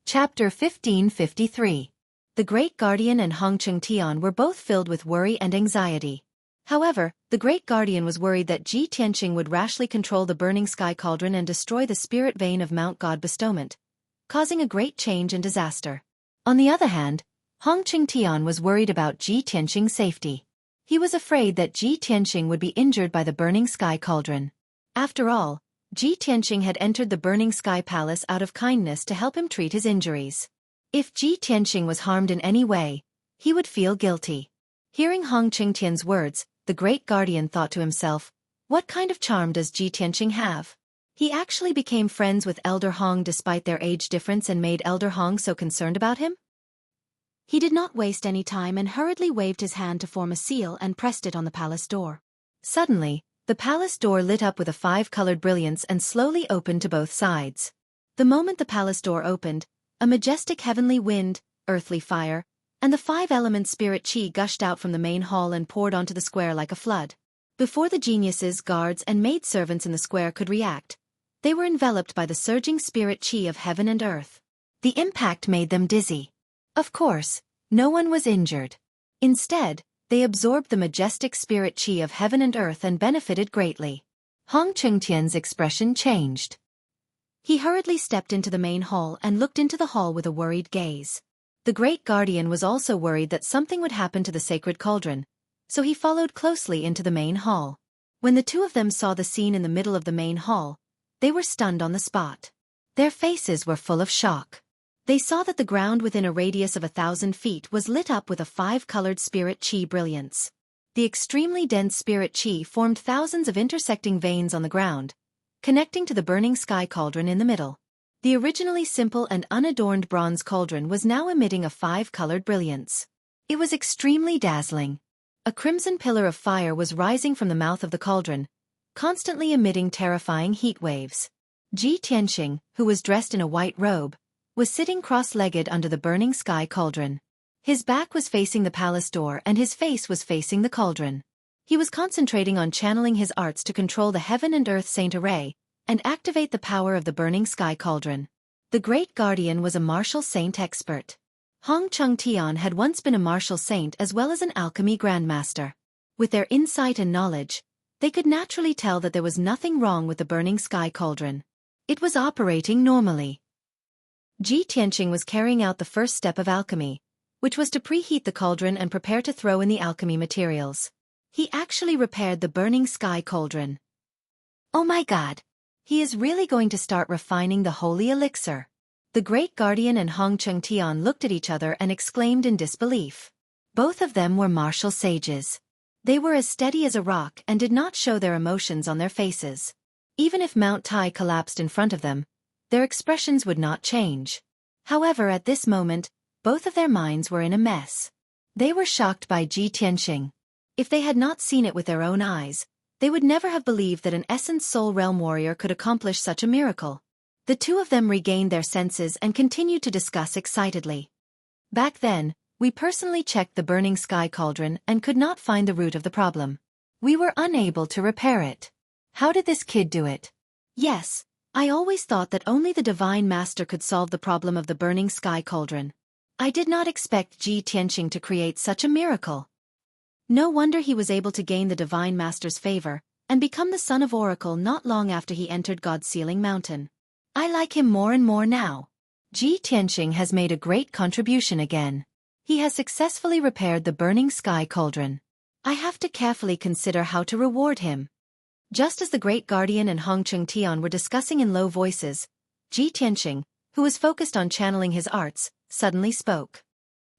Chapter 1553. The Great Guardian and Hong Cheng-tian were both filled with worry and anxiety. However, the Great Guardian was worried that Ji Tianqing would rashly control the burning sky cauldron and destroy the spirit vein of Mount God Bestowment, causing a great change and disaster. On the other hand, Hong Cheng-tian was worried about Ji Tianqing's safety. He was afraid that Ji Tianqing would be injured by the burning sky cauldron. After all, Ji Tianqing had entered the burning sky palace out of kindness to help him treat his injuries. If Ji Tianqing was harmed in any way, he would feel guilty. Hearing Hong Cheng-tian's words, the Great Guardian thought to himself, what kind of charm does Ji Tianqing have? He actually became friends with Elder Hong despite their age difference and made Elder Hong so concerned about him? He did not waste any time and hurriedly waved his hand to form a seal and pressed it on the palace door. Suddenly, the palace door lit up with a 5-colored brilliance and slowly opened to both sides. The moment the palace door opened, a majestic heavenly wind, earthly fire, and the 5-element spirit chi gushed out from the main hall and poured onto the square like a flood. Before the geniuses, guards, and maidservants in the square could react, they were enveloped by the surging spirit chi of heaven and earth. The impact made them dizzy. Of course, no one was injured. Instead, they absorbed the majestic spirit chi of heaven and earth and benefited greatly. Hong Cheng-tian's expression changed. He hurriedly stepped into the main hall and looked into the hall with a worried gaze. The Great Guardian was also worried that something would happen to the sacred cauldron, so he followed closely into the main hall. When the two of them saw the scene in the middle of the main hall, they were stunned on the spot. Their faces were full of shock. They saw that the ground within a radius of 1,000 feet was lit up with a 5-colored spirit chi brilliance. The extremely dense spirit chi formed thousands of intersecting veins on the ground, connecting to the burning sky cauldron in the middle. The originally simple and unadorned bronze cauldron was now emitting a 5-colored brilliance. It was extremely dazzling. A crimson pillar of fire was rising from the mouth of the cauldron, constantly emitting terrifying heat waves. Ji Tianqing, who was dressed in a white robe, was sitting cross-legged under the burning sky cauldron. His back was facing the palace door and his face was facing the cauldron. He was concentrating on channeling his arts to control the heaven and earth saint array and activate the power of the burning sky cauldron. The Great Guardian was a martial saint expert. Hong Cheng-tian had once been a martial saint as well as an alchemy grandmaster. With their insight and knowledge, they could naturally tell that there was nothing wrong with the burning sky cauldron. It was operating normally. Ji Tianqing was carrying out the first step of alchemy, which was to preheat the cauldron and prepare to throw in the alchemy materials. He actually repaired the burning sky cauldron. Oh my God! He is really going to start refining the holy elixir. The Great Guardian and Hong Cheng-tian looked at each other and exclaimed in disbelief. Both of them were martial sages. They were as steady as a rock and did not show their emotions on their faces. Even if Mount Tai collapsed in front of them, their expressions would not change. However, at this moment, both of their minds were in a mess. They were shocked by Ji Tianqing. If they had not seen it with their own eyes, they would never have believed that an Essence Soul Realm warrior could accomplish such a miracle. The two of them regained their senses and continued to discuss excitedly. Back then, we personally checked the burning sky cauldron and could not find the root of the problem. We were unable to repair it. How did this kid do it? Yes, I always thought that only the Divine Master could solve the problem of the burning sky cauldron. I did not expect Ji Tianqing to create such a miracle. No wonder he was able to gain the Divine Master's favor and become the Son of Oracle not long after he entered God's Sealing Mountain. I like him more and more now. Ji Tianqing has made a great contribution again. He has successfully repaired the burning sky cauldron. I have to carefully consider how to reward him. Just as the Great Guardian and Hong Cheng-tian were discussing in low voices, Ji Tianqing, who was focused on channeling his arts, suddenly spoke.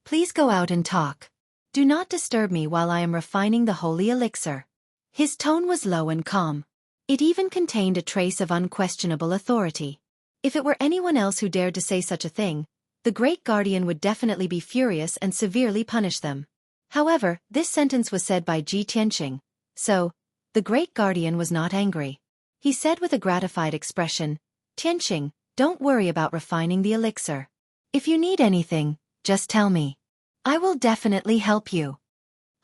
Please go out and talk. Do not disturb me while I am refining the holy elixir. His tone was low and calm. It even contained a trace of unquestionable authority. If it were anyone else who dared to say such a thing, the Great Guardian would definitely be furious and severely punish them. However, this sentence was said by Ji Tianqing, so the Great Guardian was not angry. He said with a gratified expression, Tianqing, don't worry about refining the elixir. If you need anything, just tell me. I will definitely help you.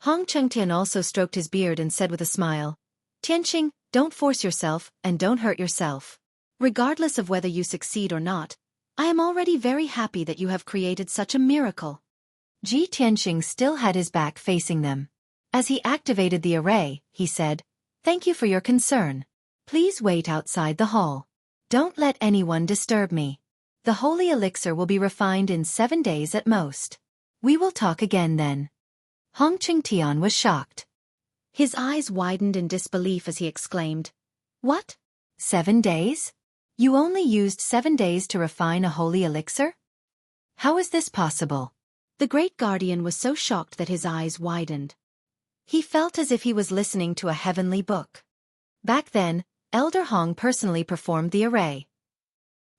Hong Cheng-tian also stroked his beard and said with a smile, Tianqing, don't force yourself and don't hurt yourself. Regardless of whether you succeed or not, I am already very happy that you have created such a miracle. Ji Tianqing still had his back facing them. As he activated the array, he said, "Thank you for your concern. Please wait outside the hall. Don't let anyone disturb me. The holy elixir will be refined in 7 days at most. We will talk again then." Hong Qingtian was shocked. His eyes widened in disbelief as he exclaimed, "What? 7 days? You only used 7 days to refine a holy elixir? How is this possible?" The great guardian was so shocked that his eyes widened. He felt as if he was listening to a heavenly book. Back then, Elder Hong personally performed the array.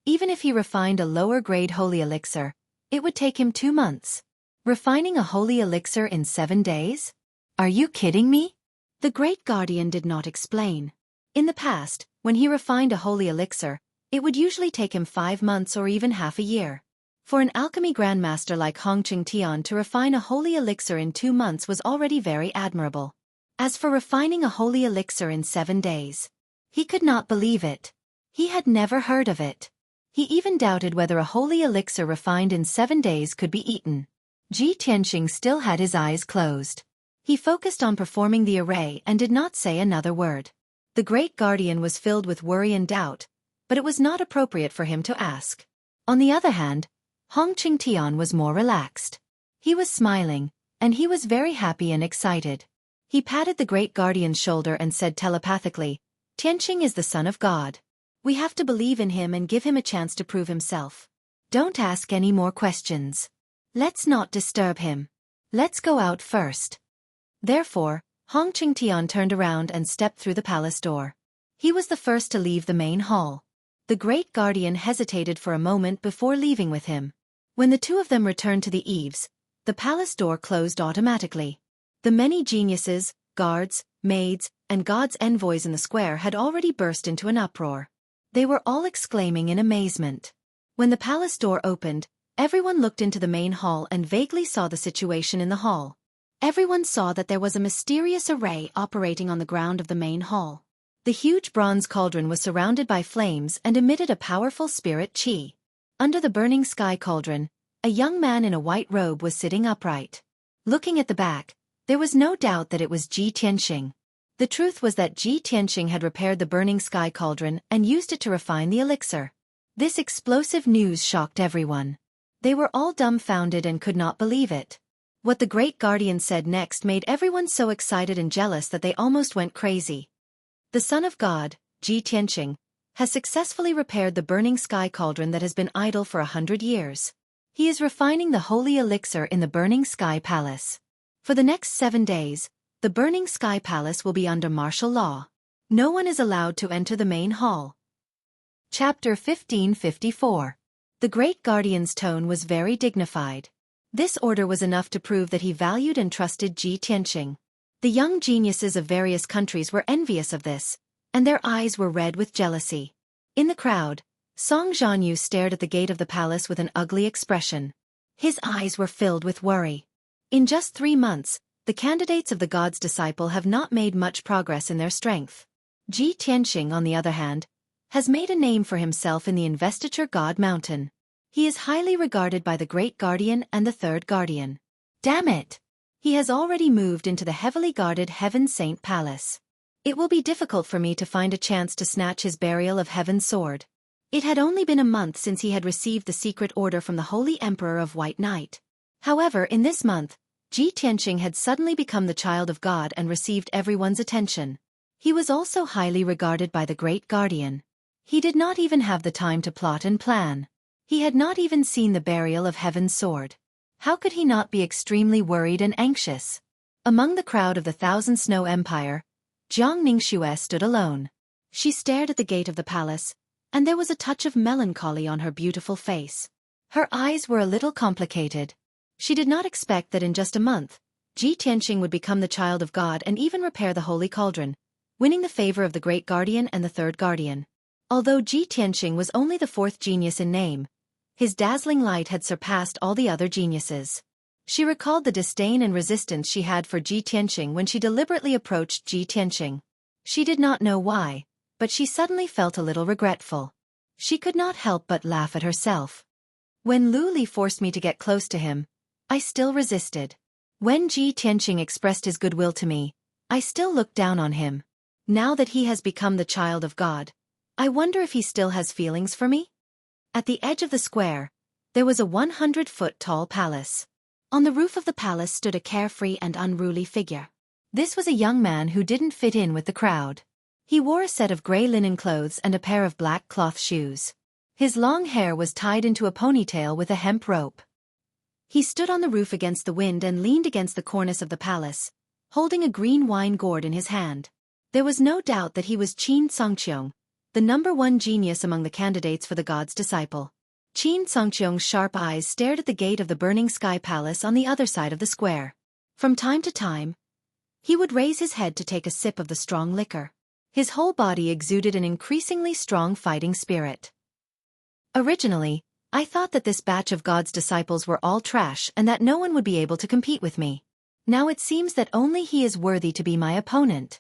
Even if he refined a lower-grade holy elixir, it would take him 2 months. Refining a holy elixir in 7 days? Are you kidding me? The great guardian did not explain. In the past, when he refined a holy elixir, it would usually take him 5 months or even half a year. For an alchemy grandmaster like Hong Qingtian to refine a holy elixir in 2 months was already very admirable. As for refining a holy elixir in 7 days, he could not believe it. He had never heard of it. He even doubted whether a holy elixir refined in 7 days could be eaten. Ji Tianqing still had his eyes closed. He focused on performing the array and did not say another word. The great guardian was filled with worry and doubt, but it was not appropriate for him to ask. On the other hand, Hong Qingtian was more relaxed. He was smiling, and he was very happy and excited. He patted the great guardian's shoulder and said telepathically, "Tianqing is the son of God. We have to believe in him and give him a chance to prove himself. Don't ask any more questions. Let's not disturb him. Let's go out first." Therefore, Hong Qingtian turned around and stepped through the palace door. He was the first to leave the main hall. The great guardian hesitated for a moment before leaving with him. When the two of them returned to the eaves, the palace door closed automatically. The many geniuses, guards, maids, and God's envoys in the square had already burst into an uproar. They were all exclaiming in amazement. When the palace door opened, everyone looked into the main hall and vaguely saw the situation in the hall. Everyone saw that there was a mysterious array operating on the ground of the main hall. The huge bronze cauldron was surrounded by flames and emitted a powerful spirit qi. Under the burning sky cauldron, a young man in a white robe was sitting upright. Looking at the back, there was no doubt that it was Ji Tianqing. The truth was that Ji Tianqing had repaired the burning sky cauldron and used it to refine the elixir. This explosive news shocked everyone. They were all dumbfounded and could not believe it. What the great guardian said next made everyone so excited and jealous that they almost went crazy. The son of God, Ji Tianqing, has successfully repaired the burning sky cauldron that has been idle for 100 years. He is refining the holy elixir in the burning sky palace. For the next 7 days, the burning sky palace will be under martial law. No one is allowed to enter the main hall. Chapter 1554. The great guardian's tone was very dignified. This order was enough to prove that he valued and trusted Ji Tianqing. The young geniuses of various countries were envious of this, and their eyes were red with jealousy. In the crowd, Song Zhanyu stared at the gate of the palace with an ugly expression. His eyes were filled with worry. In just 3 months, the candidates of the God's disciple have not made much progress in their strength. Ji Tianqing, on the other hand, has made a name for himself in the investiture God Mountain. He is highly regarded by the Great Guardian and the Third Guardian. Damn it! He has already moved into the heavily guarded Heaven Saint Palace. It will be difficult for me to find a chance to snatch his burial of Heaven's sword. It had only been a month since he had received the secret order from the Holy Emperor of White Night. However, in this month, Ji Tianqing had suddenly become the child of God and received everyone's attention. He was also highly regarded by the Great Guardian. He did not even have the time to plot and plan. He had not even seen the burial of Heaven's sword. How could he not be extremely worried and anxious? Among the crowd of the Thousand Snow Empire, Jiang Ningxue stood alone. She stared at the gate of the palace, and there was a touch of melancholy on her beautiful face. Her eyes were a little complicated. She did not expect that in just a month, Ji Tianqing would become the child of God and even repair the holy cauldron, winning the favor of the Great Guardian and the Third Guardian. Although Ji Tianqing was only the 4th genius in name, his dazzling light had surpassed all the other geniuses. She recalled the disdain and resistance she had for Ji Tianqing when she deliberately approached Ji Tianqing. She did not know why, but she suddenly felt a little regretful. She could not help but laugh at herself. When Lu Li forced me to get close to him, I still resisted. When Ji Tianqing expressed his goodwill to me, I still looked down on him. Now that he has become the child of God, I wonder if he still has feelings for me? At the edge of the square, there was a 100-foot-tall palace. On the roof of the palace stood a carefree and unruly figure. This was a young man who didn't fit in with the crowd. He wore a set of gray linen clothes and a pair of black cloth shoes. His long hair was tied into a ponytail with a hemp rope. He stood on the roof against the wind and leaned against the cornice of the palace, holding a green wine gourd in his hand. There was no doubt that he was Qin Songqiong, the #1 genius among the candidates for the god's disciple. Qin Songqiong's sharp eyes stared at the gate of the burning sky palace on the other side of the square. From time to time, he would raise his head to take a sip of the strong liquor. His whole body exuded an increasingly strong fighting spirit. Originally, I thought that this batch of God's disciples were all trash and that no one would be able to compete with me. Now it seems that only he is worthy to be my opponent.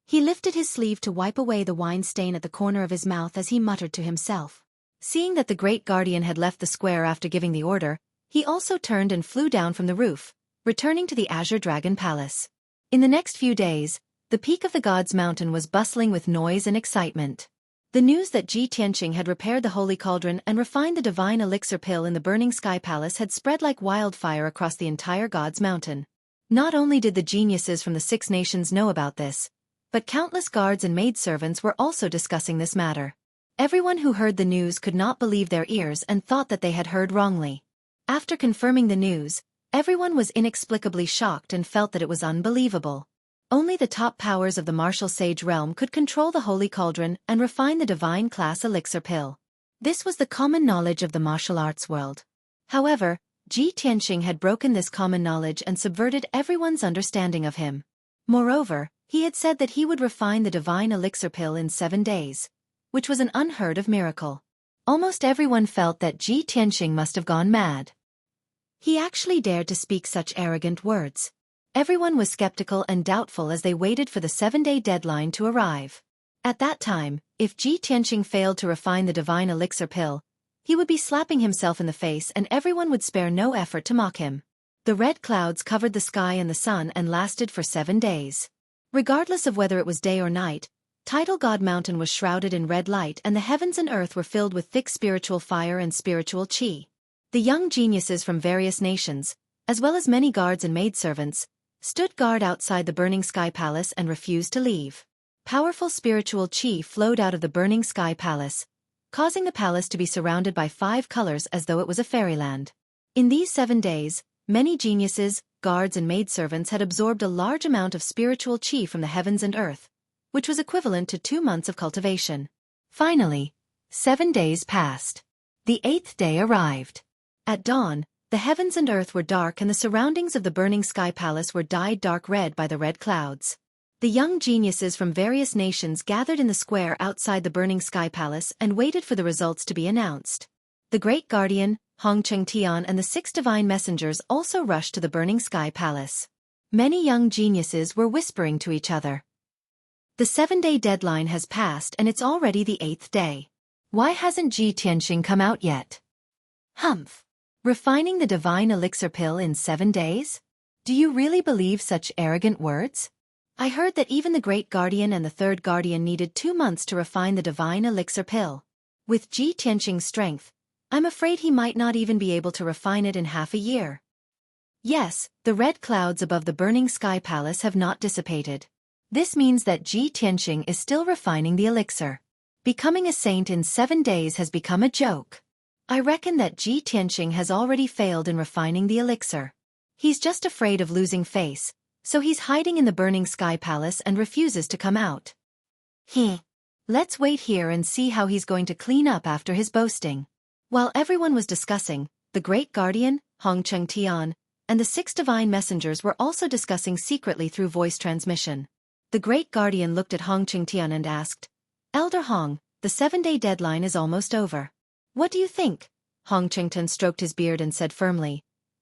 He lifted his sleeve to wipe away the wine stain at the corner of his mouth as he muttered to himself. Seeing that the great guardian had left the square after giving the order, he also turned and flew down from the roof, returning to the Azure Dragon Palace. In the next few days, the peak of the God's Mountain was bustling with noise and excitement. The news that Ji Tianqing had repaired the holy cauldron and refined the divine elixir pill in the burning sky palace had spread like wildfire across the entire God's Mountain. Not only did the geniuses from the 6 nations know about this, but countless guards and maidservants were also discussing this matter. Everyone who heard the news could not believe their ears and thought that they had heard wrongly. After confirming the news, everyone was inexplicably shocked and felt that it was unbelievable. Only the top powers of the martial sage realm could control the holy cauldron and refine the divine class elixir pill. This was the common knowledge of the martial arts world. However, Ji Tianqing had broken this common knowledge and subverted everyone's understanding of him. Moreover, he had said that he would refine the divine elixir pill in 7 days, which was an unheard of miracle. Almost everyone felt that Ji Tianqing must have gone mad. He actually dared to speak such arrogant words. Everyone was skeptical and doubtful as they waited for the 7-day deadline to arrive. At that time, if Ji Tianqing failed to refine the divine elixir pill, he would be slapping himself in the face and everyone would spare no effort to mock him. The red clouds covered the sky and the sun and lasted for 7 days. Regardless of whether it was day or night, Tidal God Mountain was shrouded in red light and the heavens and earth were filled with thick spiritual fire and spiritual qi. The young geniuses from various nations, as well as many guards and maidservants, stood guard outside the burning sky palace and refused to leave. Powerful spiritual qi flowed out of the burning sky palace, causing the palace to be surrounded by 5 colors as though it was a fairyland. In these 7 days, many geniuses, guards and maidservants had absorbed a large amount of spiritual qi from the heavens and earth, which was equivalent to 2 months of cultivation. Finally, 7 days passed. The 8th day arrived. At dawn, the heavens and earth were dark and the surroundings of the burning sky palace were dyed dark red by the red clouds. The young geniuses from various nations gathered in the square outside the burning sky palace and waited for the results to be announced. The great guardian, Hongcheng Tian and the 6 divine messengers also rushed to the burning sky palace. Many young geniuses were whispering to each other. The 7-day deadline has passed and it's already the 8th day. Why hasn't Ji Tianqing come out yet? Humph. Refining the divine elixir pill in 7 days? Do you really believe such arrogant words? I heard that even the great guardian and the 3rd guardian needed 2 months to refine the divine elixir pill. With Ji Tianqing's strength, I'm afraid he might not even be able to refine it in half a year. Yes, the red clouds above the burning sky palace have not dissipated. This means that Ji Tianqing is still refining the elixir. Becoming a saint in 7 days has become a joke. I reckon that Ji Tianqing has already failed in refining the elixir. He's just afraid of losing face, so he's hiding in the burning sky palace and refuses to come out. Let's wait here and see how he's going to clean up after his boasting. While everyone was discussing, the great guardian, Hongcheng Tian, and the 6 divine messengers were also discussing secretly through voice transmission. The great guardian looked at Hongcheng Tian and asked, "Elder Hong, the 7-day deadline is almost over. What do you think?" Hongcheng Tian stroked his beard and said firmly,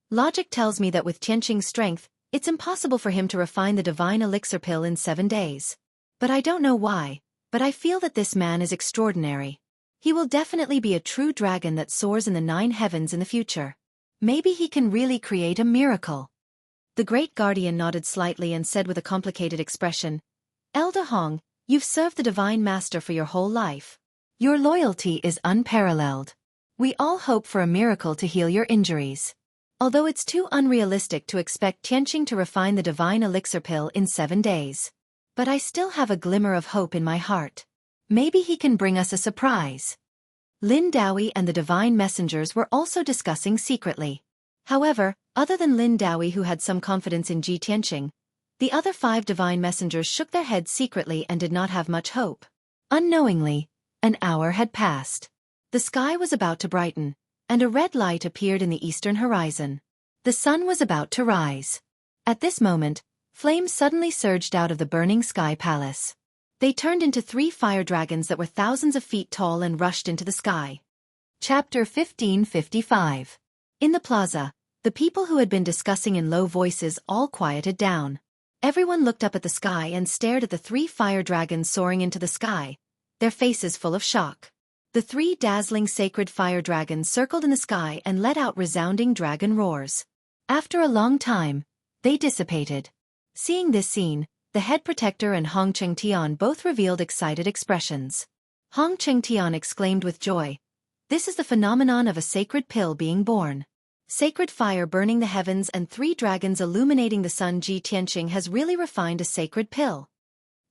"Logic tells me that with Tianqing's strength, it's impossible for him to refine the divine elixir pill in 7 days. But I don't know why, but I feel that this man is extraordinary. He will definitely be a true dragon that soars in the 9 heavens in the future. Maybe he can really create a miracle. The great guardian nodded slightly and said with a complicated expression, Elder Hong, you've served the divine master for your whole life. Your loyalty is unparalleled. We all hope for a miracle to heal your injuries. Although it's too unrealistic to expect Tianqing to refine the divine elixir pill in 7 days. But I still have a glimmer of hope in my heart. Maybe he can bring us a surprise. Lin Daoyi and the divine messengers were also discussing secretly. However, other than Lin Daoyi, who had some confidence in Ji Tianqing, the other 5 divine messengers shook their heads secretly and did not have much hope. Unknowingly, an hour had passed. The sky was about to brighten, and a red light appeared in the eastern horizon. The sun was about to rise. At this moment, flames suddenly surged out of the burning sky palace. They turned into 3 fire dragons that were thousands of feet tall and rushed into the sky. Chapter 1555. In the plaza, the people who had been discussing in low voices all quieted down. Everyone looked up at the sky and stared at the 3 fire dragons soaring into the sky, their faces full of shock. The 3 dazzling sacred fire dragons circled in the sky and let out resounding dragon roars. After a long time, they dissipated. Seeing this scene, the head protector and Hong Chengtian both revealed excited expressions. Hong Chengtian exclaimed with joy, "This is the phenomenon of a sacred pill being born. Sacred fire burning the heavens and 3 dragons illuminating the sun. Ji Tianqing has really refined a sacred pill."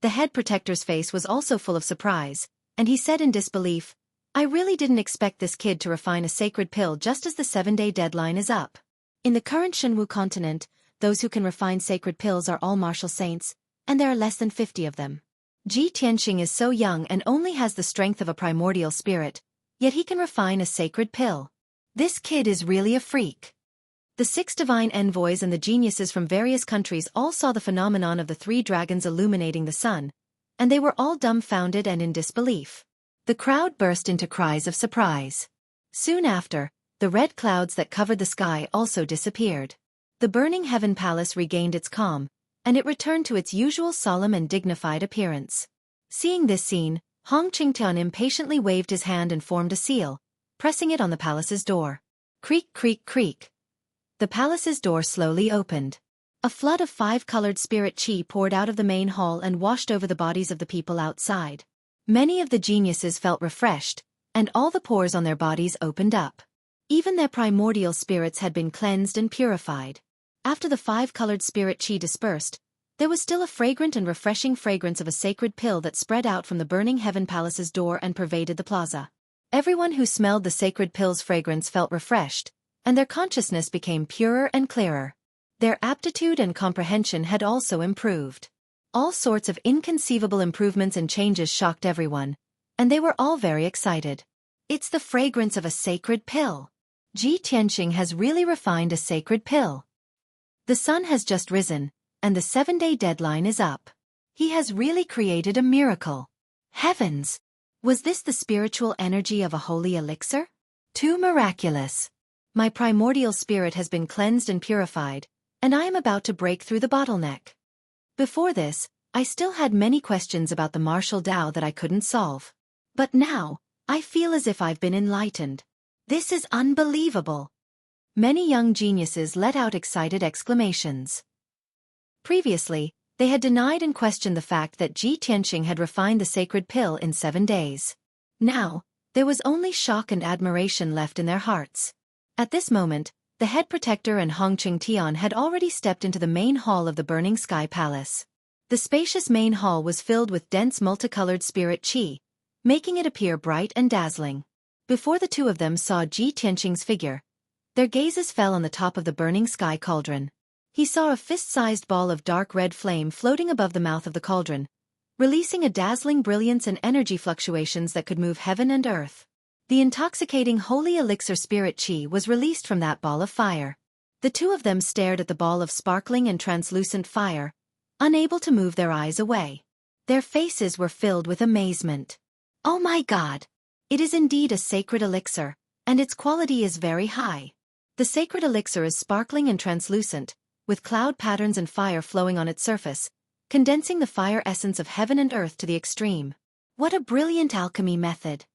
The head protector's face was also full of surprise, and he said in disbelief, "I really didn't expect this kid to refine a sacred pill just as the 7-day deadline is up. In the current Shenwu continent, those who can refine sacred pills are all martial saints, and there are less than 50 of them. Ji Tianqing is so young and only has the strength of a primordial spirit, yet he can refine a sacred pill. This kid is really a freak." The 6 divine envoys and the geniuses from various countries all saw the phenomenon of the 3 dragons illuminating the sun, and they were all dumbfounded and in disbelief. The crowd burst into cries of surprise. Soon after, the red clouds that covered the sky also disappeared. The burning heaven palace regained its calm, and it returned to its usual solemn and dignified appearance. Seeing this scene, Hong Chengtian impatiently waved his hand and formed a seal, pressing it on the palace's door. Creak, creak, creak. The palace's door slowly opened. A flood of 5-colored spirit chi poured out of the main hall and washed over the bodies of the people outside. Many of the geniuses felt refreshed, and all the pores on their bodies opened up. Even their primordial spirits had been cleansed and purified. After the 5-colored spirit chi dispersed, there was still a fragrant and refreshing fragrance of a sacred pill that spread out from the burning heaven palace's door and pervaded the plaza. Everyone who smelled the sacred pill's fragrance felt refreshed, and their consciousness became purer and clearer. Their aptitude and comprehension had also improved. All sorts of inconceivable improvements and changes shocked everyone, and they were all very excited. It's the fragrance of a sacred pill. Ji Tianqing has really refined a sacred pill. The sun has just risen, and the 7-day deadline is up. He has really created a miracle. Heavens! Was this the spiritual energy of a holy elixir? Too miraculous. My primordial spirit has been cleansed and purified, and I am about to break through the bottleneck. Before this, I still had many questions about the martial Tao that I couldn't solve. But now, I feel as if I've been enlightened. This is unbelievable. Many young geniuses let out excited exclamations. Previously, they had denied and questioned the fact that Ji Tianqing had refined the sacred pill in 7 days. Now, there was only shock and admiration left in their hearts. At this moment, the head protector and Hong Chengtian had already stepped into the main hall of the burning sky palace. The spacious main hall was filled with dense multicolored spirit chi, making it appear bright and dazzling. Before the 2 of them saw Ji Tianqing's figure, their gazes fell on the top of the burning sky cauldron. He saw a fist-sized ball of dark red flame floating above the mouth of the cauldron, releasing a dazzling brilliance and energy fluctuations that could move heaven and earth. The intoxicating holy elixir spirit chi was released from that ball of fire. The 2 of them stared at the ball of sparkling and translucent fire, unable to move their eyes away. Their faces were filled with amazement. Oh my God! It is indeed a sacred elixir, and its quality is very high. The sacred elixir is sparkling and translucent, with cloud patterns and fire flowing on its surface, condensing the fire essence of heaven and earth to the extreme. What a brilliant alchemy method!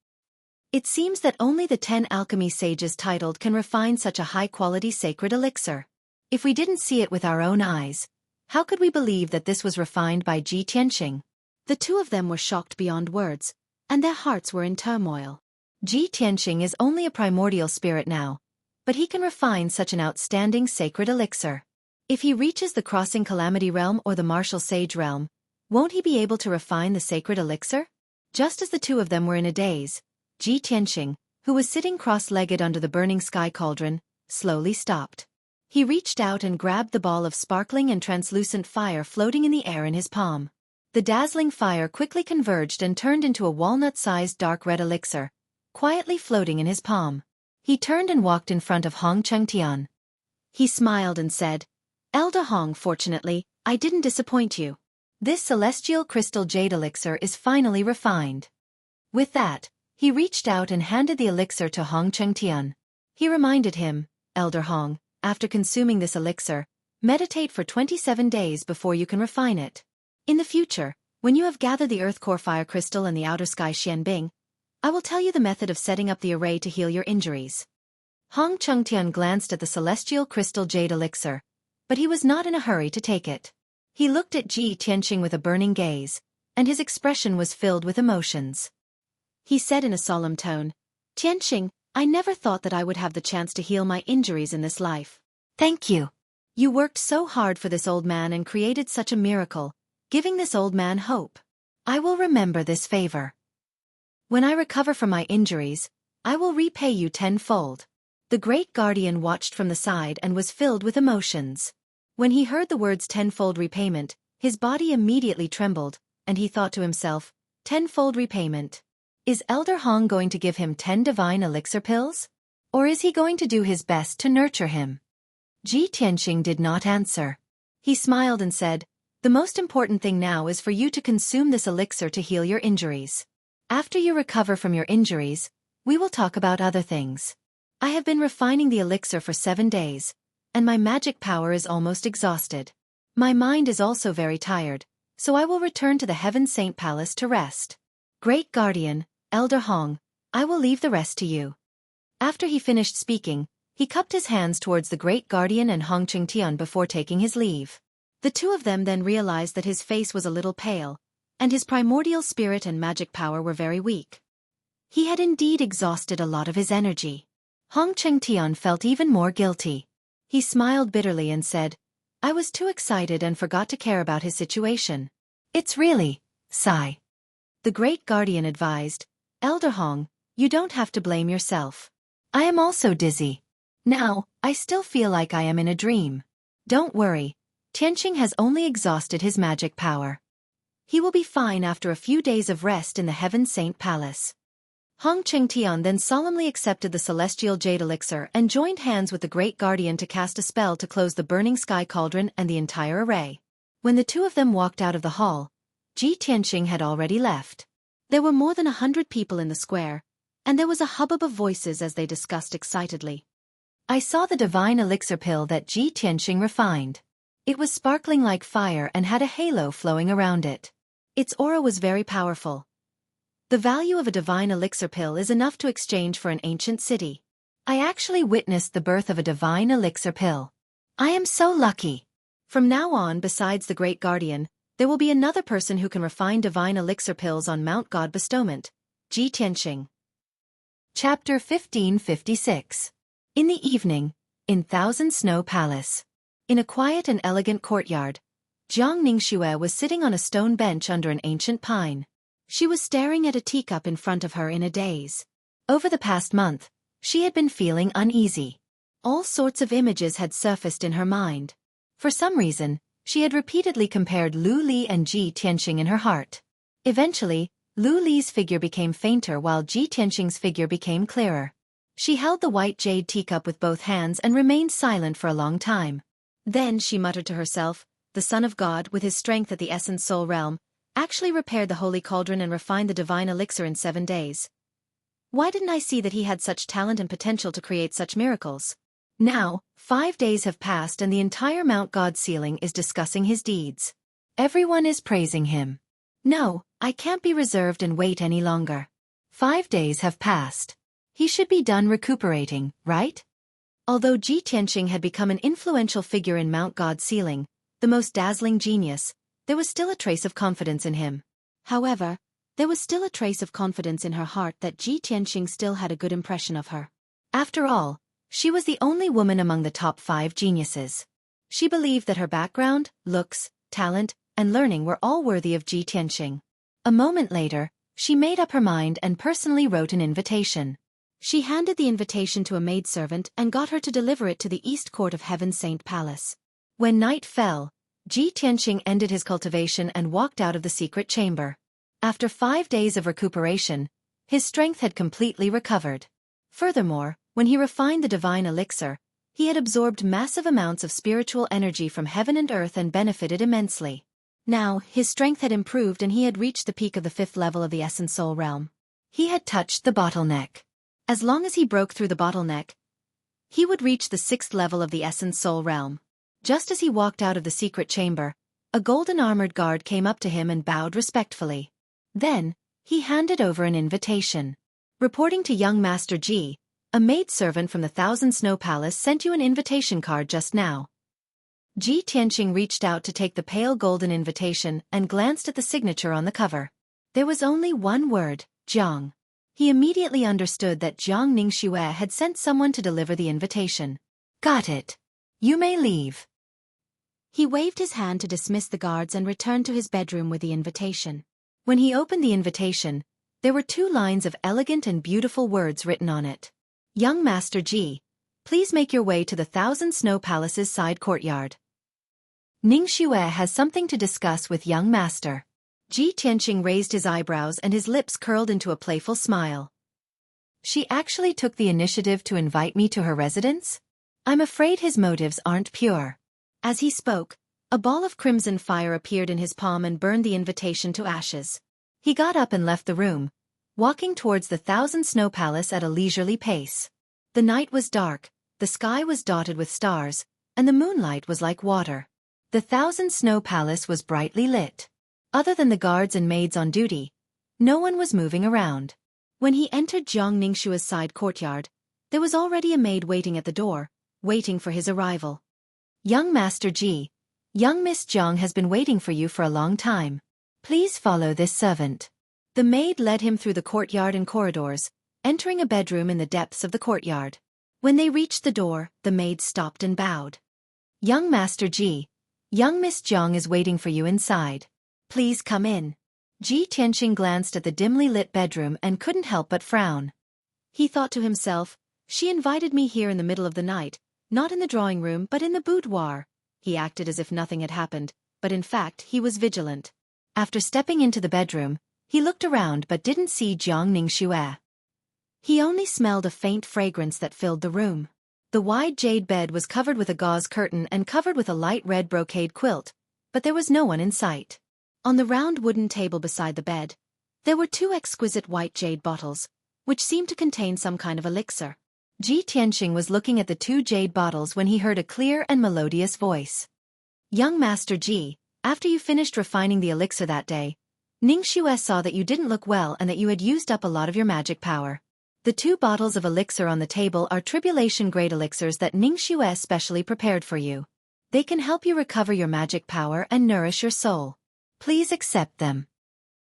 It seems that only the 10 alchemy sages titled can refine such a high-quality sacred elixir. If we didn't see it with our own eyes, how could we believe that this was refined by Ji Tianqing? The two of them were shocked beyond words, and their hearts were in turmoil. Ji Tianqing is only a primordial spirit now, but he can refine such an outstanding sacred elixir. If he reaches the Crossing Calamity Realm or the Martial Sage Realm, won't he be able to refine the sacred elixir? Just as the two of them were in a daze, Ji Tianqing, who was sitting cross-legged under the burning sky cauldron, slowly stopped. He reached out and grabbed the ball of sparkling and translucent fire floating in the air in his palm. The dazzling fire quickly converged and turned into a walnut-sized dark red elixir, quietly floating in his palm. He turned and walked in front of Hong Chengtian. He smiled and said, "Elder Hong, fortunately, I didn't disappoint you. This celestial crystal jade elixir is finally refined." With that, he reached out and handed the elixir to Hong Chengtian. He reminded him, "Elder Hong, after consuming this elixir, meditate for 27 days before you can refine it. In the future, when you have gathered the earth core fire crystal and the outer sky Xianbing, I will tell you the method of setting up the array to heal your injuries." Hong Chengtian glanced at the celestial crystal jade elixir, but he was not in a hurry to take it. He looked at Ji Tianqing with a burning gaze, and his expression was filled with emotions. He said in a solemn tone, "Tianqing, I never thought that I would have the chance to heal my injuries in this life. Thank you. You worked so hard for this old man and created such a miracle, giving this old man hope. I will remember this favor. When I recover from my injuries, I will repay you tenfold." The great guardian watched from the side and was filled with emotions. When he heard the words tenfold repayment, his body immediately trembled, and he thought to himself, tenfold repayment. Is Elder Hong going to give him 10 divine elixir pills? Or is he going to do his best to nurture him? Ji Tianqing did not answer. He smiled and said, "The most important thing now is for you to consume this elixir to heal your injuries. After you recover from your injuries, we will talk about other things. I have been refining the elixir for 7 days, and my magic power is almost exhausted. My mind is also very tired, so I will return to the Heaven Saint Palace to rest. Great Guardian, Elder Hong, I will leave the rest to you." After he finished speaking, he cupped his hands towards the Great Guardian and Hong Chengtian before taking his leave. The two of them then realized that his face was a little pale, and his primordial spirit and magic power were very weak. He had indeed exhausted a lot of his energy. Hong Chengtian felt even more guilty. He smiled bitterly and said, "I was too excited and forgot to care about his situation." "It's really, sigh." The Great Guardian advised, "Elder Hong, you don't have to blame yourself. I am also dizzy. Now, I still feel like I am in a dream. Don't worry, Tianqing has only exhausted his magic power. He will be fine after a few days of rest in the Heaven Saint Palace." Hong Chengtian then solemnly accepted the celestial jade elixir and joined hands with the Great Guardian to cast a spell to close the burning sky cauldron and the entire array. When the two of them walked out of the hall, Ji Tianqing had already left. There were more than 100 people in the square, and there was a hubbub of voices as they discussed excitedly. "I saw the divine elixir pill that Ji Tianqing refined. It was sparkling like fire and had a halo flowing around it. Its aura was very powerful. The value of a divine elixir pill is enough to exchange for an ancient city. I actually witnessed the birth of a divine elixir pill. I am so lucky. From now on, besides the Great Guardian, there will be another person who can refine divine elixir pills on Mount God Bestowment, Ji Tianqing." Chapter 1556. In the evening, in Thousand Snow Palace. In a quiet and elegant courtyard, Jiang Ningxue was sitting on a stone bench under an ancient pine. She was staring at a teacup in front of her in a daze. Over the past month, she had been feeling uneasy. All sorts of images had surfaced in her mind. For some reason, she had repeatedly compared Lu Li and Ji Tianqing in her heart. Eventually, Lu Li's figure became fainter while Ji Tianqing's figure became clearer. She held the white jade teacup with both hands and remained silent for a long time. Then she muttered to herself, "The Son of God, with his strength at the Essence Soul realm, actually repaired the holy cauldron and refined the divine elixir in 7 days. Why didn't I see that he had such talent and potential to create such miracles? Now, 5 days have passed and the entire Mount God ceiling is discussing his deeds. Everyone is praising him. No, I can't be reserved and wait any longer. 5 days have passed. He should be done recuperating, right? Although Ji Tianqing had become an influential figure in Mount God's ceiling, the most dazzling genius, there was still a trace of confidence in him. However, there was still a trace of confidence in her heart that Ji Tianqing still had a good impression of her. After all, she was the only woman among the top 5 geniuses. She believed that her background, looks, talent, and learning were all worthy of Ji Tianqing. A moment later, she made up her mind and personally wrote an invitation. She handed the invitation to a maidservant and got her to deliver it to the East Court of Heaven's Saint Palace. When night fell, Ji Tianqing ended his cultivation and walked out of the secret chamber. After 5 days of recuperation, his strength had completely recovered. Furthermore, when he refined the divine elixir, he had absorbed massive amounts of spiritual energy from heaven and earth and benefited immensely. Now, his strength had improved and he had reached the peak of the 5th level of the Essence Soul realm. He had touched the bottleneck. As long as he broke through the bottleneck, he would reach the 6th level of the Essence Soul realm. Just as he walked out of the secret chamber, a golden armored guard came up to him and bowed respectfully. Then, he handed over an invitation. Reporting to young Master Ji, a maidservant from the Thousand Snow Palace sent you an invitation card just now. Ji Tianqing reached out to take the pale golden invitation and glanced at the signature on the cover. There was only one word, Jiang. He immediately understood that Jiang Ningxue had sent someone to deliver the invitation. Got it. You may leave. He waved his hand to dismiss the guards and returned to his bedroom with the invitation. When he opened the invitation, there were 2 lines of elegant and beautiful words written on it. Young Master Ji, please make your way to the Thousand Snow Palace's side courtyard. Ningxue has something to discuss with young Master. Ji Tianqing raised his eyebrows and his lips curled into a playful smile. She actually took the initiative to invite me to her residence? I'm afraid his motives aren't pure. As he spoke, a ball of crimson fire appeared in his palm and burned the invitation to ashes. He got up and left the room, walking towards the Thousand Snow Palace at a leisurely pace. The night was dark, the sky was dotted with stars, and the moonlight was like water. The Thousand Snow Palace was brightly lit. Other than the guards and maids on duty, no one was moving around. When he entered Jiang Ningxue's side courtyard, there was already a maid waiting at the door, waiting for his arrival. Young Master Ji, young Miss Jiang has been waiting for you for a long time. Please follow this servant. The maid led him through the courtyard and corridors, entering a bedroom in the depths of the courtyard. When they reached the door, the maid stopped and bowed. Young Master Ji, young Miss Jiang is waiting for you inside. Please come in. Ji Tianqing glanced at the dimly lit bedroom and couldn't help but frown. He thought to himself, she invited me here in the middle of the night, not in the drawing room but in the boudoir. He acted as if nothing had happened, but in fact he was vigilant. After stepping into the bedroom, he looked around but didn't see Jiang Ningxue. He only smelled a faint fragrance that filled the room. The wide jade bed was covered with a gauze curtain and covered with a light red brocade quilt, but there was no one in sight. On the round wooden table beside the bed, there were 2 exquisite white jade bottles, which seemed to contain some kind of elixir. Ji Tianqing was looking at the 2 jade bottles when he heard a clear and melodious voice. Young Master Ji, after you finished refining the elixir that day, Ningxue saw that you didn't look well and that you had used up a lot of your magic power. The 2 bottles of elixir on the table are tribulation-grade elixirs that Ningxue specially prepared for you. They can help you recover your magic power and nourish your soul. Please accept them.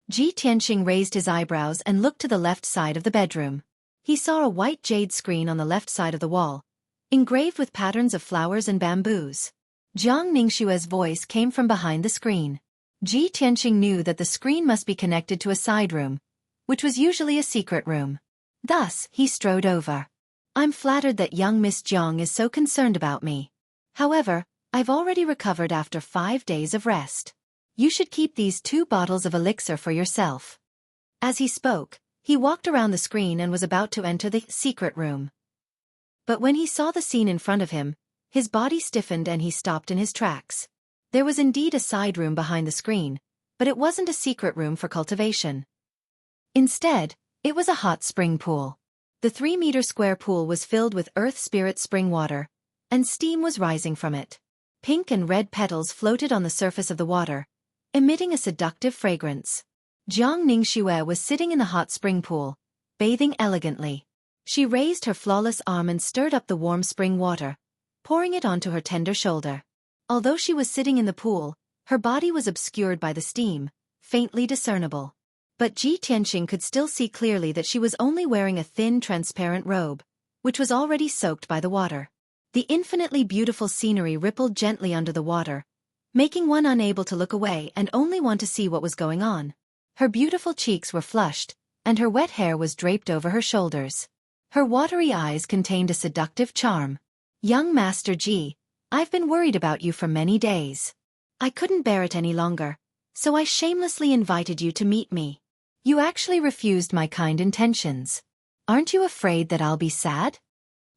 Ji Tianqing raised his eyebrows and looked to the left side of the bedroom. He saw a white jade screen on the left side of the wall, engraved with patterns of flowers and bamboos. Jiang Ningxue's voice came from behind the screen. Ji Tianqing knew that the screen must be connected to a side room, which was usually a secret room. Thus, he strode over. I'm flattered that young Miss Jiang is so concerned about me. However, I've already recovered after 5 days of rest. You should keep these 2 bottles of elixir for yourself. As he spoke, he walked around the screen and was about to enter the secret room. But when he saw the scene in front of him, his body stiffened and he stopped in his tracks. There was indeed a side room behind the screen, but it wasn't a secret room for cultivation. Instead, it was a hot spring pool. The 3-meter square pool was filled with earth spirit spring water, and steam was rising from it. Pink and red petals floated on the surface of the water, emitting a seductive fragrance. Jiang Ningxue was sitting in the hot spring pool, bathing elegantly. She raised her flawless arm and stirred up the warm spring water, pouring it onto her tender shoulder. Although she was sitting in the pool, her body was obscured by the steam, faintly discernible. But Ji Tianqing could still see clearly that she was only wearing a thin, transparent robe, which was already soaked by the water. The infinitely beautiful scenery rippled gently under the water, making one unable to look away and only want to see what was going on. Her beautiful cheeks were flushed, and her wet hair was draped over her shoulders. Her watery eyes contained a seductive charm. "Young Master Ji, I've been worried about you for many days. I couldn't bear it any longer, so I shamelessly invited you to meet me. You actually refused my kind intentions. Aren't you afraid that I'll be sad?"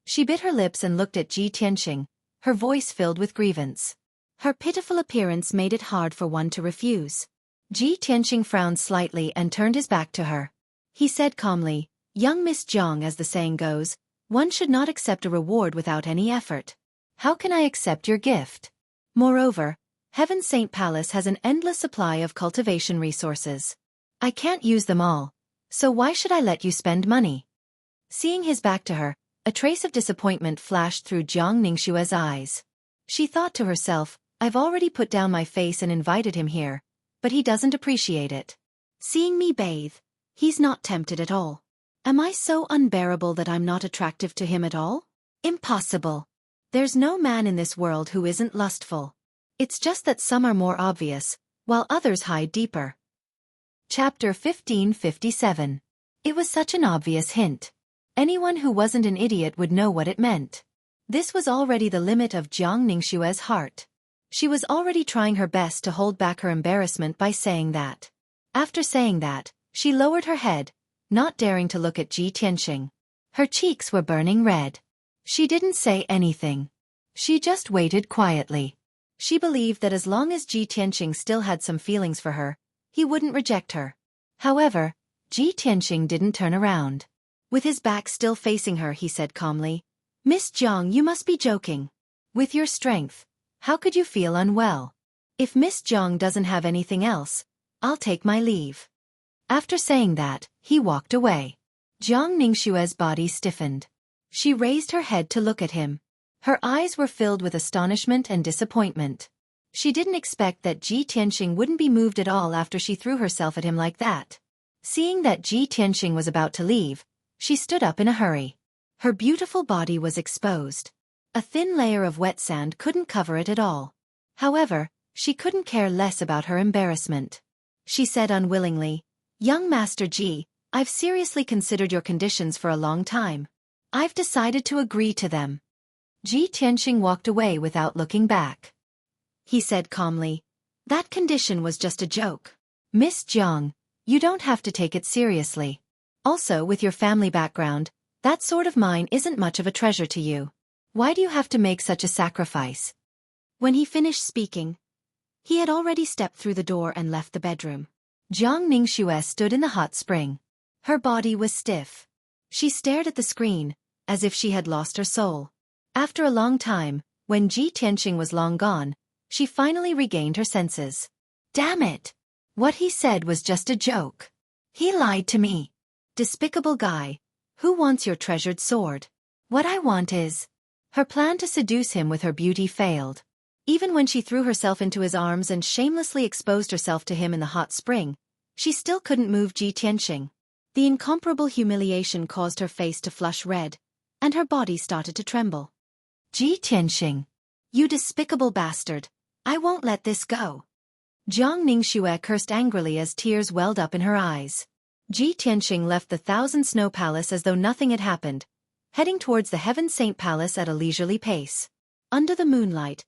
She bit her lips and looked at Ji Tianqing, her voice filled with grievance. Her pitiful appearance made it hard for one to refuse. Ji Tianqing frowned slightly and turned his back to her. He said calmly, "Young Miss Jiang, as the saying goes, one should not accept a reward without any effort. How can I accept your gift? Moreover, Heaven's Saint Palace has an endless supply of cultivation resources. I can't use them all, so why should I let you spend money?" Seeing his back to her, a trace of disappointment flashed through Jiang Ningxue's eyes. She thought to herself, "I've already put down my face and invited him here, but he doesn't appreciate it. Seeing me bathe, he's not tempted at all. Am I so unbearable that I'm not attractive to him at all? Impossible. There's no man in this world who isn't lustful. It's just that some are more obvious, while others hide deeper." Chapter 1557. It was such an obvious hint. Anyone who wasn't an idiot would know what it meant. This was already the limit of Jiang Ningxue's heart. She was already trying her best to hold back her embarrassment by saying that. After saying that, she lowered her head, not daring to look at Ji Tianqing. Her cheeks were burning red. She didn't say anything. She just waited quietly. She believed that as long as Ji Tianqing still had some feelings for her, he wouldn't reject her. However, Ji Tianqing didn't turn around. With his back still facing her, he said calmly, "Miss Jiang, you must be joking. With your strength, how could you feel unwell? If Miss Jiang doesn't have anything else, I'll take my leave." After saying that, he walked away. Jiang Ningxue's body stiffened. She raised her head to look at him. Her eyes were filled with astonishment and disappointment. She didn't expect that Ji Tianqing wouldn't be moved at all after she threw herself at him like that. Seeing that Ji Tianqing was about to leave, she stood up in a hurry. Her beautiful body was exposed. A thin layer of wet sand couldn't cover it at all. However, she couldn't care less about her embarrassment. She said unwillingly, "Young Master Ji, I've seriously considered your conditions for a long time. I've decided to agree to them." Ji Tianqing walked away without looking back. He said calmly, "That condition was just a joke. Miss Jiang, you don't have to take it seriously. Also, with your family background, that sort of mine isn't much of a treasure to you. Why do you have to make such a sacrifice?" When he finished speaking, he had already stepped through the door and left the bedroom. Jiang Ningxue stood in the hot spring. Her body was stiff. She stared at the screen, as if she had lost her soul. After a long time, when Ji Tianqing was long gone, she finally regained her senses. Damn it! What he said was just a joke. He lied to me. Despicable guy. Who wants your treasured sword? What I want is... Her plan to seduce him with her beauty failed. Even when she threw herself into his arms and shamelessly exposed herself to him in the hot spring, she still couldn't move Ji Tianqing. The incomparable humiliation caused her face to flush red, and her body started to tremble. Ji Tianqing. You despicable bastard. I won't let this go. Jiang Ningxue cursed angrily as tears welled up in her eyes. Ji Tianqing left the Thousand Snow Palace as though nothing had happened, heading towards the Heaven Saint Palace at a leisurely pace. Under the moonlight,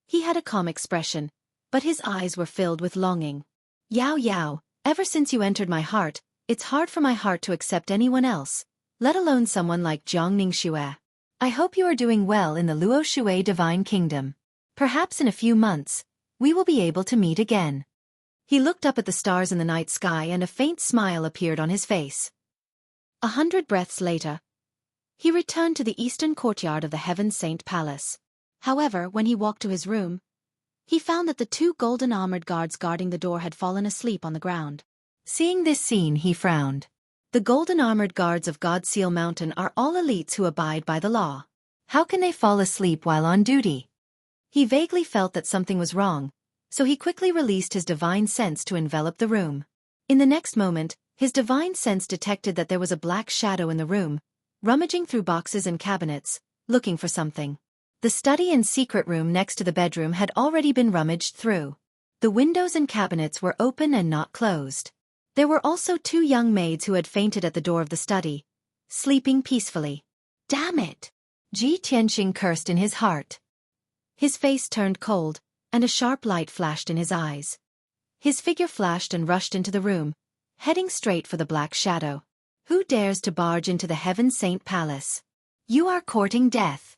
he had a calm expression, but his eyes were filled with longing. Yao Yao, ever since you entered my heart, it's hard for my heart to accept anyone else, let alone someone like Jiang Ningxue. I hope you are doing well in the Luo Shui Divine Kingdom. Perhaps in a few months, we will be able to meet again. He looked up at the stars in the night sky and a faint smile appeared on his face. 100 breaths later, he returned to the eastern courtyard of the Heaven Saint Palace. However, when he walked to his room, he found that the 2 golden armored guards guarding the door had fallen asleep on the ground. Seeing this scene, he frowned. The golden-armored guards of Godseal Mountain are all elites who abide by the law. How can they fall asleep while on duty? He vaguely felt that something was wrong, so he quickly released his divine sense to envelop the room. In the next moment, his divine sense detected that there was a black shadow in the room, rummaging through boxes and cabinets, looking for something. The study and secret room next to the bedroom had already been rummaged through. The windows and cabinets were open and not closed. There were also 2 young maids who had fainted at the door of the study, sleeping peacefully. Damn it! Ji Tianxing cursed in his heart. His face turned cold, and a sharp light flashed in his eyes. His figure flashed and rushed into the room, heading straight for the black shadow. Who dares to barge into the Heaven Saint Palace? You are courting death!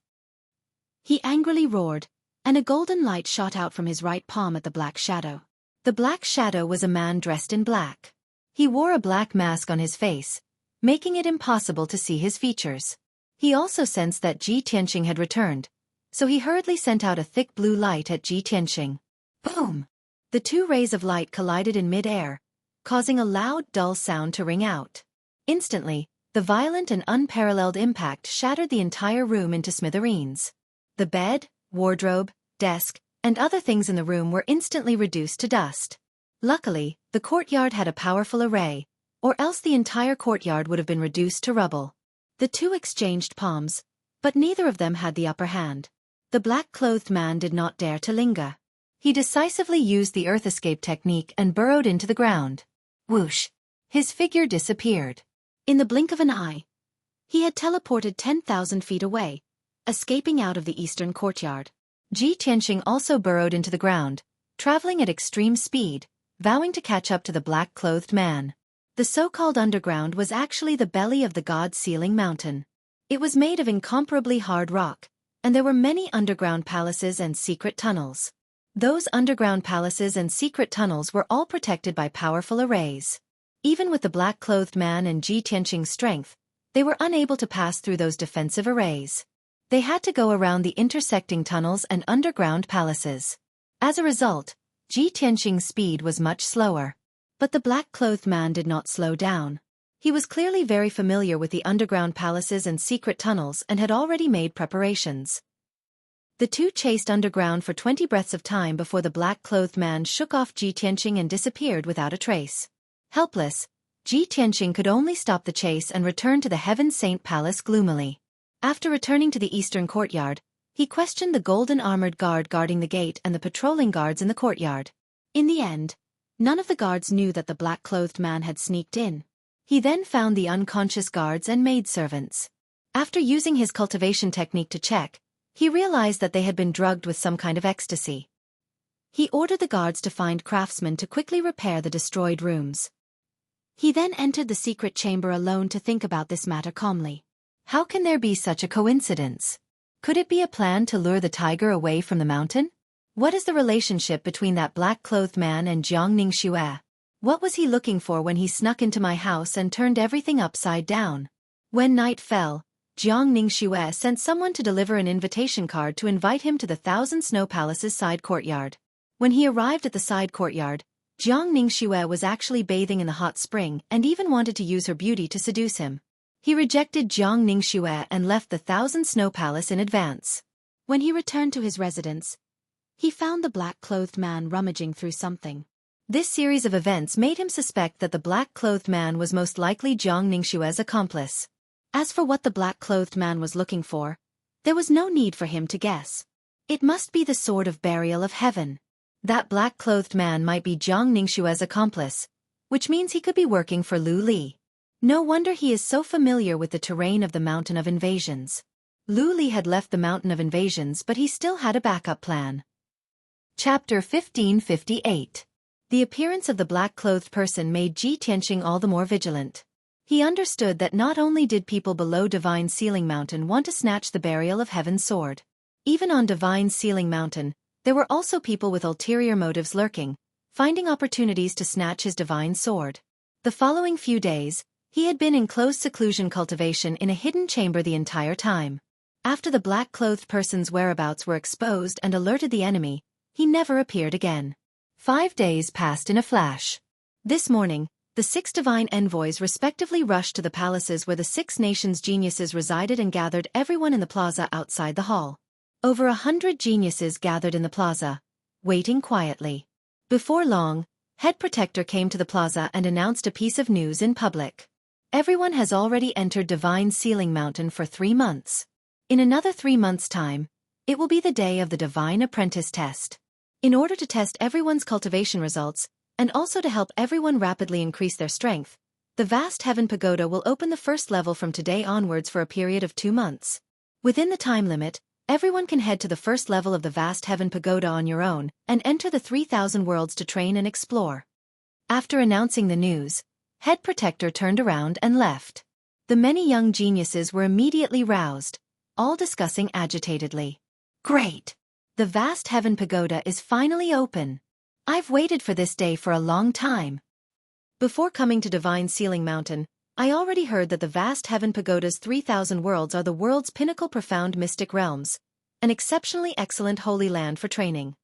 He angrily roared, and a golden light shot out from his right palm at the black shadow. The black shadow was a man dressed in black. He wore a black mask on his face, making it impossible to see his features. He also sensed that Ji Tianxing had returned, so he hurriedly sent out a thick blue light at Ji Tianxing. Boom! The 2 rays of light collided in mid-air, causing a loud, dull sound to ring out. Instantly, the violent and unparalleled impact shattered the entire room into smithereens. The bed, wardrobe, desk, and other things in the room were instantly reduced to dust. Luckily, the courtyard had a powerful array, or else the entire courtyard would have been reduced to rubble. The 2 exchanged palms, but neither of them had the upper hand. The black-clothed man did not dare to linger. He decisively used the earth escape technique and burrowed into the ground. Whoosh! His figure disappeared. In the blink of an eye, he had teleported 10,000 feet away, escaping out of the eastern courtyard. Ji Tianxing also burrowed into the ground, traveling at extreme speed, vowing to catch up to the black-clothed man. The so-called underground was actually the belly of the God-Sealing Mountain. It was made of incomparably hard rock, and there were many underground palaces and secret tunnels. Those underground palaces and secret tunnels were all protected by powerful arrays. Even with the black-clothed man and Ji Tianxing's strength, they were unable to pass through those defensive arrays. They had to go around the intersecting tunnels and underground palaces. As a result, Ji Tianxing's speed was much slower. But the black-clothed man did not slow down. He was clearly very familiar with the underground palaces and secret tunnels and had already made preparations. The 2 chased underground for 20 breaths of time before the black-clothed man shook off Ji Tianxing and disappeared without a trace. Helpless, Ji Tianxing could only stop the chase and return to the Heaven Saint Palace gloomily. After returning to the eastern courtyard, he questioned the golden-armored guard guarding the gate and the patrolling guards in the courtyard. In the end, none of the guards knew that the black-clothed man had sneaked in. He then found the unconscious guards and maidservants. After using his cultivation technique to check, he realized that they had been drugged with some kind of ecstasy. He ordered the guards to find craftsmen to quickly repair the destroyed rooms. He then entered the secret chamber alone to think about this matter calmly. How can there be such a coincidence? Could it be a plan to lure the tiger away from the mountain? What is the relationship between that black-clothed man and Jiang Xue? What was he looking for when he snuck into my house and turned everything upside down? When night fell, Jiang Xue sent someone to deliver an invitation card to invite him to the Thousand Snow Palace's side courtyard. When he arrived at the side courtyard, Jiang Xue was actually bathing in the hot spring and even wanted to use her beauty to seduce him. He rejected Jiang Xue and left the Thousand Snow Palace in advance. When he returned to his residence, he found the black-clothed man rummaging through something. This series of events made him suspect that the black-clothed man was most likely Jiang Xue's accomplice. As for what the black-clothed man was looking for, there was no need for him to guess. It must be the Sword of Burial of Heaven. That black-clothed man might be Jiang Xue's accomplice, which means he could be working for Lu Li. No wonder he is so familiar with the terrain of the Mountain of Invasions. Lu Li had left the Mountain of Invasions, but he still had a backup plan. Chapter 1558. The appearance of the black-clothed person made Ji Tianxing all the more vigilant. He understood that not only did people below Divine Sealing Mountain want to snatch the Burial of Heaven's sword. Even on Divine Sealing Mountain, there were also people with ulterior motives lurking, finding opportunities to snatch his divine sword. The following few days, he had been in close seclusion cultivation in a hidden chamber the entire time. After the black-clothed person's whereabouts were exposed and alerted the enemy, he never appeared again. 5 days passed in a flash. This morning, The 6 divine envoys respectively rushed to the palaces where the 6 nations' geniuses resided and gathered everyone in the plaza outside the hall. Over 100 geniuses gathered in the plaza, waiting quietly. Before long, Head Protector came to the plaza and announced a piece of news in public. Everyone has already entered Divine Sealing Mountain for 3 months. In another 3 months' time, it will be the day of the Divine Apprentice Test. In order to test everyone's cultivation results, and also to help everyone rapidly increase their strength, the Vast Heaven Pagoda will open the first level from today onwards for a period of 2 months. Within the time limit, everyone can head to the first level of the Vast Heaven Pagoda on your own and enter the 3,000 worlds to train and explore. After announcing the news, Head Protector turned around and left. The many young geniuses were immediately roused, all discussing agitatedly. Great! The Vast Heaven Pagoda is finally open. I've waited for this day for a long time. Before coming to Divine Sealing Mountain, I already heard that the Vast Heaven Pagoda's 3,000 worlds are the world's pinnacle profound mystic realms, an exceptionally excellent holy land for training.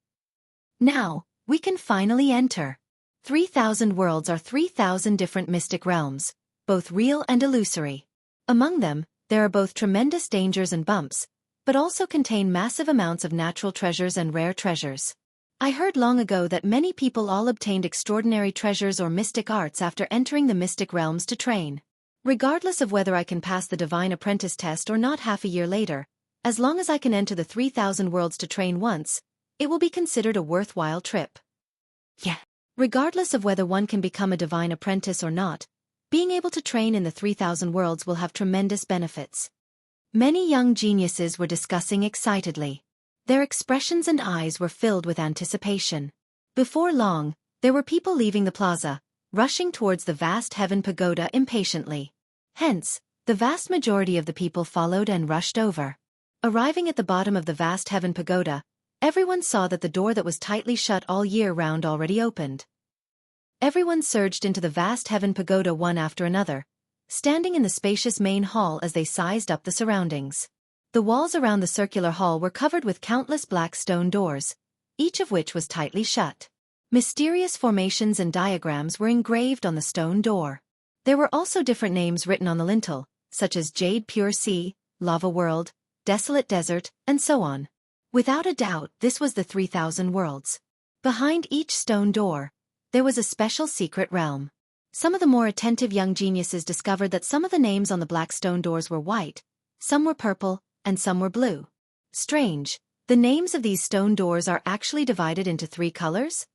Now, we can finally enter. 3,000 worlds are 3,000 different mystic realms, both real and illusory. Among them, there are both tremendous dangers and bumps, but also contain massive amounts of natural treasures and rare treasures. I heard long ago that many people all obtained extraordinary treasures or mystic arts after entering the mystic realms to train. Regardless of whether I can pass the Divine Apprentice test or not half a year later, as long as I can enter the 3,000 worlds to train once, it will be considered a worthwhile trip. Yeah. Regardless of whether one can become a Divine Apprentice or not, being able to train in the 3,000 worlds will have tremendous benefits. Many young geniuses were discussing excitedly. Their expressions and eyes were filled with anticipation. Before long, there were people leaving the plaza, rushing towards the Vast Heaven Pagoda impatiently. Hence, the vast majority of the people followed and rushed over. Arriving at the bottom of the Vast Heaven Pagoda, everyone saw that the door that was tightly shut all year round already opened. Everyone surged into the Vast Heaven Pagoda one after another, standing in the spacious main hall as they sized up the surroundings. The walls around the circular hall were covered with countless black stone doors, each of which was tightly shut. Mysterious formations and diagrams were engraved on the stone door. There were also different names written on the lintel, such as Jade Pure Sea, Lava World, Desolate Desert, and so on. Without a doubt, this was the 3,000 worlds. Behind each stone door, there was a special secret realm. Some of the more attentive young geniuses discovered that some of the names on the black stone doors were white, some were purple, and some were blue. Strange, the names of these stone doors are actually divided into 3 colors?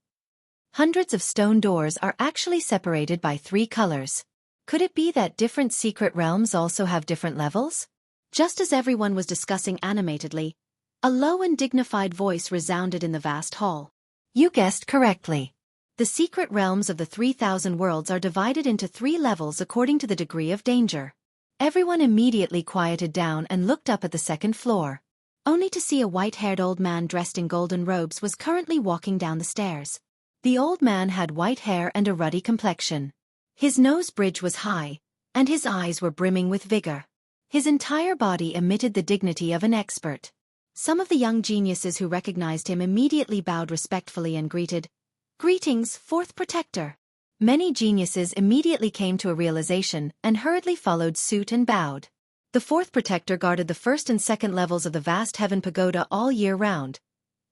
Hundreds of stone doors are actually separated by 3 colors. Could it be that different secret realms also have different levels? Just as everyone was discussing animatedly, a low and dignified voice resounded in the vast hall. You guessed correctly. The secret realms of the 3,000 worlds are divided into 3 levels according to the degree of danger. Everyone immediately quieted down and looked up at the 2nd floor, only to see a white-haired old man dressed in golden robes was currently walking down the stairs. The old man had white hair and a ruddy complexion. His nose bridge was high, and his eyes were brimming with vigor. His entire body emitted the dignity of an expert. Some of the young geniuses who recognized him immediately bowed respectfully and greeted, "Greetings, 4th Protector." Many geniuses immediately came to a realization and hurriedly followed suit and bowed. The 4th Protector guarded the 1st and 2nd levels of the Vast Heaven Pagoda all year round,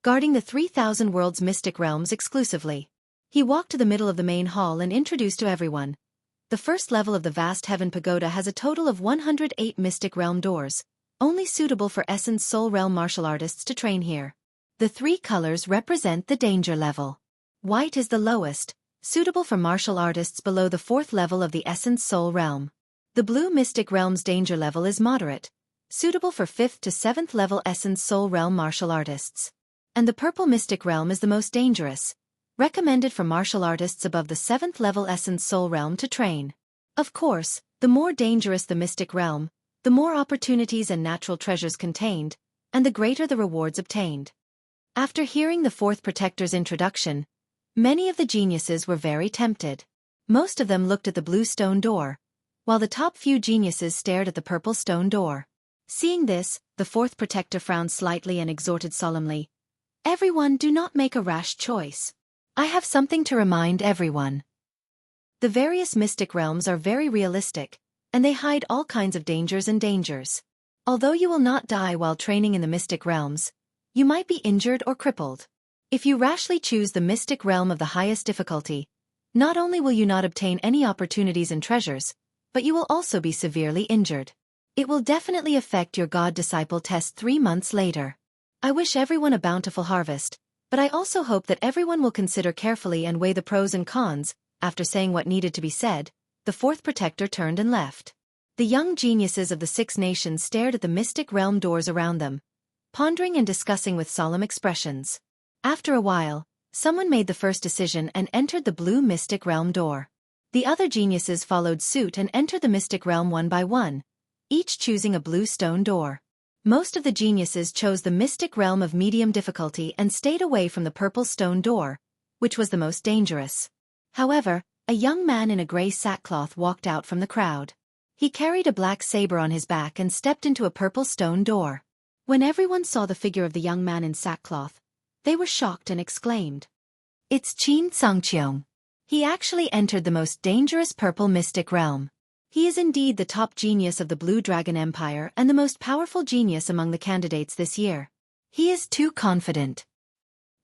guarding the 3,000 worlds mystic realms exclusively. He walked to the middle of the main hall and introduced to everyone. The 1st level of the Vast Heaven Pagoda has a total of 108 mystic realm doors, only suitable for Essence Soul Realm martial artists to train here. The 3 colors represent the danger level. White is the lowest, suitable for martial artists below the 4th level of the Essence Soul Realm. The blue Mystic Realm's danger level is moderate, suitable for 5th to 7th level Essence Soul Realm martial artists. And the purple Mystic Realm is the most dangerous, recommended for martial artists above the 7th level Essence Soul Realm to train. Of course, the more dangerous the Mystic Realm, the more opportunities and natural treasures contained, and the greater the rewards obtained. After hearing the 4th Protector's introduction, many of the geniuses were very tempted. Most of them looked at the blue stone door, while the top few geniuses stared at the purple stone door. Seeing this, the 4th Protector frowned slightly and exhorted solemnly, "Everyone, do not make a rash choice. I have something to remind everyone. The various mystic realms are very realistic, and they hide all kinds of dangers. Although you will not die while training in the mystic realms, you might be injured or crippled. If you rashly choose the mystic realm of the highest difficulty, not only will you not obtain any opportunities and treasures, but you will also be severely injured. It will definitely affect your God-disciple test 3 months later. I wish everyone a bountiful harvest, but I also hope that everyone will consider carefully and weigh the pros and cons. After saying what needed to be said, the fourth protector turned and left. The young geniuses of the 6 nations stared at the mystic realm doors around them, pondering and discussing with solemn expressions. After a while, someone made the first decision and entered the blue mystic realm door. The other geniuses followed suit and entered the mystic realm one by one, each choosing a blue stone door. Most of the geniuses chose the mystic realm of medium difficulty and stayed away from the purple stone door, which was the most dangerous. However, a young man in a gray sackcloth walked out from the crowd. He carried a black saber on his back and stepped into a purple stone door. When everyone saw the figure of the young man in sackcloth, they were shocked and exclaimed, "It's Qin Songqiong. He actually entered the most dangerous purple mystic realm. He is indeed the top genius of the Blue Dragon Empire and the most powerful genius among the candidates this year. He is too confident."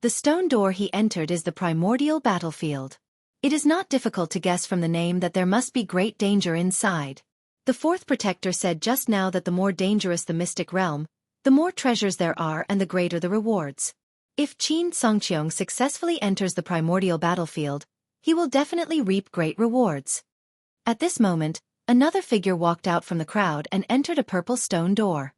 The stone door he entered is the primordial battlefield. It is not difficult to guess from the name that there must be great danger inside. The fourth protector said just now that the more dangerous the mystic realm, the more treasures there are and the greater the rewards. If Qin Songqiong successfully enters the primordial battlefield, he will definitely reap great rewards. At this moment, another figure walked out from the crowd and entered a purple stone door.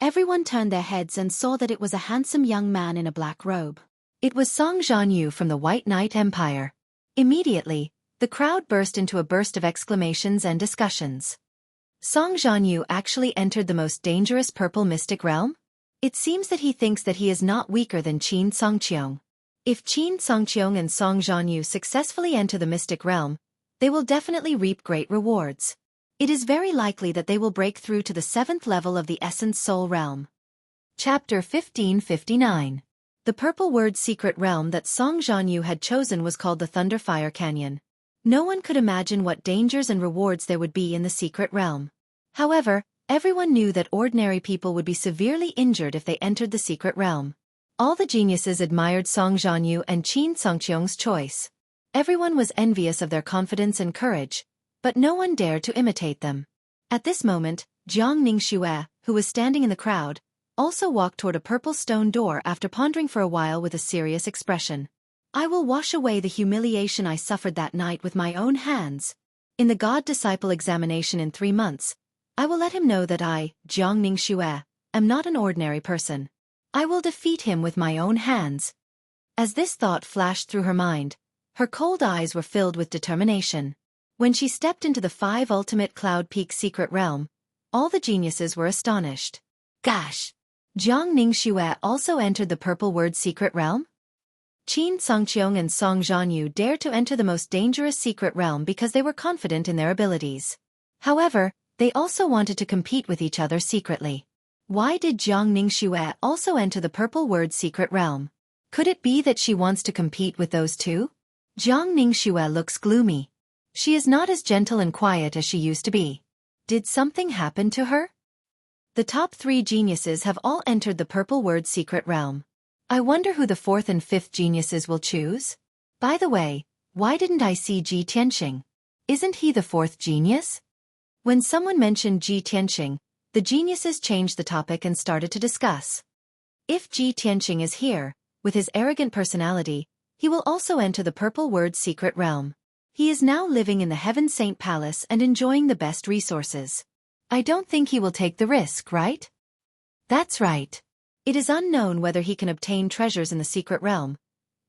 Everyone turned their heads and saw that it was a handsome young man in a black robe. It was Song Zhanyu from the White Knight Empire. Immediately, the crowd burst into a burst of exclamations and discussions. Song Zhanyu actually entered the most dangerous purple mystic realm? It seems that he thinks that he is not weaker than Qin Songqiong. If Qin Songqiong and Song Zhanyu successfully enter the mystic realm, they will definitely reap great rewards. It is very likely that they will break through to the 7th level of the Essence Soul Realm. Chapter 1559. The purple word secret realm that Song Zhanyu had chosen was called the Thunderfire Canyon. No one could imagine what dangers and rewards there would be in the secret realm. However, everyone knew that ordinary people would be severely injured if they entered the secret realm. All the geniuses admired Song Zhanyu and Qin Songqiong's choice. Everyone was envious of their confidence and courage, but no one dared to imitate them. At this moment, Jiang Ningxue, who was standing in the crowd, also walked toward a purple stone door after pondering for a while with a serious expression. "I will wash away the humiliation I suffered that night with my own hands. In the God-disciple examination in 3 months, I will let him know that I, Jiang Ningxue, am not an ordinary person. I will defeat him with my own hands." As this thought flashed through her mind, her cold eyes were filled with determination. When she stepped into the 5 ultimate Cloud Peak secret realm, all the geniuses were astonished. Gosh! Jiang Ningxue also entered the purple word secret realm? Qin Songqiong and Song Zhanyu dared to enter the most dangerous secret realm because they were confident in their abilities. However, they also wanted to compete with each other secretly. Why did Jiang Ningxue also enter the purple word secret realm? Could it be that she wants to compete with those two? Jiang Ningxue looks gloomy. She is not as gentle and quiet as she used to be. Did something happen to her? The top 3 geniuses have all entered the purple word secret realm. I wonder who the 4th and 5th geniuses will choose? By the way, why didn't I see Ji Tianqing? Isn't he the 4th genius? When someone mentioned Ji Tianqing, the geniuses changed the topic and started to discuss. If Ji Tianqing is here, with his arrogant personality, he will also enter the purple word secret realm. He is now living in the Heaven Saint Palace and enjoying the best resources. I don't think he will take the risk, right? That's right. It is unknown whether he can obtain treasures in the secret realm,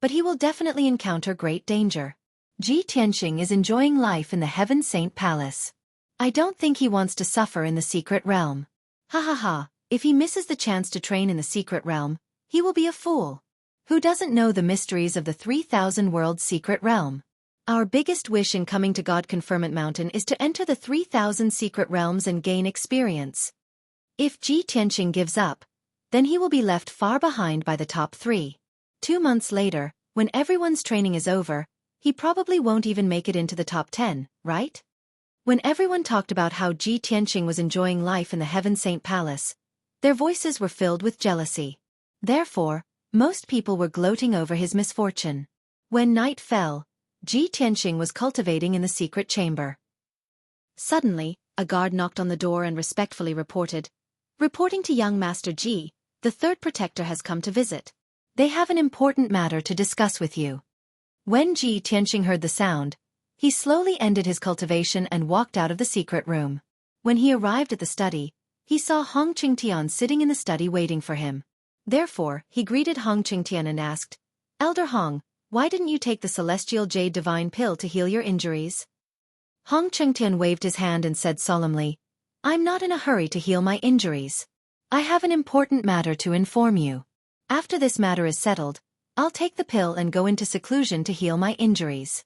but he will definitely encounter great danger. Ji Tianqing is enjoying life in the Heaven Saint Palace. I don't think he wants to suffer in the secret realm. Ha ha ha, if he misses the chance to train in the secret realm, he will be a fool. Who doesn't know the mysteries of the 3,000 worlds secret realm? Our biggest wish in coming to God Conferment Mountain is to enter the 3,000 secret realms and gain experience. If Ji Tianqing gives up, then he will be left far behind by the top 3. 2 months later, when everyone's training is over, he probably won't even make it into the top 10, right? When everyone talked about how Ji Tianqing was enjoying life in the Heaven Saint Palace, their voices were filled with jealousy. Therefore, most people were gloating over his misfortune. When night fell, Ji Tianqing was cultivating in the secret chamber. Suddenly, a guard knocked on the door and respectfully reported, "Reporting to young Master Ji, the third protector has come to visit. They have an important matter to discuss with you." When Ji Tianqing heard the sound, he slowly ended his cultivation and walked out of the secret room. When he arrived at the study, he saw Hong Qingtian sitting in the study waiting for him. Therefore, he greeted Hong Qingtian and asked, "Elder Hong, why didn't you take the celestial jade divine pill to heal your injuries?" Hong Qingtian waved his hand and said solemnly, "I'm not in a hurry to heal my injuries. I have an important matter to inform you. After this matter is settled, I'll take the pill and go into seclusion to heal my injuries."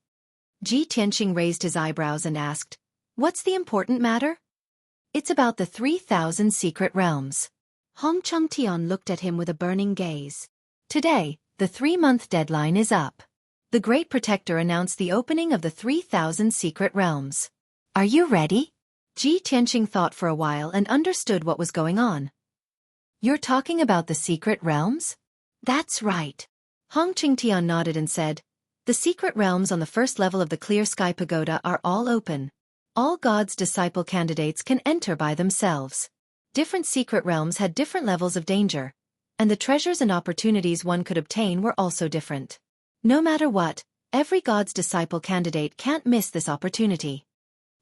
Ji Tianqing raised his eyebrows and asked, "What's the important matter?" "It's about the 3,000 secret realms." Hong Qingtian looked at him with a burning gaze. "Today, the 3-month deadline is up. The Great Protector announced the opening of the 3,000 secret realms. Are you ready?" Ji Tianqing thought for a while and understood what was going on. "You're talking about the secret realms?" "That's right." Hong Qingtian nodded and said, "The secret realms on the first level of the Clear Sky Pagoda are all open. All God's disciple candidates can enter by themselves. Different secret realms had different levels of danger, and the treasures and opportunities one could obtain were also different. No matter what, every God's disciple candidate can't miss this opportunity."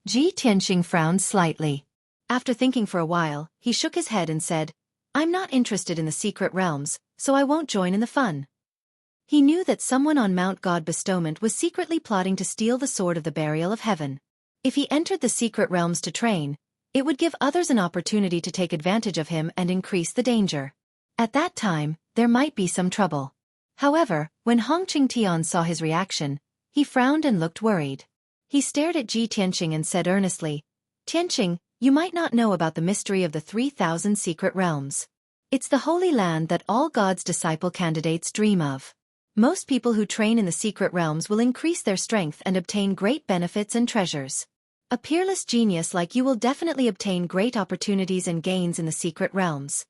Ji Tianqing frowned slightly. After thinking for a while, he shook his head and said, "I'm not interested in the secret realms, so I won't join in the fun." He knew that someone on Mount God Bestowment was secretly plotting to steal the sword of the burial of heaven. If he entered the secret realms to train, it would give others an opportunity to take advantage of him and increase the danger. At that time, there might be some trouble. However, when Hong Qingtian saw his reaction, he frowned and looked worried. He stared at Ji Tianqing and said earnestly, "Tianqing, you might not know about the mystery of the 3,000 secret realms. It's the holy land that all God's disciple candidates dream of. Most people who train in the secret realms will increase their strength and obtain great benefits and treasures. A peerless genius like you will definitely obtain great opportunities and gains in the secret realms."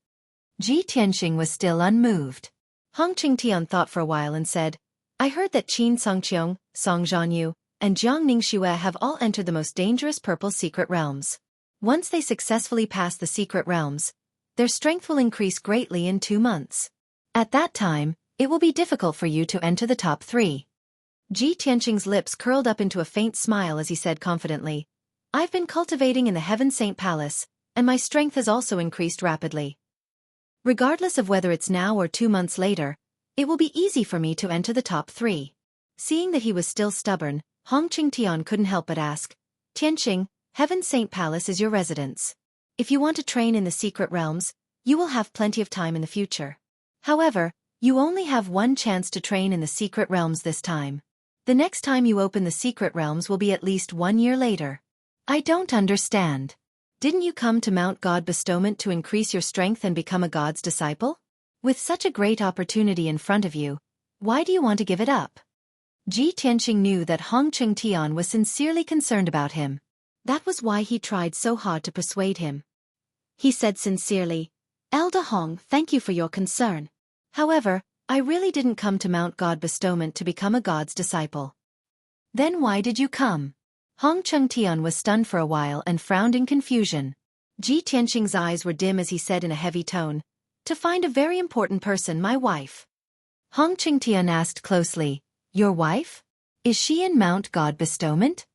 Ji Tianqing was still unmoved. Hong Qingtian thought for a while and said, "I heard that Qin Songqiong, Song Zhanyu, and Jiang Ningxue have all entered the most dangerous purple secret realms. Once they successfully pass the secret realms, their strength will increase greatly in 2 months. At that time, it will be difficult for you to enter the top 3. Ji Tianqing's lips curled up into a faint smile as he said confidently, "I've been cultivating in the Heaven Saint Palace, and my strength has also increased rapidly. Regardless of whether it's now or 2 months later, it will be easy for me to enter the top 3. Seeing that he was still stubborn, Hong Qingtian couldn't help but ask, "Tianqing, Heaven Saint Palace is your residence. If you want to train in the secret realms, you will have plenty of time in the future. However, you only have one chance to train in the secret realms this time. The next time you open the secret realms will be at least 1 year later." "I don't understand. Didn't you come to Mount God Bestowment to increase your strength and become a God's disciple? With such a great opportunity in front of you, why do you want to give it up?" Ji Tianqing knew that Hong Qingtian was sincerely concerned about him. That was why he tried so hard to persuade him. He said sincerely, "Elder Hong, thank you for your concern. However, I really didn't come to Mount God Bestowment to become a God's disciple." "Then why did you come?" Hong Qingtian was stunned for a while and frowned in confusion. Ji Tianqing's eyes were dim as he said in a heavy tone, "To find a very important person, my wife." Hong Qingtian asked closely, "Your wife? Is she in Mount God Bestowment?"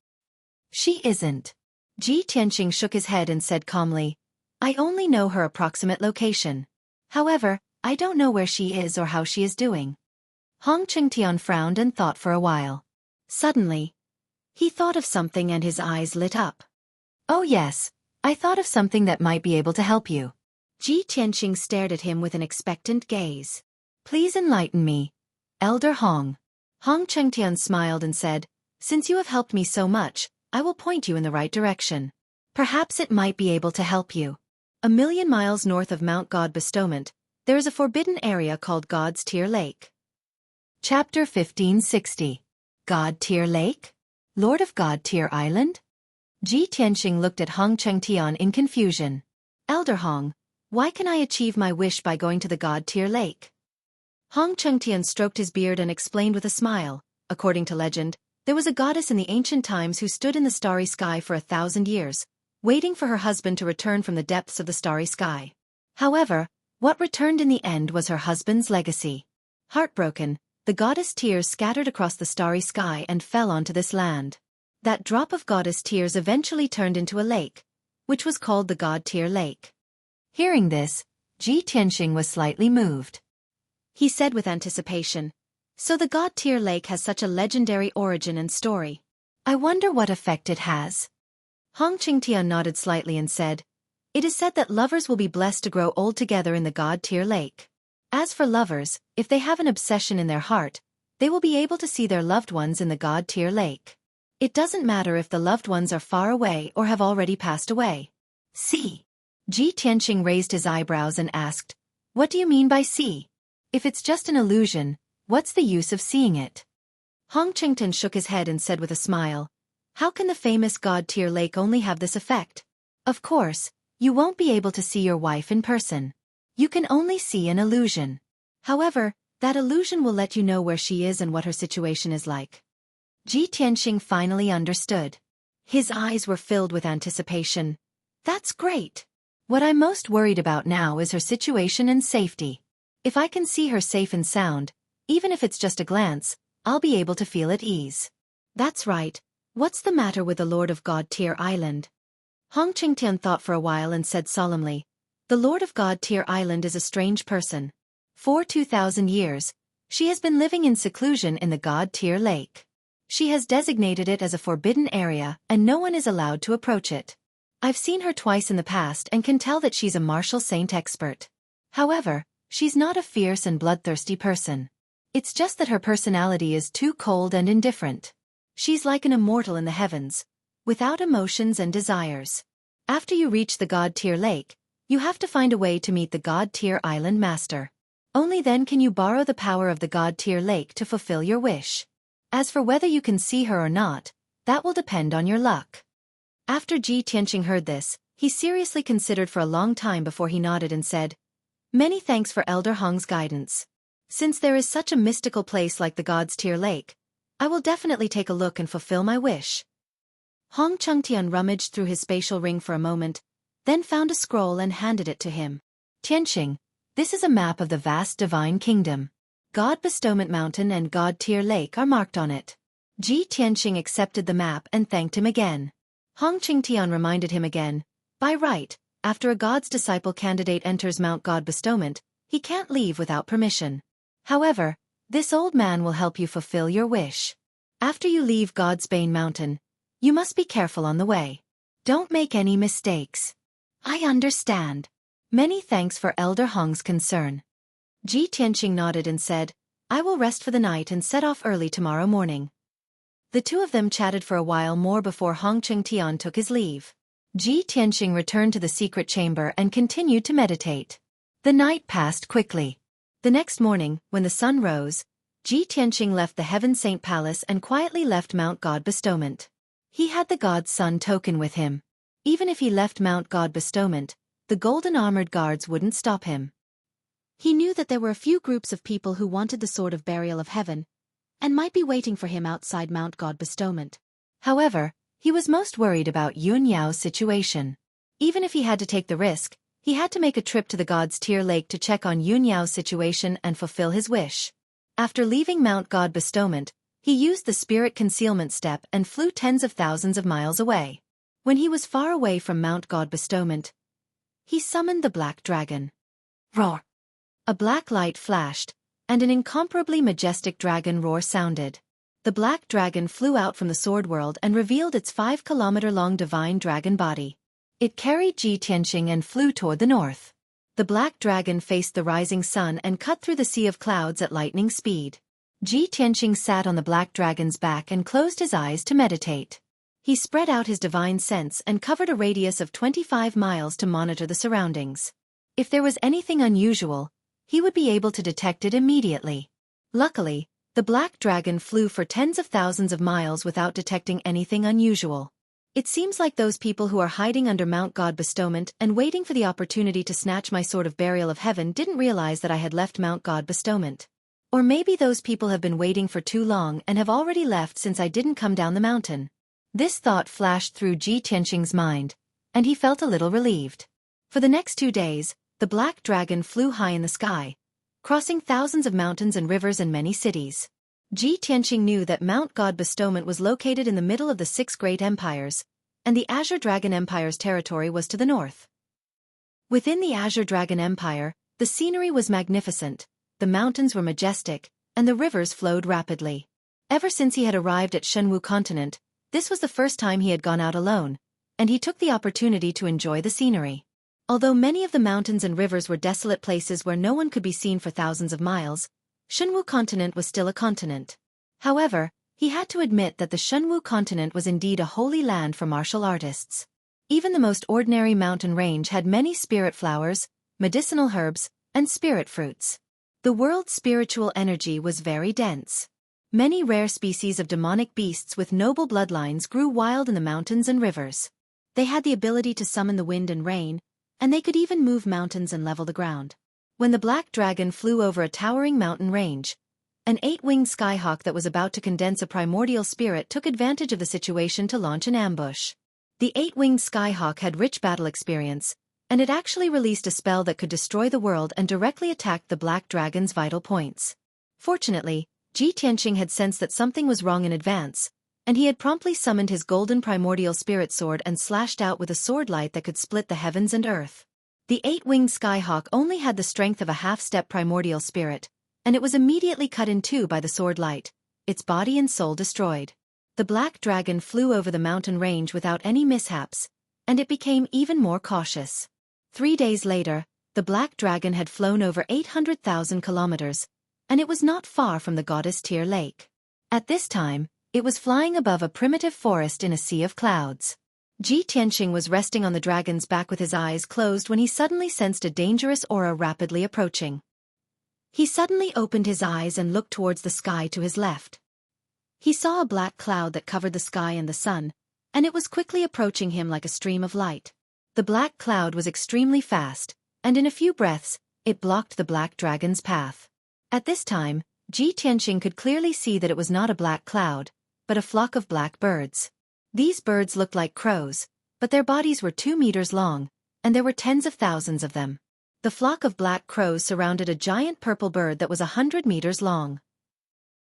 "She isn't." Ji Tianqing shook his head and said calmly, "I only know her approximate location. However, I don't know where she is or how she is doing." Hong Qingtian frowned and thought for a while. Suddenly, he thought of something and his eyes lit up. "Oh yes, I thought of something that might be able to help you." Ji Tianqing stared at him with an expectant gaze. "Please enlighten me, Elder Hong." Hong Qingtian smiled and said, "Since you have helped me so much, I will point you in the right direction. Perhaps it might be able to help you. 1,000,000 miles north of Mount God Bestowment, there is a forbidden area called God's Tear Lake." Chapter 1560. God-tier lake? Lord of God-tier island? Ji Tianxing looked at Hong Chengtian in confusion. Elder Hong, why can I achieve my wish by going to the God-tier lake? Hong Chengtian stroked his beard and explained with a smile. According to legend, there was a goddess in the ancient times who stood in the starry sky for 1,000 years, waiting for her husband to return from the depths of the starry sky. However, what returned in the end was her husband's legacy. Heartbroken, the goddess' tears scattered across the starry sky and fell onto this land. That drop of goddess tears eventually turned into a lake, which was called the God-tier lake. Hearing this, Ji Tianxing was slightly moved. He said with anticipation, "So the God-tier lake has such a legendary origin and story. I wonder what effect it has." Hong Qingtian nodded slightly and said, "It is said that lovers will be blessed to grow old together in the God-tier lake. As for lovers, if they have an obsession in their heart, they will be able to see their loved ones in the God-tier lake. It doesn't matter if the loved ones are far away or have already passed away." "See?" Ji Tianxing raised his eyebrows and asked, "What do you mean by see? If it's just an illusion, what's the use of seeing it?" Hong Qingtian shook his head and said with a smile, "How can the famous God-tier lake only have this effect? Of course, you won't be able to see your wife in person. You can only see an illusion. However, that illusion will let you know where she is and what her situation is like." Ji Tianxing finally understood. His eyes were filled with anticipation. "That's great. What I'm most worried about now is her situation and safety. If I can see her safe and sound, even if it's just a glance, I'll be able to feel at ease." "That's right. What's the matter with the Lord of God-tier island?" Hong Qingtian thought for a while and said solemnly, "The Lord of God-tier island is a strange person. For 2,000 years, she has been living in seclusion in the God-tier lake. She has designated it as a forbidden area and no one is allowed to approach it. I've seen her twice in the past and can tell that she's a martial saint expert. However, she's not a fierce and bloodthirsty person. It's just that her personality is too cold and indifferent. She's like an immortal in the heavens, without emotions and desires. After you reach the God-tier lake, you have to find a way to meet the God-tier island master. Only then can you borrow the power of the God-tier lake to fulfill your wish. As for whether you can see her or not, that will depend on your luck." After Ji Tianxing heard this, he seriously considered for a long time before he nodded and said, "Many thanks for Elder Hong's guidance. Since there is such a mystical place like the God-tier lake, I will definitely take a look and fulfill my wish." Hong Chengtian rummaged through his spatial ring for a moment, then found a scroll and handed it to him. "Tianxing, this is a map of the vast divine kingdom. God Bestowment Mountain and God-tier lake are marked on it." Ji Tianxing accepted the map and thanked him again. Hong Qingtian reminded him again, "By right, after a God's disciple candidate enters Mount God Bestowment, he can't leave without permission. However, this old man will help you fulfill your wish. After you leave God's Bane Mountain, you must be careful on the way. Don't make any mistakes." "I understand. Many thanks for Elder Hong's concern." Ji Tianxing nodded and said, "I will rest for the night and set off early tomorrow morning." The two of them chatted for a while more before Hong Chengtian took his leave. Ji Tianxing returned to the secret chamber and continued to meditate. The night passed quickly. The next morning, when the sun rose, Ji Tianxing left the Heaven Saint Palace and quietly left Mount God Bestowment. He had the God's Sun token with him. Even if he left Mount God Bestowment, the golden armored guards wouldn't stop him. He knew that there were a few groups of people who wanted the Sword of Burial of Heaven, and might be waiting for him outside Mount God Bestowment. However, he was most worried about Yun Yao's situation. Even if he had to take the risk, he had to make a trip to the God-tier lake to check on Yun Yao's situation and fulfill his wish. After leaving Mount God Bestowment, he used the spirit concealment step and flew tens of thousands of miles away. When he was far away from Mount God Bestowment, he summoned the Black Dragon. Roar! A black light flashed, and an incomparably majestic dragon roar sounded. The black dragon flew out from the sword world and revealed its 5-kilometer-long divine dragon body. It carried Ji Tianxing and flew toward the north. The black dragon faced the rising sun and cut through the sea of clouds at lightning speed. Ji Tianxing sat on the black dragon's back and closed his eyes to meditate. He spread out his divine sense and covered a radius of 25 miles to monitor the surroundings. If there was anything unusual, he would be able to detect it immediately. Luckily, The black dragon flew for tens of thousands of miles without detecting anything unusual. It seems like those people who are hiding under Mount God Bestowment and waiting for the opportunity to snatch my sword of burial of heaven didn't realize that I had left Mount God Bestowment. Or maybe those people have been waiting for too long and have already left since I didn't come down the mountain. This thought flashed through Ji Tianqing's mind, and he felt a little relieved. For the next 2 days, the black dragon flew high in the sky, crossing thousands of mountains and rivers and many cities. Ji Tianqing knew that Mount God Bestowment was located in the middle of the 6 great empires, and the Azure Dragon Empire's territory was to the north. Within the Azure Dragon Empire, the scenery was magnificent, the mountains were majestic, and the rivers flowed rapidly. Ever since he had arrived at Xueqi continent, this was the first time he had gone out alone, and he took the opportunity to enjoy the scenery. Although many of the mountains and rivers were desolate places where no one could be seen for thousands of miles, Xueqi continent was still a continent. However, he had to admit that the Xueqi continent was indeed a holy land for martial artists. Even the most ordinary mountain range had many spirit flowers, medicinal herbs, and spirit fruits. The world's spiritual energy was very dense. Many rare species of demonic beasts with noble bloodlines grew wild in the mountains and rivers. They had the ability to summon the wind and rain, and they could even move mountains and level the ground. When the black dragon flew over a towering mountain range, an 8-winged skyhawk that was about to condense a primordial spirit took advantage of the situation to launch an ambush. The 8-winged skyhawk had rich battle experience, and it actually released a spell that could destroy the world and directly attack the black dragon's vital points. Fortunately, Ji Tianqing had sensed that something was wrong in advance, and he had promptly summoned his golden primordial spirit sword and slashed out with a sword light that could split the heavens and earth. The 8-winged skyhawk only had the strength of a half-step primordial spirit, and it was immediately cut in two by the sword light, its body and soul destroyed. The black dragon flew over the mountain range without any mishaps, and it became even more cautious. 3 days later, the black dragon had flown over 800,000 kilometers, and it was not far from the goddess Tyr Lake. At this time, it was flying above a primitive forest in a sea of clouds. Ji Tianqing was resting on the dragon's back with his eyes closed when he suddenly sensed a dangerous aura rapidly approaching. He suddenly opened his eyes and looked towards the sky to his left. He saw a black cloud that covered the sky and the sun, and it was quickly approaching him like a stream of light. The black cloud was extremely fast, and in a few breaths, it blocked the black dragon's path. At this time, Ji Tianqing could clearly see that it was not a black cloud, but a flock of black birds. These birds looked like crows, but their bodies were 2 meters long, and there were tens of thousands of them. The flock of black crows surrounded a giant purple bird that was 100 meters long.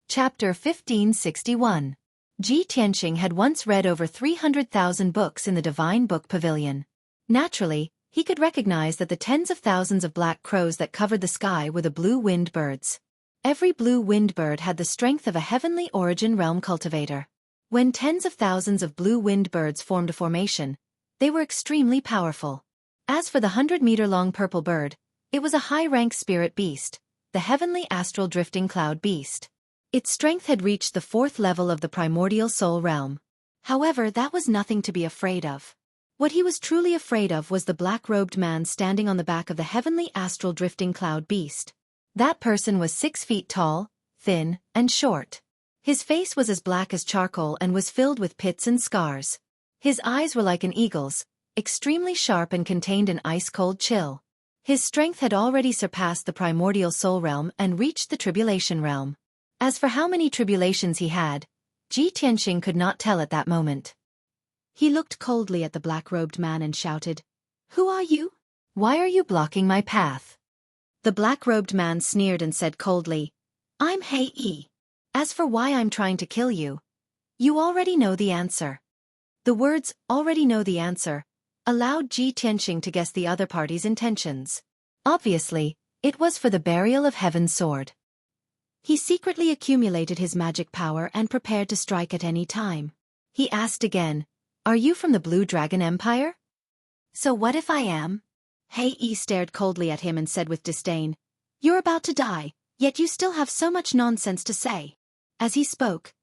Chapter 1561. Ji Tianqing had once read over 300,000 books in the Divine Book Pavilion. Naturally, he could recognize that the tens of thousands of black crows that covered the sky were the blue-winged birds. Every blue-winged bird had the strength of a heavenly origin realm cultivator. When tens of thousands of blue-winged birds formed a formation, they were extremely powerful. As for the 100-meter-long purple bird, it was a high-rank spirit beast, the heavenly astral drifting cloud beast. Its strength had reached the 4th level of the primordial soul realm. However, that was nothing to be afraid of. What he was truly afraid of was the black-robed man standing on the back of the heavenly astral drifting cloud beast. That person was 6 feet tall, thin, and short. His face was as black as charcoal and was filled with pits and scars. His eyes were like an eagle's, extremely sharp and contained an ice-cold chill. His strength had already surpassed the primordial soul realm and reached the tribulation realm. As for how many tribulations he had, Ji Tianqing could not tell at that moment. He looked coldly at the black-robed man and shouted, "Who are you? Why are you blocking my path?" The black-robed man sneered and said coldly, "I'm Xueqi. As for why I'm trying to kill you, you already know the answer." The words, "already know the answer," allowed Ji Tianqing to guess the other party's intentions. Obviously, it was for the burial of Heaven's sword. He secretly accumulated his magic power and prepared to strike at any time. He asked again, "Are you from the Blue Dragon Empire?" "So what if I am?" Xueqi stared coldly at him and said with disdain, "You're about to die, yet you still have so much nonsense to say." As he spoke,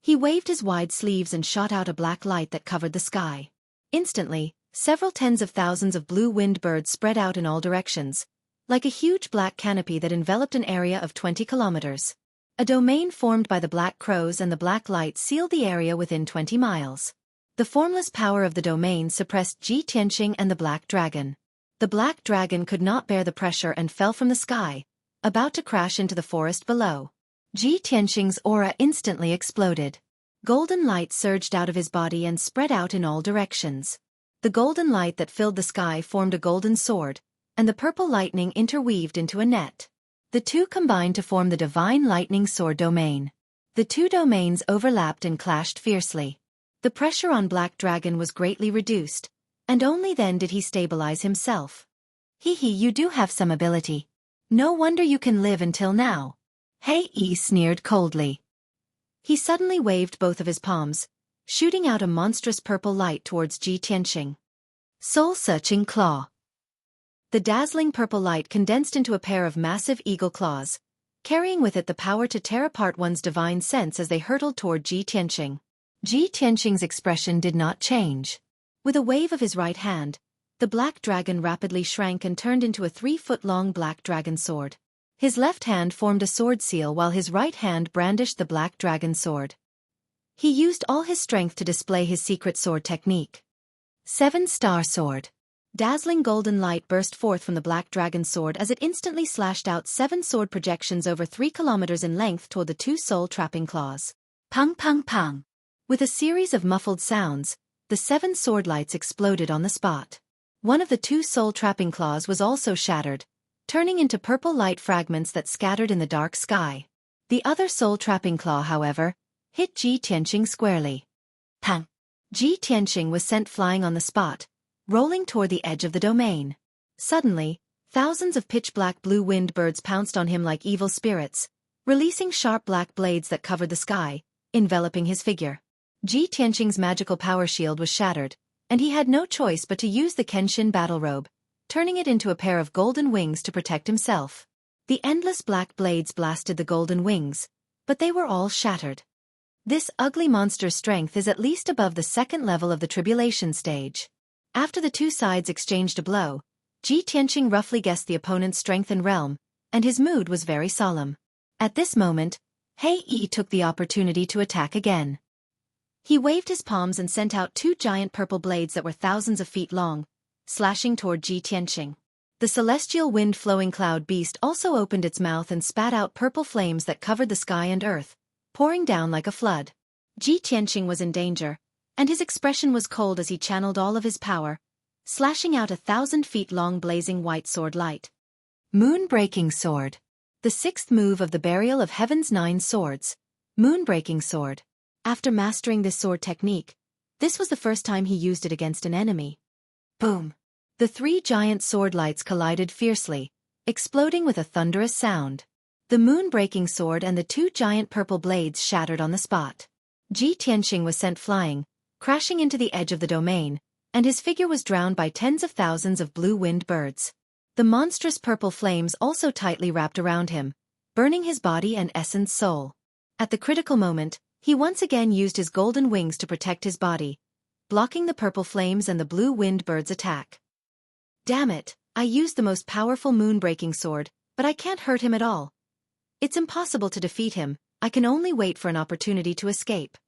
he waved his wide sleeves and shot out a black light that covered the sky. Instantly, several tens of thousands of blue-winged birds spread out in all directions, like a huge black canopy that enveloped an area of 20 kilometers. A domain formed by the black crows and the black light sealed the area within 20 miles. The formless power of the domain suppressed Ji Tianqing and the black dragon. The black dragon could not bear the pressure and fell from the sky, about to crash into the forest below. Ji Tianqing's aura instantly exploded. Golden light surged out of his body and spread out in all directions. The golden light that filled the sky formed a golden sword, and the purple lightning interweaved into a net. The two combined to form the divine lightning sword domain. The two domains overlapped and clashed fiercely. The pressure on Black Dragon was greatly reduced, and only then did he stabilize himself. Hee, you do have some ability. No wonder you can live until now. He sneered coldly. He suddenly waved both of his palms, shooting out a monstrous purple light towards Ji Tianqing. Soul-searching claw. The dazzling purple light condensed into a pair of massive eagle claws, carrying with it the power to tear apart one's divine sense as they hurtled toward Ji Tianqing. Ji Tianqing's expression did not change. With a wave of his right hand, the black dragon rapidly shrank and turned into a 3-foot-long black dragon sword. His left hand formed a sword seal while his right hand brandished the black dragon sword. He used all his strength to display his secret sword technique. 7-star sword. Dazzling golden light burst forth from the black dragon sword as it instantly slashed out 7 sword projections over 3 kilometers in length toward the 2 soul-trapping claws. Pang pang pang. With a series of muffled sounds, the 7 sword lights exploded on the spot. One of the 2 soul-trapping claws was also shattered, turning into purple light fragments that scattered in the dark sky. The other soul-trapping claw, however, hit Ji Tianqing squarely. Pang! Ji Tianqing was sent flying on the spot, rolling toward the edge of the domain. Suddenly, thousands of pitch-black blue winged birds pounced on him like evil spirits, releasing sharp black blades that covered the sky, enveloping his figure. Ji Tianqing's magical power shield was shattered, and he had no choice but to use the Kenshin battle robe, turning it into a pair of golden wings to protect himself. The endless black blades blasted the golden wings, but they were all shattered. This ugly monster's strength is at least above the 2nd level of the tribulation stage. After the two sides exchanged a blow, Ji Tianqing roughly guessed the opponent's strength and realm, and his mood was very solemn. At this moment, He took the opportunity to attack again. He waved his palms and sent out 2 giant purple blades that were thousands of feet long, slashing toward Ji Tianqing. The celestial wind-flowing cloud beast also opened its mouth and spat out purple flames that covered the sky and earth, pouring down like a flood. Ji Tianqing was in danger, and his expression was cold as he channeled all of his power, slashing out 1,000 feet long blazing white sword light. Moon-breaking sword. The 6th move of the Burial of Heaven's 9 swords. Moon-breaking sword. After mastering this sword technique, this was the first time he used it against an enemy. Boom! The 3 giant sword lights collided fiercely, exploding with a thunderous sound. The moon-breaking sword and the 2 giant purple blades shattered on the spot. Ji Tianqing was sent flying, crashing into the edge of the domain, and his figure was drowned by tens of thousands of blue-winged birds. The monstrous purple flames also tightly wrapped around him, burning his body and essence soul. At the critical moment, he once again used his golden wings to protect his body, blocking the purple flames and the blue-winged birds' attack. Damn it, I used the most powerful moon-breaking sword, but I can't hurt him at all. It's impossible to defeat him, I can only wait for an opportunity to escape.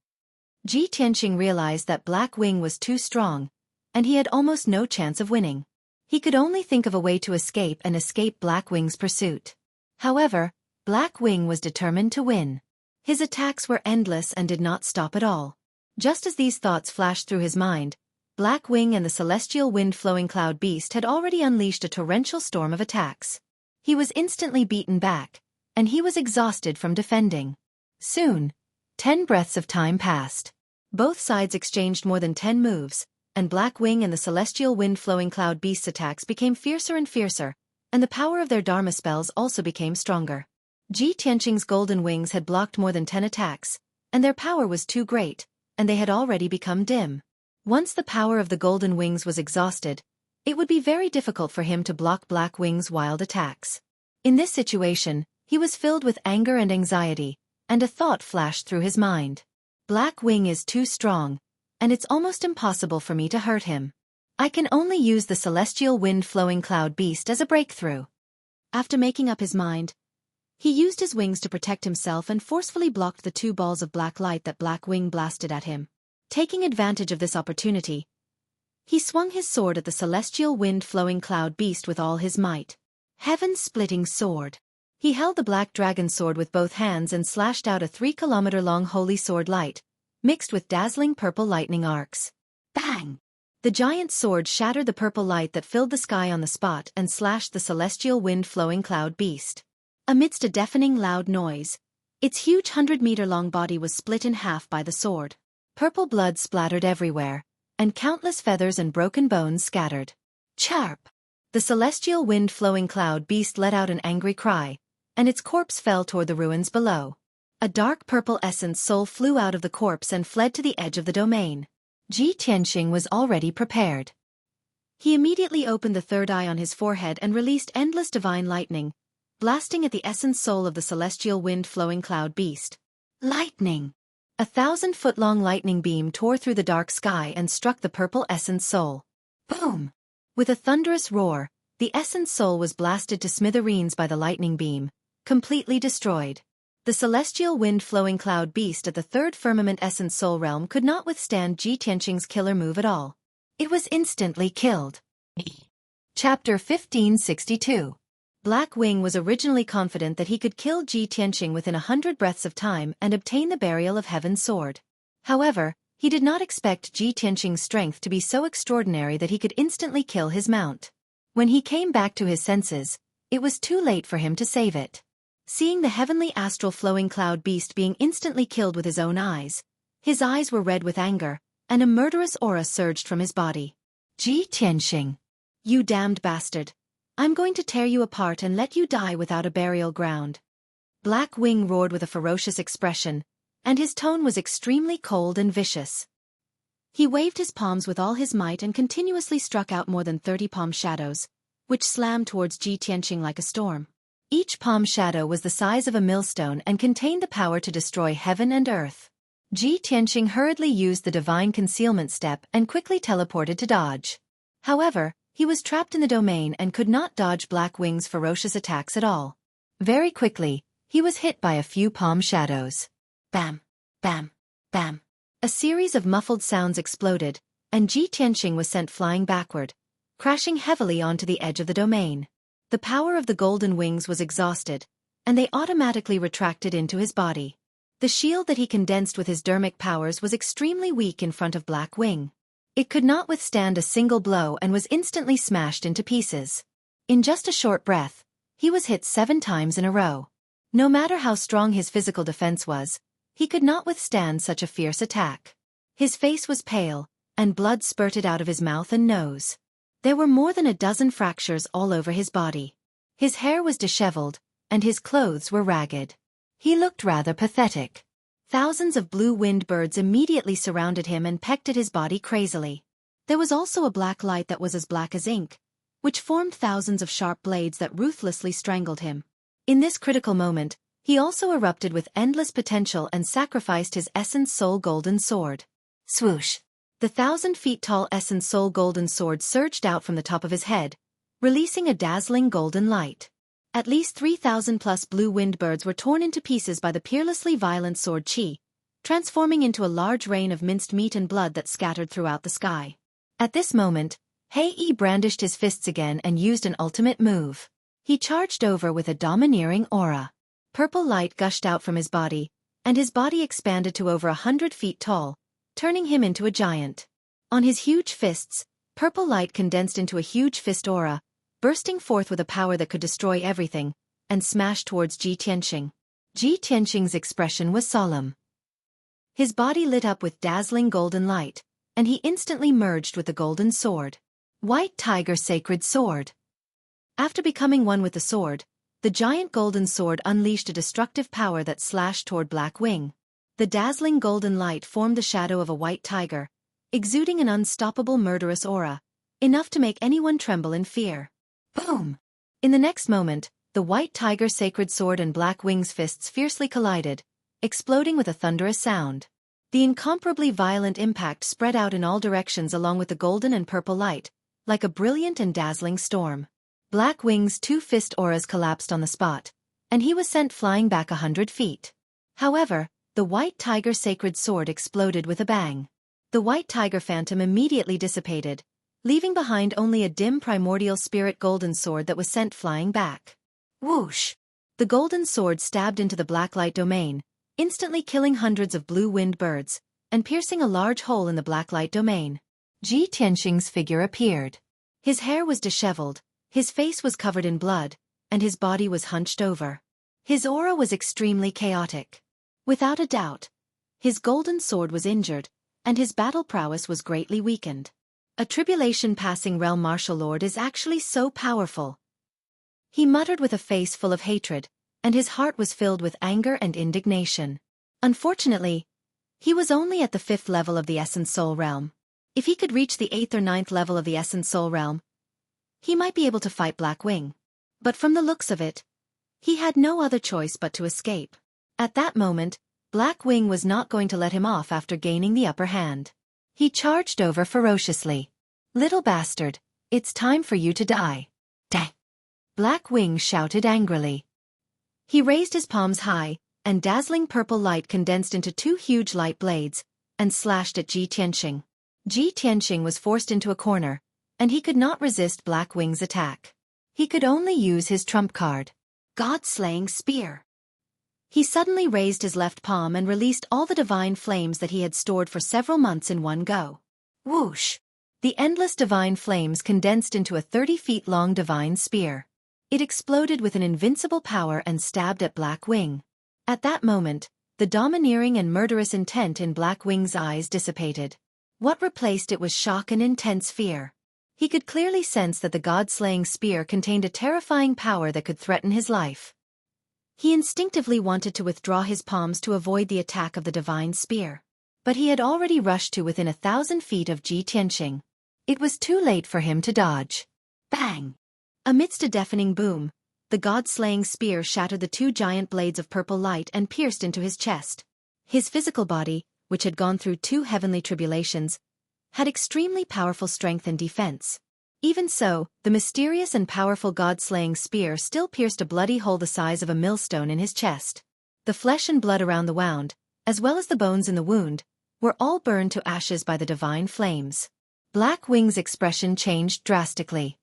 Ji Tianqing realized that Black Wing was too strong, and he had almost no chance of winning. He could only think of a way to escape Black Wing's pursuit. However, Black Wing was determined to win. His attacks were endless and did not stop at all. Just as these thoughts flashed through his mind, Black Wing and the celestial wind-flowing cloud beast had already unleashed a torrential storm of attacks. He was instantly beaten back, and he was exhausted from defending. Soon, 10 breaths of time passed. Both sides exchanged more than 10 moves, and Black Wing and the celestial wind-flowing cloud beast's attacks became fiercer and fiercer, and the power of their Dharma spells also became stronger. Ji Tianqing's golden wings had blocked more than 10 attacks, and their power was too great, and they had already become dim. Once the power of the golden wings was exhausted, it would be very difficult for him to block Black Wing's wild attacks. In this situation, he was filled with anger and anxiety, and a thought flashed through his mind. Black Wing is too strong, and it's almost impossible for me to hurt him. I can only use the celestial wind-flowing cloud beast as a breakthrough. After making up his mind, He used his wings to protect himself and forcefully blocked the 2 balls of black light that Black Wing blasted at him. Taking advantage of this opportunity, he swung his sword at the celestial wind-flowing cloud beast with all his might. Heaven-splitting sword. He held the black dragon sword with both hands and slashed out a 3-kilometer-long holy sword light, mixed with dazzling purple lightning arcs. Bang! The giant sword shattered the purple light that filled the sky on the spot and slashed the celestial wind-flowing cloud beast. Amidst a deafening loud noise, its huge 100-meter-long body was split in half by the sword. Purple blood splattered everywhere, and countless feathers and broken bones scattered. Charp! The celestial wind-flowing cloud beast let out an angry cry, and its corpse fell toward the ruins below. A dark purple essence soul flew out of the corpse and fled to the edge of the domain. Ji Tianqing was already prepared. He immediately opened the third eye on his forehead and released endless divine lightning, blasting at the essence soul of the celestial wind-flowing cloud beast. Lightning! A 1,000-foot-long lightning beam tore through the dark sky and struck the purple essence soul. Boom! With a thunderous roar, the essence soul was blasted to smithereens by the lightning beam, completely destroyed. The celestial wind-flowing cloud beast at the third firmament essence soul realm could not withstand Ji Tianqing's killer move at all. It was instantly killed. Chapter 1562. Black Wing was originally confident that he could kill Ji Tianqing within 100 breaths of time and obtain the burial of Heaven's sword. However, he did not expect Ji Tianqing's strength to be so extraordinary that he could instantly kill his mount. When he came back to his senses, it was too late for him to save it. Seeing the heavenly astral flowing cloud beast being instantly killed with his own eyes, his eyes were red with anger, and a murderous aura surged from his body. Ji Tianqing! You damned bastard! I'm going to tear you apart and let you die without a burial ground. Black Wing roared with a ferocious expression, and his tone was extremely cold and vicious. He waved his palms with all his might and continuously struck out more than 30 palm shadows, which slammed towards Ji Tianqing like a storm. Each palm shadow was the size of a millstone and contained the power to destroy heaven and earth. Ji Tianqing hurriedly used the divine concealment step and quickly teleported to dodge. However, he was trapped in the domain and could not dodge Black Wing's ferocious attacks at all. Very quickly, he was hit by a few palm shadows. Bam! Bam! Bam! A series of muffled sounds exploded, and Ji Tianqing was sent flying backward, crashing heavily onto the edge of the domain. The power of the golden wings was exhausted, and they automatically retracted into his body. The shield that he condensed with his dermic powers was extremely weak in front of Black Wing. It could not withstand a single blow and was instantly smashed into pieces. In just a short breath, he was hit 7 times in a row. No matter how strong his physical defense was, he could not withstand such a fierce attack. His face was pale, and blood spurted out of his mouth and nose. There were more than a dozen fractures all over his body. His hair was disheveled, and his clothes were ragged. He looked rather pathetic. Thousands of blue-winged birds immediately surrounded him and pecked at his body crazily. There was also a black light that was as black as ink, which formed thousands of sharp blades that ruthlessly strangled him. In this critical moment, he also erupted with endless potential and sacrificed his Essence Soul Golden Sword. Swoosh! The 1,000-feet-tall Essence Soul Golden Sword surged out from the top of his head, releasing a dazzling golden light. At least 3,000-plus blue-winged birds were torn into pieces by the peerlessly violent sword chi, transforming into a large rain of minced meat and blood that scattered throughout the sky. At this moment, Hei brandished his fists again and used an ultimate move. He charged over with a domineering aura. Purple light gushed out from his body, and his body expanded to over 100 feet tall, turning him into a giant. On his huge fists, purple light condensed into a huge fist aura, bursting forth with a power that could destroy everything, and smash towards Ji Tianqing. Ji Tianqing's expression was solemn. His body lit up with dazzling golden light, and he instantly merged with the golden sword. White Tiger Sacred Sword. After becoming one with the sword, the giant golden sword unleashed a destructive power that slashed toward Black Wing. The dazzling golden light formed the shadow of a white tiger, exuding an unstoppable murderous aura, enough to make anyone tremble in fear. Boom! In the next moment, the white tiger sacred sword and Black Wing's fists fiercely collided, exploding with a thunderous sound. The incomparably violent impact spread out in all directions along with the golden and purple light, like a brilliant and dazzling storm. Black Wing's 2 fist auras collapsed on the spot, and he was sent flying back 100 feet. However, the white tiger sacred sword exploded with a bang. The white tiger phantom immediately dissipated, leaving behind only a dim primordial spirit golden sword that was sent flying back. Whoosh! The golden sword stabbed into the blacklight domain, instantly killing hundreds of blue-winged birds, and piercing a large hole in the blacklight domain. Ji Tianxing's figure appeared. His hair was disheveled, his face was covered in blood, and his body was hunched over. His aura was extremely chaotic. Without a doubt, his golden sword was injured, and his battle prowess was greatly weakened. A tribulation-passing realm martial lord is actually so powerful. He muttered with a face full of hatred, and his heart was filled with anger and indignation. Unfortunately, he was only at the 5th level of the Essence Soul Realm. If he could reach the 8th or 9th level of the Essence Soul Realm, he might be able to fight Black Wing. But from the looks of it, he had no other choice but to escape. At that moment, Black Wing was not going to let him off after gaining the upper hand. He charged over ferociously. "Little bastard, it's time for you to die." "Dang!" Black Wing shouted angrily. He raised his palms high, and dazzling purple light condensed into 2 huge light blades, and slashed at Ji Tianxing. Ji Tianxing was forced into a corner, and he could not resist Black Wing's attack. He could only use his trump card, God-slaying spear. He suddenly raised his left palm and released all the divine flames that he had stored for several months in one go. Whoosh! The endless divine flames condensed into a 30 feet long divine spear. It exploded with an invincible power and stabbed at Black Wing. At that moment, the domineering and murderous intent in Black Wing's eyes dissipated. What replaced it was shock and intense fear. He could clearly sense that the God-slaying spear contained a terrifying power that could threaten his life. He instinctively wanted to withdraw his palms to avoid the attack of the divine spear. But he had already rushed to within 1,000 feet of Ji Tianxing. It was too late for him to dodge. Bang! Amidst a deafening boom, the God-slaying spear shattered the 2 giant blades of purple light and pierced into his chest. His physical body, which had gone through 2 heavenly tribulations, had extremely powerful strength and defense. Even so, the mysterious and powerful God-slaying spear still pierced a bloody hole the size of a millstone in his chest. The flesh and blood around the wound, as well as the bones in the wound, were all burned to ashes by the divine flames. Black Wing's expression changed drastically.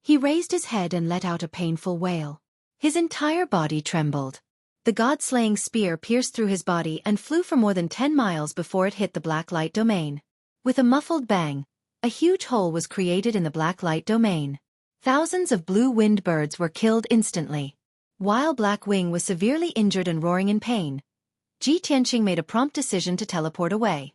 He raised his head and let out a painful wail. His entire body trembled. The God-slaying spear pierced through his body and flew for more than 10 miles before it hit the black light domain. With a muffled bang, a huge hole was created in the black light domain. Thousands of blue-winged birds were killed instantly. While Black Wing was severely injured and roaring in pain, Ji Tianxing made a prompt decision to teleport away.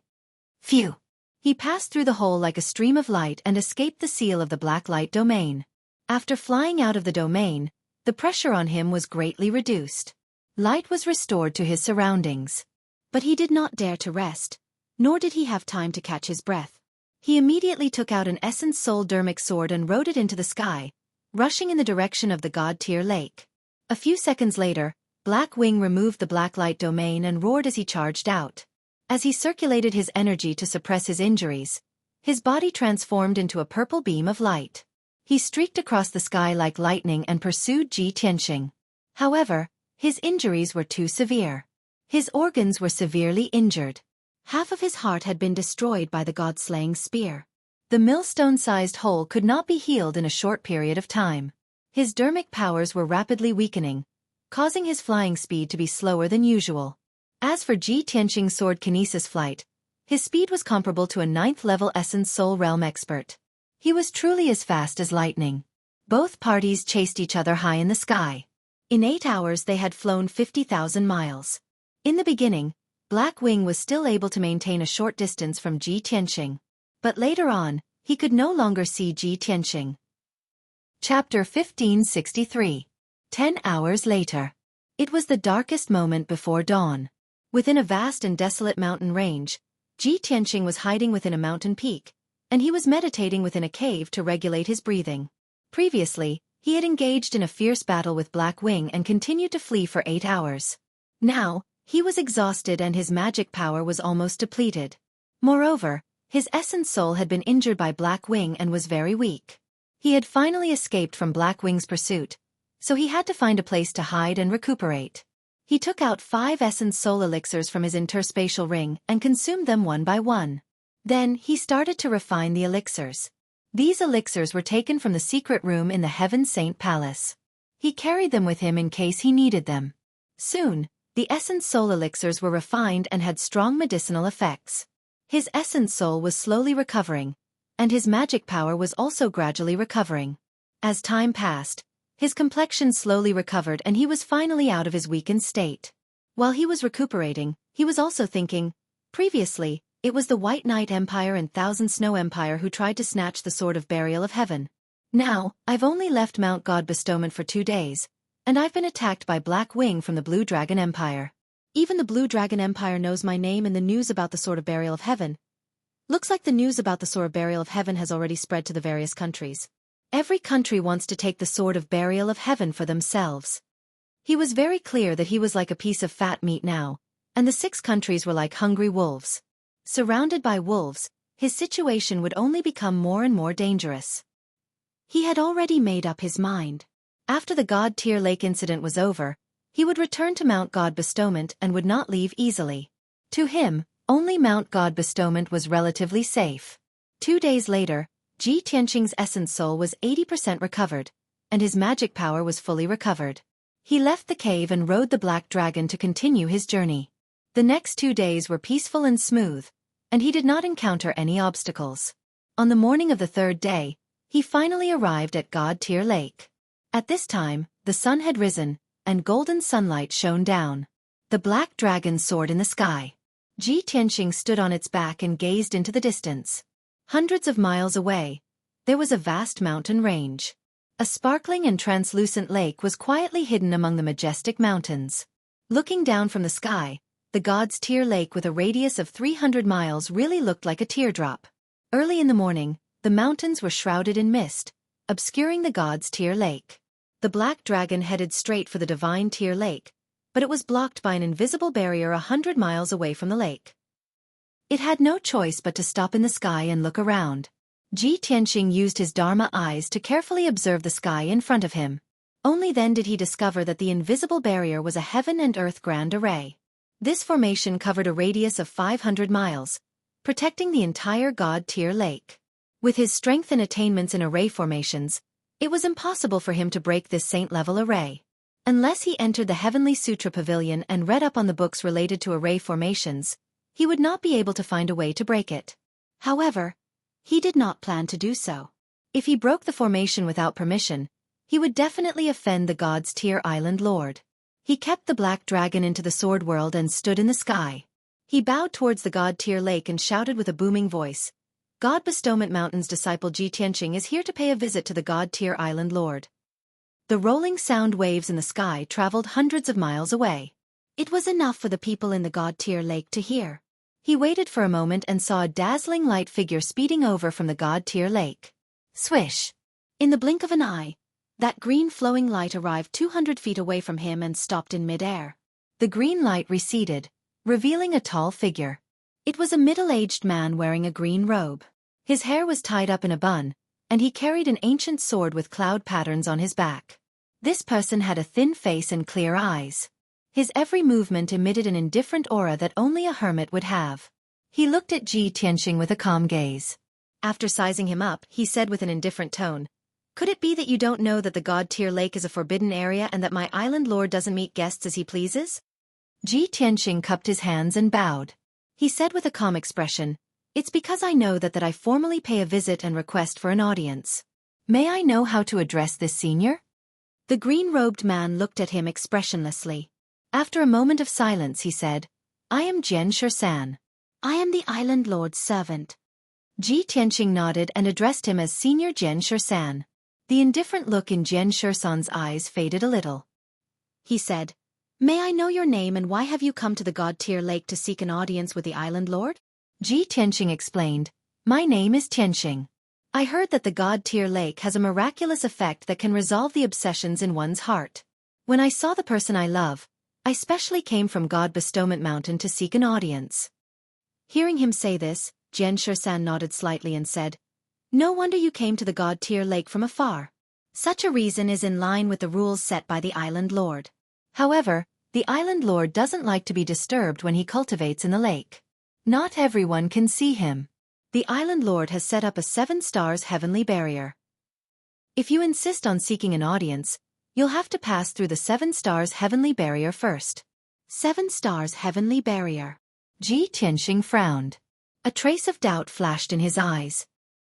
Phew! He passed through the hole like a stream of light and escaped the seal of the black light domain. After flying out of the domain, the pressure on him was greatly reduced. Light was restored to his surroundings. But he did not dare to rest, nor did he have time to catch his breath. He immediately took out an Essence Soul Dermic sword and rode it into the sky, rushing in the direction of the God-tier lake. A few seconds later, Black Wing removed the black light domain and roared as he charged out. As he circulated his energy to suppress his injuries, his body transformed into a purple beam of light. He streaked across the sky like lightning and pursued Ji Tianxing. However, his injuries were too severe. His organs were severely injured. Half of his heart had been destroyed by the God-slaying spear. The millstone-sized hole could not be healed in a short period of time. His dermic powers were rapidly weakening, causing his flying speed to be slower than usual. As for Ji Tianxing's sword kinesis flight, his speed was comparable to a 9th-level Essence Soul Realm expert. He was truly as fast as lightning. Both parties chased each other high in the sky. In 8 hours they had flown 50,000 miles. In the beginning, Black Wing was still able to maintain a short distance from Ji Tianxing. But later on, he could no longer see Ji Tianxing. Chapter 1563. 10 hours later. It was the darkest moment before dawn. Within a vast and desolate mountain range, Ji Tianxing was hiding within a mountain peak, and he was meditating within a cave to regulate his breathing. Previously, he had engaged in a fierce battle with Black Wing and continued to flee for 8 hours. Now, he was exhausted and his magic power was almost depleted. Moreover, his essence soul had been injured by Black Wing and was very weak. He had finally escaped from Black Wing's pursuit, so he had to find a place to hide and recuperate. He took out 5 essence soul elixirs from his interspatial ring and consumed them one by one. Then, he started to refine the elixirs. These elixirs were taken from the secret room in the Heaven Saint Palace. He carried them with him in case he needed them. Soon, the essence soul elixirs were refined and had strong medicinal effects. His essence soul was slowly recovering, and his magic power was also gradually recovering. As time passed, his complexion slowly recovered and he was finally out of his weakened state. While he was recuperating, he was also thinking, previously, it was the White Knight Empire and Thousand Snow Empire who tried to snatch the Sword of Burial of Heaven. Now, I've only left Mount God Bestowment for 2 days, and I've been attacked by Black Wing from the Blue Dragon Empire. Even the Blue Dragon Empire knows my name and the news about the Sword of Burial of Heaven. Looks like the news about the Sword of Burial of Heaven has already spread to the various countries. Every country wants to take the Sword of Burial of Heaven for themselves. He was very clear that he was like a piece of fat meat now, and the 6 countries were like hungry wolves. Surrounded by wolves, his situation would only become more and more dangerous. He had already made up his mind. After the God Tier Lake incident was over, he would return to Mount God Bestowment and would not leave easily. To him, only Mount God Bestowment was relatively safe. 2 days later, Ji Tianqing's essence soul was 80% recovered, and his magic power was fully recovered. He left the cave and rode the Black Dragon to continue his journey. The next 2 days were peaceful and smooth, and he did not encounter any obstacles. On the morning of the 3rd day, he finally arrived at God Tier Lake. At this time, the sun had risen, and golden sunlight shone down. The Black Dragon soared in the sky. Ji Tianqing stood on its back and gazed into the distance. Hundreds of miles away, there was a vast mountain range. A sparkling and translucent lake was quietly hidden among the majestic mountains. Looking down from the sky, the God's Tier Lake with a radius of 300 miles really looked like a teardrop. Early in the morning, the mountains were shrouded in mist, obscuring the God's Tier Lake. The Black Dragon headed straight for the Divine Tier Lake, but it was blocked by an invisible barrier 100 miles away from the lake. It had no choice but to stop in the sky and look around. Ji Tianqing used his Dharma eyes to carefully observe the sky in front of him. Only then did he discover that the invisible barrier was a heaven and earth grand array. This formation covered a radius of 500 miles, protecting the entire God Tier Lake. With his strength and attainments in array formations, it was impossible for him to break this saint-level array. Unless he entered the Heavenly Sutra Pavilion and read up on the books related to array formations, he would not be able to find a way to break it. However, he did not plan to do so. If he broke the formation without permission, he would definitely offend the God's Tier Island Lord. He kept the Black Dragon into the Sword World and stood in the sky. He bowed towards the God Tier Lake and shouted with a booming voice, God Bestowment Mountain's disciple Ji Tianqing is here to pay a visit to the God Tier Island Lord. The rolling sound waves in the sky traveled hundreds of miles away. It was enough for the people in the God Tier Lake to hear. He waited for a moment and saw a dazzling light figure speeding over from the God Tier Lake. Swish! In the blink of an eye, that green flowing light arrived 200 feet away from him and stopped in midair. The green light receded, revealing a tall figure. It was a middle-aged man wearing a green robe. His hair was tied up in a bun, and he carried an ancient sword with cloud patterns on his back. This person had a thin face and clear eyes. His every movement emitted an indifferent aura that only a hermit would have. He looked at Ji Tianqing with a calm gaze. After sizing him up, he said with an indifferent tone, Could it be that you don't know that the God Tier Lake is a forbidden area and that my island lord doesn't meet guests as he pleases? Ji Tianqing cupped his hands and bowed. He said with a calm expression, It's because I know that I formally pay a visit and request for an audience. May I know how to address this senior? The green-robed man looked at him expressionlessly. After a moment of silence he said, I am Jian Shersan. I am the island lord's servant. Ji Tianqing nodded and addressed him as Senior Jian Shersan. The indifferent look in Jian Shersan's eyes faded a little. He said, May I know your name and why have you come to the God Tier Lake to seek an audience with the island lord? Ji Tianqing explained, My name is Tianqing. I heard that the God Tier Lake has a miraculous effect that can resolve the obsessions in one's heart. When I saw the person I love, I specially came from God Bestowment Mountain to seek an audience. Hearing him say this, Jian Shersan nodded slightly and said, No wonder you came to the God Tier Lake from afar. Such a reason is in line with the rules set by the Island Lord. However, the Island Lord doesn't like to be disturbed when he cultivates in the lake. Not everyone can see him. The Island Lord has set up a 7 stars heavenly barrier. If you insist on seeking an audience, you'll have to pass through the 7 stars heavenly barrier first. 7 stars heavenly barrier. Ji Tianxing frowned. A trace of doubt flashed in his eyes.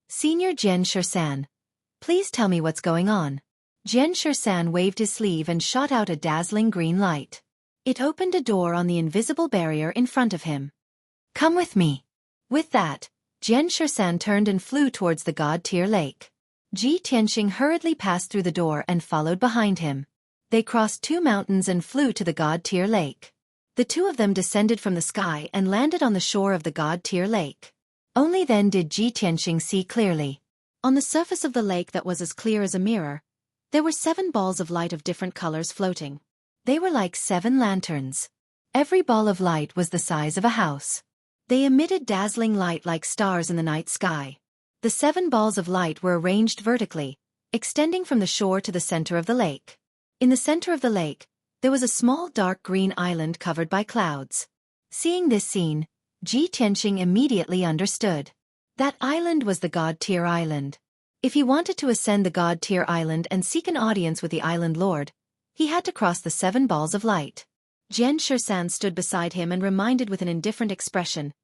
Senior Jian Shersan, please tell me what's going on. Jian Shersan waved his sleeve and shot out a dazzling green light. It opened a door on the invisible barrier in front of him. Come with me. With that, Jian Shersan turned and flew towards the God-tier lake. Ji Tianxing hurriedly passed through the door and followed behind him. They crossed 2 mountains and flew to the God-tier lake. The 2 of them descended from the sky and landed on the shore of the God-tier lake. Only then did Ji Tianxing see clearly. On the surface of the lake that was as clear as a mirror, there were 7 balls of light of different colors floating. They were like 7 lanterns. Every ball of light was the size of a house. They emitted dazzling light like stars in the night sky. The 7 balls of light were arranged vertically, extending from the shore to the center of the lake. In the center of the lake, there was a small dark green island covered by clouds. Seeing this scene, Ji Tianxing immediately understood. That island was the God-tier island. If he wanted to ascend the God-tier island and seek an audience with the Island Lord, he had to cross the 7 balls of light. Jian Shersan stood beside him and reminded with an indifferent expression,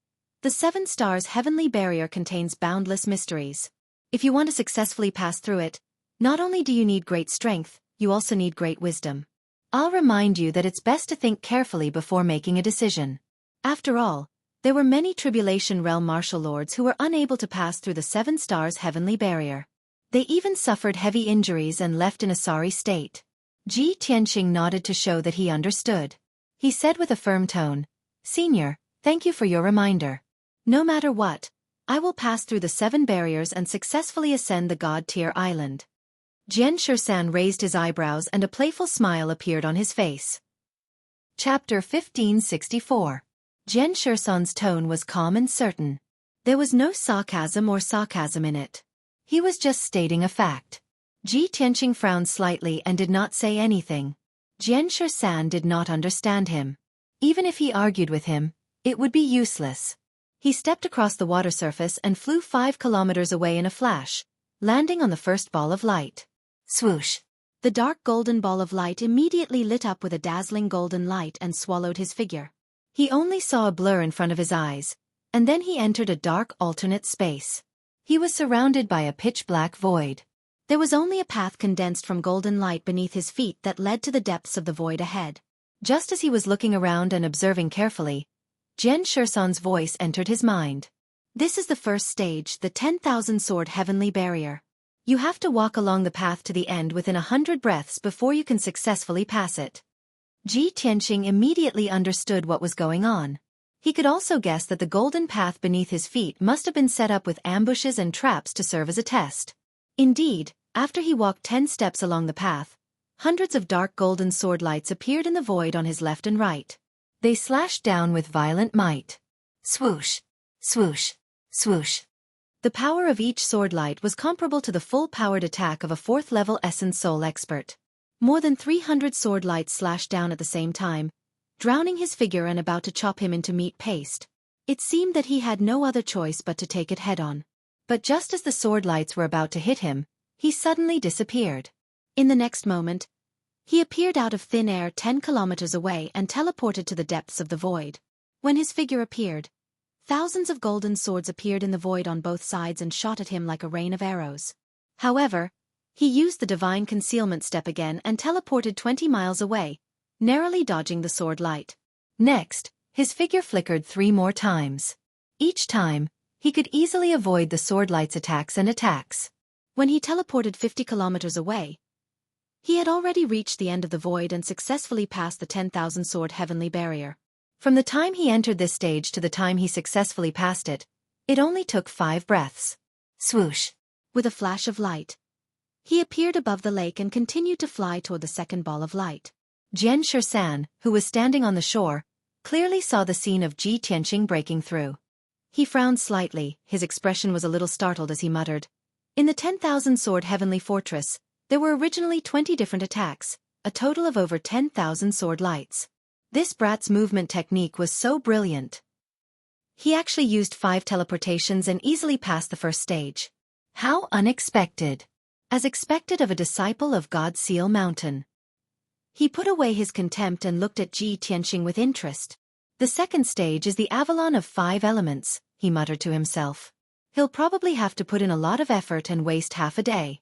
the 7 stars heavenly barrier contains boundless mysteries. If you want to successfully pass through it, not only do you need great strength, you also need great wisdom. I'll remind you that it's best to think carefully before making a decision. After all, there were many Tribulation Realm martial lords who were unable to pass through the 7 stars heavenly barrier. They even suffered heavy injuries and left in a sorry state. Ji Tianxing nodded to show that he understood. He said with a firm tone, Senior, thank you for your reminder. No matter what, I will pass through the 7 barriers and successfully ascend the God-tier island. Jian Shersan raised his eyebrows and a playful smile appeared on his face. Chapter 1564. Jian Shersan's tone was calm and certain. There was no sarcasm in it. He was just stating a fact. Ji Tianxing frowned slightly and did not say anything. Jian Shersan did not understand him. Even if he argued with him, it would be useless. He stepped across the water surface and flew 5 kilometers away in a flash, landing on the first ball of light. Swoosh! The dark golden ball of light immediately lit up with a dazzling golden light and swallowed his figure. He only saw a blur in front of his eyes, and then he entered a dark alternate space. He was surrounded by a pitch-black void. There was only a path condensed from golden light beneath his feet that led to the depths of the void ahead. Just as he was looking around and observing carefully, Jian Shersan's voice entered his mind. This is the first stage, the 10,000 sword heavenly barrier. You have to walk along the path to the end within 100 breaths before you can successfully pass it. Ji Tianxing immediately understood what was going on. He could also guess that the golden path beneath his feet must have been set up with ambushes and traps to serve as a test. Indeed, after he walked 10 steps along the path, hundreds of dark golden sword lights appeared in the void on his left and right. They slashed down with violent might. Swoosh! Swoosh! Swoosh! The power of each sword light was comparable to the full-powered attack of a 4th-level Essence Soul expert. More than 300 sword lights slashed down at the same time, drowning his figure and about to chop him into meat paste. It seemed that he had no other choice but to take it head-on. But just as the sword lights were about to hit him, he suddenly disappeared. In the next moment, he appeared out of thin air 10 kilometers away and teleported to the depths of the void. When his figure appeared, thousands of golden swords appeared in the void on both sides and shot at him like a rain of arrows. However, he used the divine concealment step again and teleported 20 miles away, narrowly dodging the sword light. Next, his figure flickered 3 more times. Each time, he could easily avoid the sword light's attacks. When he teleported 50 kilometers away, he had already reached the end of the void and successfully passed the 10,000 sword heavenly barrier. From the time he entered this stage to the time he successfully passed it, it only took 5 breaths. Swoosh! With a flash of light, he appeared above the lake and continued to fly toward the second ball of light. Jian Shersan, who was standing on the shore, clearly saw the scene of Ji Tianxing breaking through. He frowned slightly, his expression was a little startled as he muttered, "In the 10,000 sword heavenly fortress, There were originally 20 different attacks, a total of over 10,000 sword lights. This brat's movement technique was so brilliant. He actually used 5 teleportations and easily passed the first stage. How unexpected! As expected of a disciple of God Seal Mountain. He put away his contempt and looked at Ji Tianqing with interest. The second stage is the Avalon of 5 elements, he muttered to himself. He'll probably have to put in a lot of effort and waste half a day.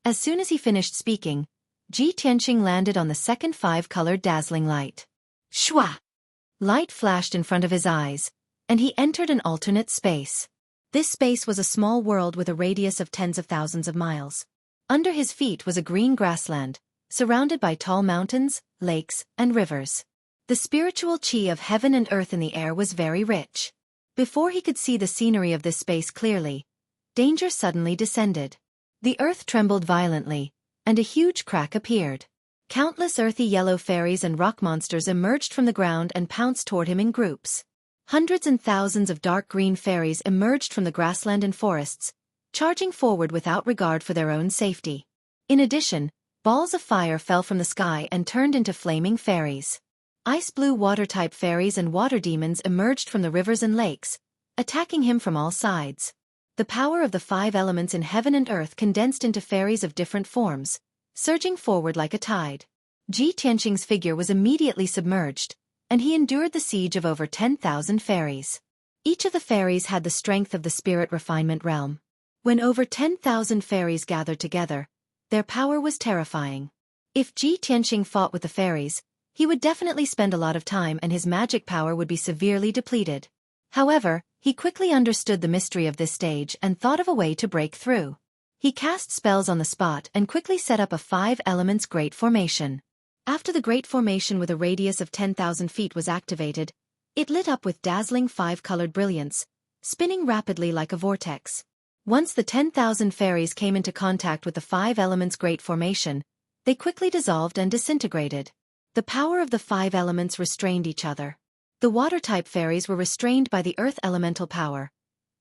As soon as he finished speaking, Ji Tianqing landed on the second 5-colored dazzling light. Shwa! Light flashed in front of his eyes, and he entered an alternate space. This space was a small world with a radius of tens of thousands of miles. Under his feet was a green grassland, surrounded by tall mountains, lakes, and rivers. The spiritual chi of heaven and earth in the air was very rich. Before he could see the scenery of this space clearly, danger suddenly descended. The earth trembled violently, and a huge crack appeared. Countless earthy yellow fairies and rock monsters emerged from the ground and pounced toward him in groups. Hundreds and thousands of dark green fairies emerged from the grassland and forests, charging forward without regard for their own safety. In addition, balls of fire fell from the sky and turned into flaming fairies. Ice-blue water-type fairies and water demons emerged from the rivers and lakes, attacking him from all sides. The power of the 5 elements in heaven and earth condensed into fairies of different forms, surging forward like a tide. Ji Tianqing's figure was immediately submerged, and he endured the siege of over 10,000 fairies. Each of the fairies had the strength of the spirit refinement realm. When over 10,000 fairies gathered together, their power was terrifying. If Ji Tianqing fought with the fairies, he would definitely spend a lot of time and his magic power would be severely depleted. However, he quickly understood the mystery of this stage and thought of a way to break through. He cast spells on the spot and quickly set up a 5 elements great formation. After the great formation with a radius of 10,000 feet was activated, it lit up with dazzling 5-colored brilliance, spinning rapidly like a vortex. Once the 10,000 fairies came into contact with the 5 elements great formation, they quickly dissolved and disintegrated. The power of the 5 elements restrained each other. The water-type fairies were restrained by the earth elemental power,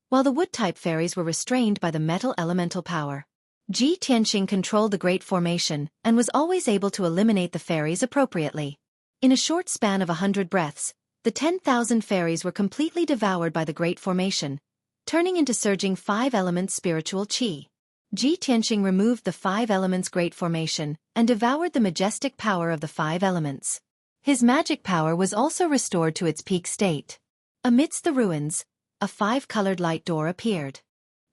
while the wood-type fairies were restrained by the metal elemental power. Ji Tianqing controlled the great formation and was always able to eliminate the fairies appropriately. In a short span of 100 breaths, the 10,000 fairies were completely devoured by the great formation, turning into surging 5 elements spiritual chi. Ji Tianqing removed the 5 elements great formation and devoured the majestic power of the 5 elements. His magic power was also restored to its peak state. Amidst the ruins, a 5-colored light door appeared.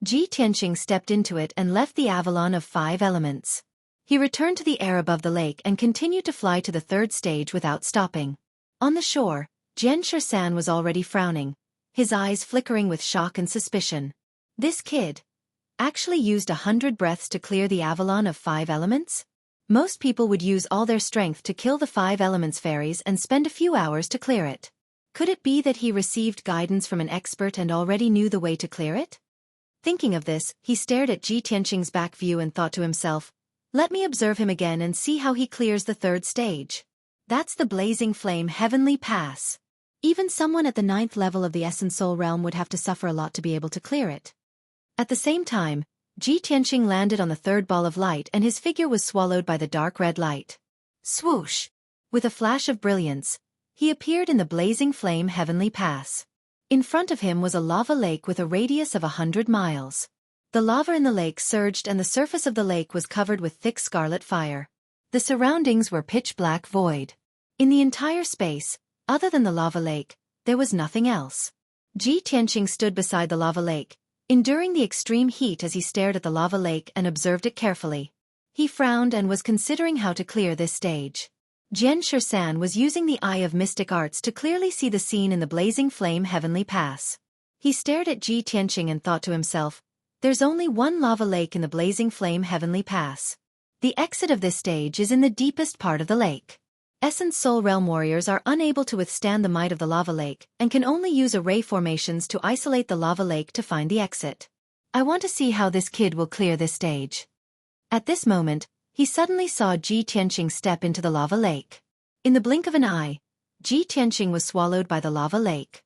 Ji Tianqing stepped into it and left the Avalon of 5 elements. He returned to the air above the lake and continued to fly to the 3rd stage without stopping. On the shore, Jian Shisan was already frowning, his eyes flickering with shock and suspicion. This kid actually used 100 breaths to clear the Avalon of 5 elements? Most people would use all their strength to kill the 5 elements fairies and spend a few hours to clear it. Could it be that he received guidance from an expert and already knew the way to clear it? Thinking of this, he stared at Ji Tianqing's back view and thought to himself, let me observe him again and see how he clears the 3rd stage. That's the blazing flame heavenly pass. Even someone at the 9th level of the Essence Soul realm would have to suffer a lot to be able to clear it. At the same time, Ji Tianqing landed on the 3rd ball of light and his figure was swallowed by the dark red light. Swoosh! With a flash of brilliance, he appeared in the blazing flame heavenly pass. In front of him was a lava lake with a radius of 100 miles. The lava in the lake surged and the surface of the lake was covered with thick scarlet fire. The surroundings were pitch black void. In the entire space, other than the lava lake, there was nothing else. Ji Tianqing stood beside the lava lake, enduring the extreme heat as he stared at the lava lake and observed it carefully. He frowned and was considering how to clear this stage. Jian Shisan was using the Eye of Mystic Arts to clearly see the scene in the blazing flame heavenly pass. He stared at Ji Tianqing and thought to himself, there's only one lava lake in the blazing flame heavenly pass. The exit of this stage is in the deepest part of the lake. Essence Soul Realm warriors are unable to withstand the might of the lava lake and can only use array formations to isolate the lava lake to find the exit. I want to see how this kid will clear this stage. At this moment, he suddenly saw Ji Tianqing step into the lava lake. In the blink of an eye, Ji Tianqing was swallowed by the lava lake.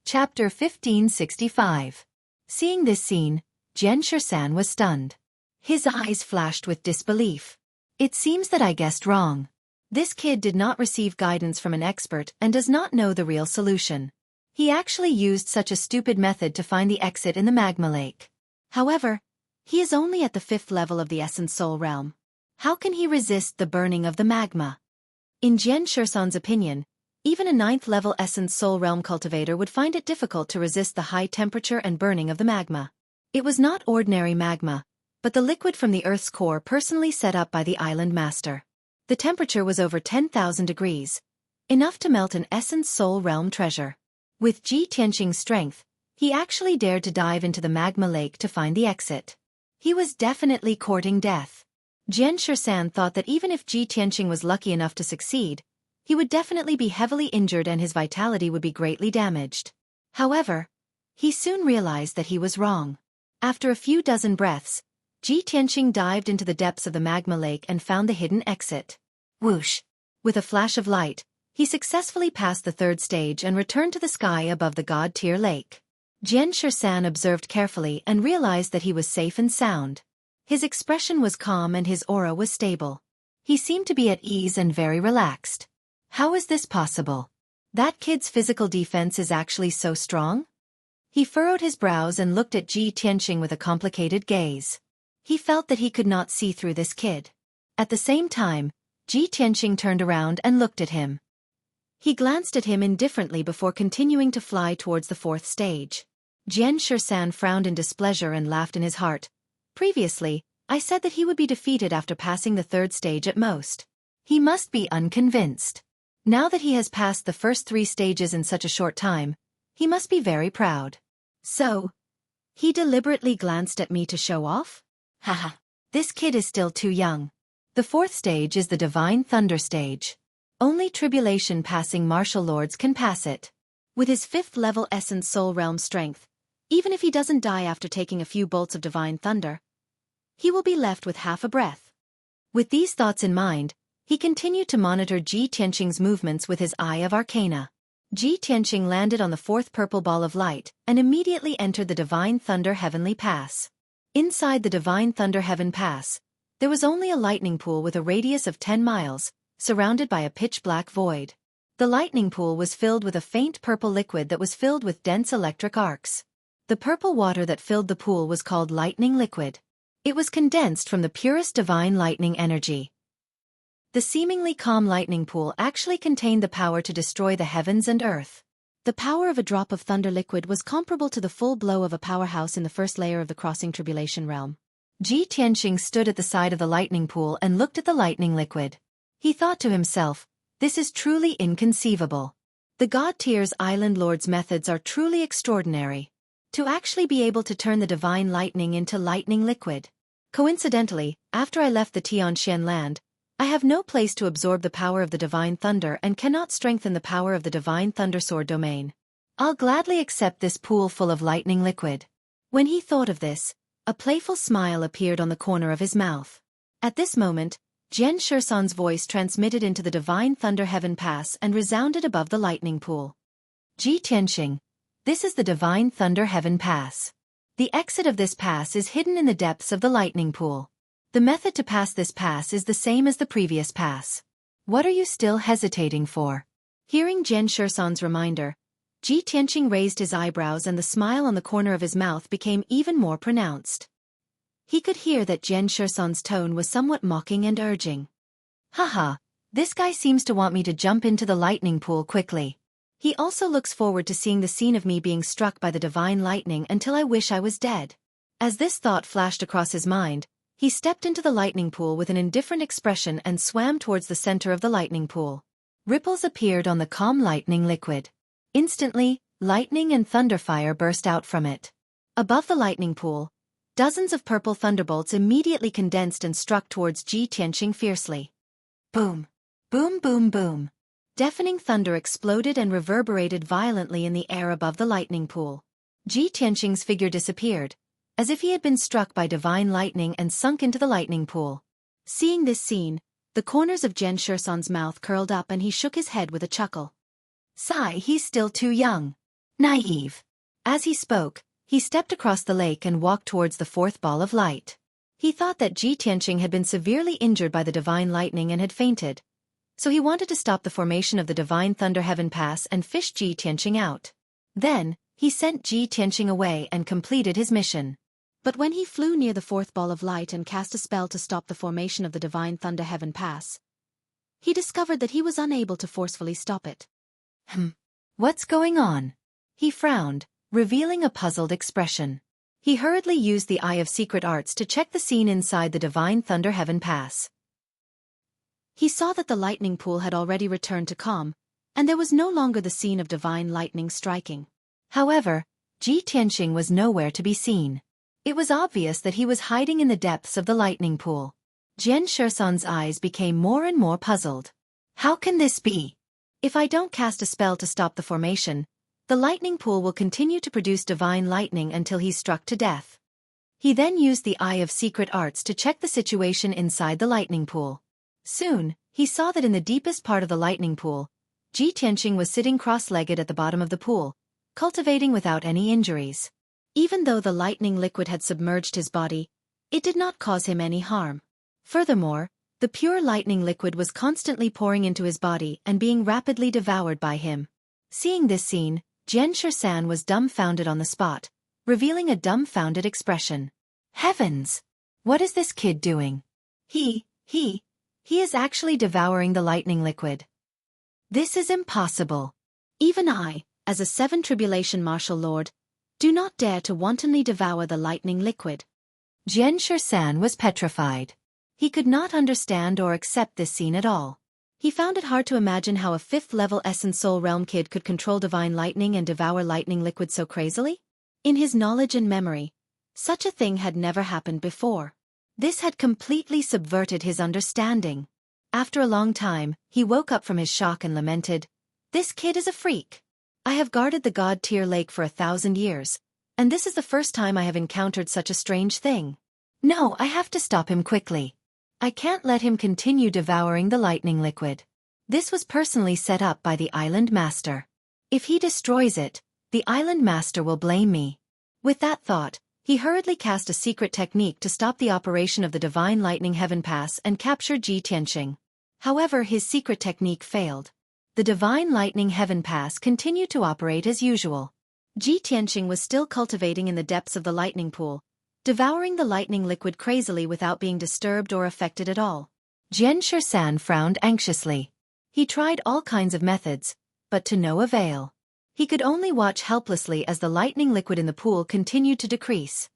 Chapter 1565. Seeing this scene, Jian Shisan was stunned. His eyes flashed with disbelief. It seems that I guessed wrong. This kid did not receive guidance from an expert and does not know the real solution. He actually used such a stupid method to find the exit in the magma lake. However, he is only at the 5th level of the Essence Soul Realm. How can he resist the burning of the magma? In Jian Shusan's opinion, even a 9th level Essence Soul Realm cultivator would find it difficult to resist the high temperature and burning of the magma. It was not ordinary magma, but the liquid from the Earth's core personally set up by the Island Master. The temperature was over 10,000 degrees, enough to melt an Essence Soul Realm treasure. With Ji Tianqing's strength, he actually dared to dive into the magma lake to find the exit. He was definitely courting death. Jian Shusan thought that even if Ji Tianqing was lucky enough to succeed, he would definitely be heavily injured and his vitality would be greatly damaged. However, he soon realized that he was wrong. After a few dozen breaths, Ji Tianqing dived into the depths of the magma lake and found the hidden exit. Whoosh! With a flash of light, he successfully passed the 3rd stage and returned to the sky above the God-tier lake. Jian Shusan observed carefully and realized that he was safe and sound. His expression was calm and his aura was stable. He seemed to be at ease and very relaxed. How is this possible? That kid's physical defense is actually so strong? He furrowed his brows and looked at Ji Tianqing with a complicated gaze. He felt that he could not see through this kid. At the same time, Ji Tianqing turned around and looked at him. He glanced at him indifferently before continuing to fly towards the 4th stage. Jian Shusan frowned in displeasure and laughed in his heart. Previously, I said that he would be defeated after passing the 3rd stage at most. He must be unconvinced. Now that he has passed the first 3 stages in such a short time, he must be very proud. So, he deliberately glanced at me to show off? Haha, this kid is still too young. The 4th stage is the Divine Thunder stage. Only tribulation-passing martial lords can pass it. With his 5th level Essence Soul Realm strength, even if he doesn't die after taking a few bolts of Divine Thunder, he will be left with half a breath. With these thoughts in mind, he continued to monitor Ji Tianqing's movements with his Eye of Arcana. Ji Tianqing landed on the 4th purple ball of light and immediately entered the Divine Thunder Heavenly Pass. Inside the Divine Thunder Heaven Pass, there was only a lightning pool with a radius of 10 miles, surrounded by a pitch-black void. The lightning pool was filled with a faint purple liquid that was filled with dense electric arcs. The purple water that filled the pool was called lightning liquid. It was condensed from the purest divine lightning energy. The seemingly calm lightning pool actually contained the power to destroy the heavens and earth. The power of a drop of thunder liquid was comparable to the full blow of a powerhouse in the first layer of the crossing tribulation realm. Ji Tianqing stood at the side of the lightning pool and looked at the lightning liquid. He thought to himself, this is truly inconceivable. The God Tier's Island Lord's methods are truly extraordinary. To actually be able to turn the divine lightning into lightning liquid. Coincidentally, after I left the Tianxian land, I have no place to absorb the power of the divine thunder and cannot strengthen the power of the divine thundersword domain. I'll gladly accept this pool full of lightning liquid. When he thought of this, a playful smile appeared on the corner of his mouth. At this moment, Jian Shusan's voice transmitted into the Divine Thunder Heaven Pass and resounded above the lightning pool. Ji Tianqing, this is the Divine Thunder Heaven Pass. The exit of this pass is hidden in the depths of the lightning pool. The method to pass this pass is the same as the previous pass. What are you still hesitating for? Hearing Jian Shusan's reminder, Ji Tianqing raised his eyebrows and the smile on the corner of his mouth became even more pronounced. He could hear that Jian Shusan's tone was somewhat mocking and urging. Haha, this guy seems to want me to jump into the lightning pool quickly. He also looks forward to seeing the scene of me being struck by the divine lightning until I wish I was dead. As this thought flashed across his mind, he stepped into the lightning pool with an indifferent expression and swam towards the center of the lightning pool. Ripples appeared on the calm lightning liquid. Instantly, lightning and thunderfire burst out from it. Above the lightning pool, dozens of purple thunderbolts immediately condensed and struck towards Ji Tianqing fiercely. Boom! Boom boom boom! Deafening thunder exploded and reverberated violently in the air above the lightning pool. Ji Tianqing's figure disappeared, as if he had been struck by divine lightning and sunk into the lightning pool. Seeing this scene, the corners of Jian Shusan's mouth curled up and he shook his head with a chuckle. Sigh, he's still too young. Naive. As he spoke, he stepped across the lake and walked towards the 4th ball of light. He thought that Ji Tianqing had been severely injured by the divine lightning and had fainted. So he wanted to stop the formation of the divine thunder heaven pass and fish Ji Tianqing out. Then, he sent Ji Tianqing away and completed his mission. But when he flew near the fourth ball of light and cast a spell to stop the formation of the divine thunder heaven pass, he discovered that he was unable to forcefully stop it. What's going on? He frowned, revealing a puzzled expression. He hurriedly used the Eye of Secret Arts to check the scene inside the divine thunder heaven pass. He saw that the lightning pool had already returned to calm, and there was no longer the scene of divine lightning striking. However, Ji Tianqing was nowhere to be seen. It was obvious that he was hiding in the depths of the lightning pool. Jian Shishan's eyes became more and more puzzled. How can this be? If I don't cast a spell to stop the formation, the lightning pool will continue to produce divine lightning until he's struck to death. He then used the Eye of Secret Arts to check the situation inside the lightning pool. Soon, he saw that in the deepest part of the lightning pool, Ji Tianqing was sitting cross-legged at the bottom of the pool, cultivating without any injuries. Even though the lightning liquid had submerged his body, it did not cause him any harm. Furthermore, the pure lightning liquid was constantly pouring into his body and being rapidly devoured by him. Seeing this scene, Jian Shishan was dumbfounded on the spot, revealing a dumbfounded expression. Heavens! What is this kid doing? He is actually devouring the lightning liquid. This is impossible. Even I, as a seven tribulation martial lord, do not dare to wantonly devour the lightning liquid. Jian Shishan was petrified. He could not understand or accept this scene at all. He found it hard to imagine how a fifth-level Essence Soul Realm kid could control divine lightning and devour lightning liquid so crazily. In his knowledge and memory, such a thing had never happened before. This had completely subverted his understanding. After a long time, he woke up from his shock and lamented, "This kid is a freak. I have guarded the God-tier lake for 1,000 years, and this is the first time I have encountered such a strange thing. No, I have to stop him quickly. I can't let him continue devouring the lightning liquid. This was personally set up by the Island Master. If he destroys it, the Island Master will blame me." With that thought, he hurriedly cast a secret technique to stop the operation of the Divine Lightning Heaven Pass and capture Ji Tianqing. However, his secret technique failed. The Divine Lightning Heaven Pass continued to operate as usual. Ji Tianqing was still cultivating in the depths of the lightning pool, devouring the lightning liquid crazily without being disturbed or affected at all. Jian Shishan frowned anxiously. He tried all kinds of methods, but to no avail. He could only watch helplessly as the lightning liquid in the pool continued to decrease.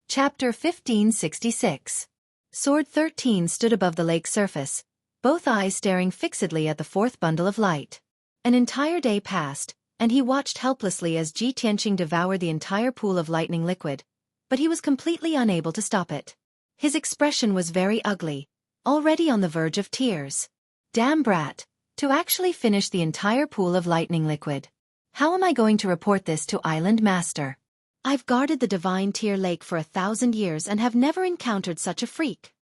Chapter 1566. Sword 13 stood above the lake's surface, both eyes staring fixedly at the fourth bundle of light. An entire day passed, and he watched helplessly as Ji Tianqing devoured the entire pool of lightning liquid, but he was completely unable to stop it. His expression was very ugly, already on the verge of tears. Damn brat, to actually finish the entire pool of lightning liquid. How am I going to report this to Island Master? I've guarded the divine tier lake for 1,000 years and have never encountered such a freak.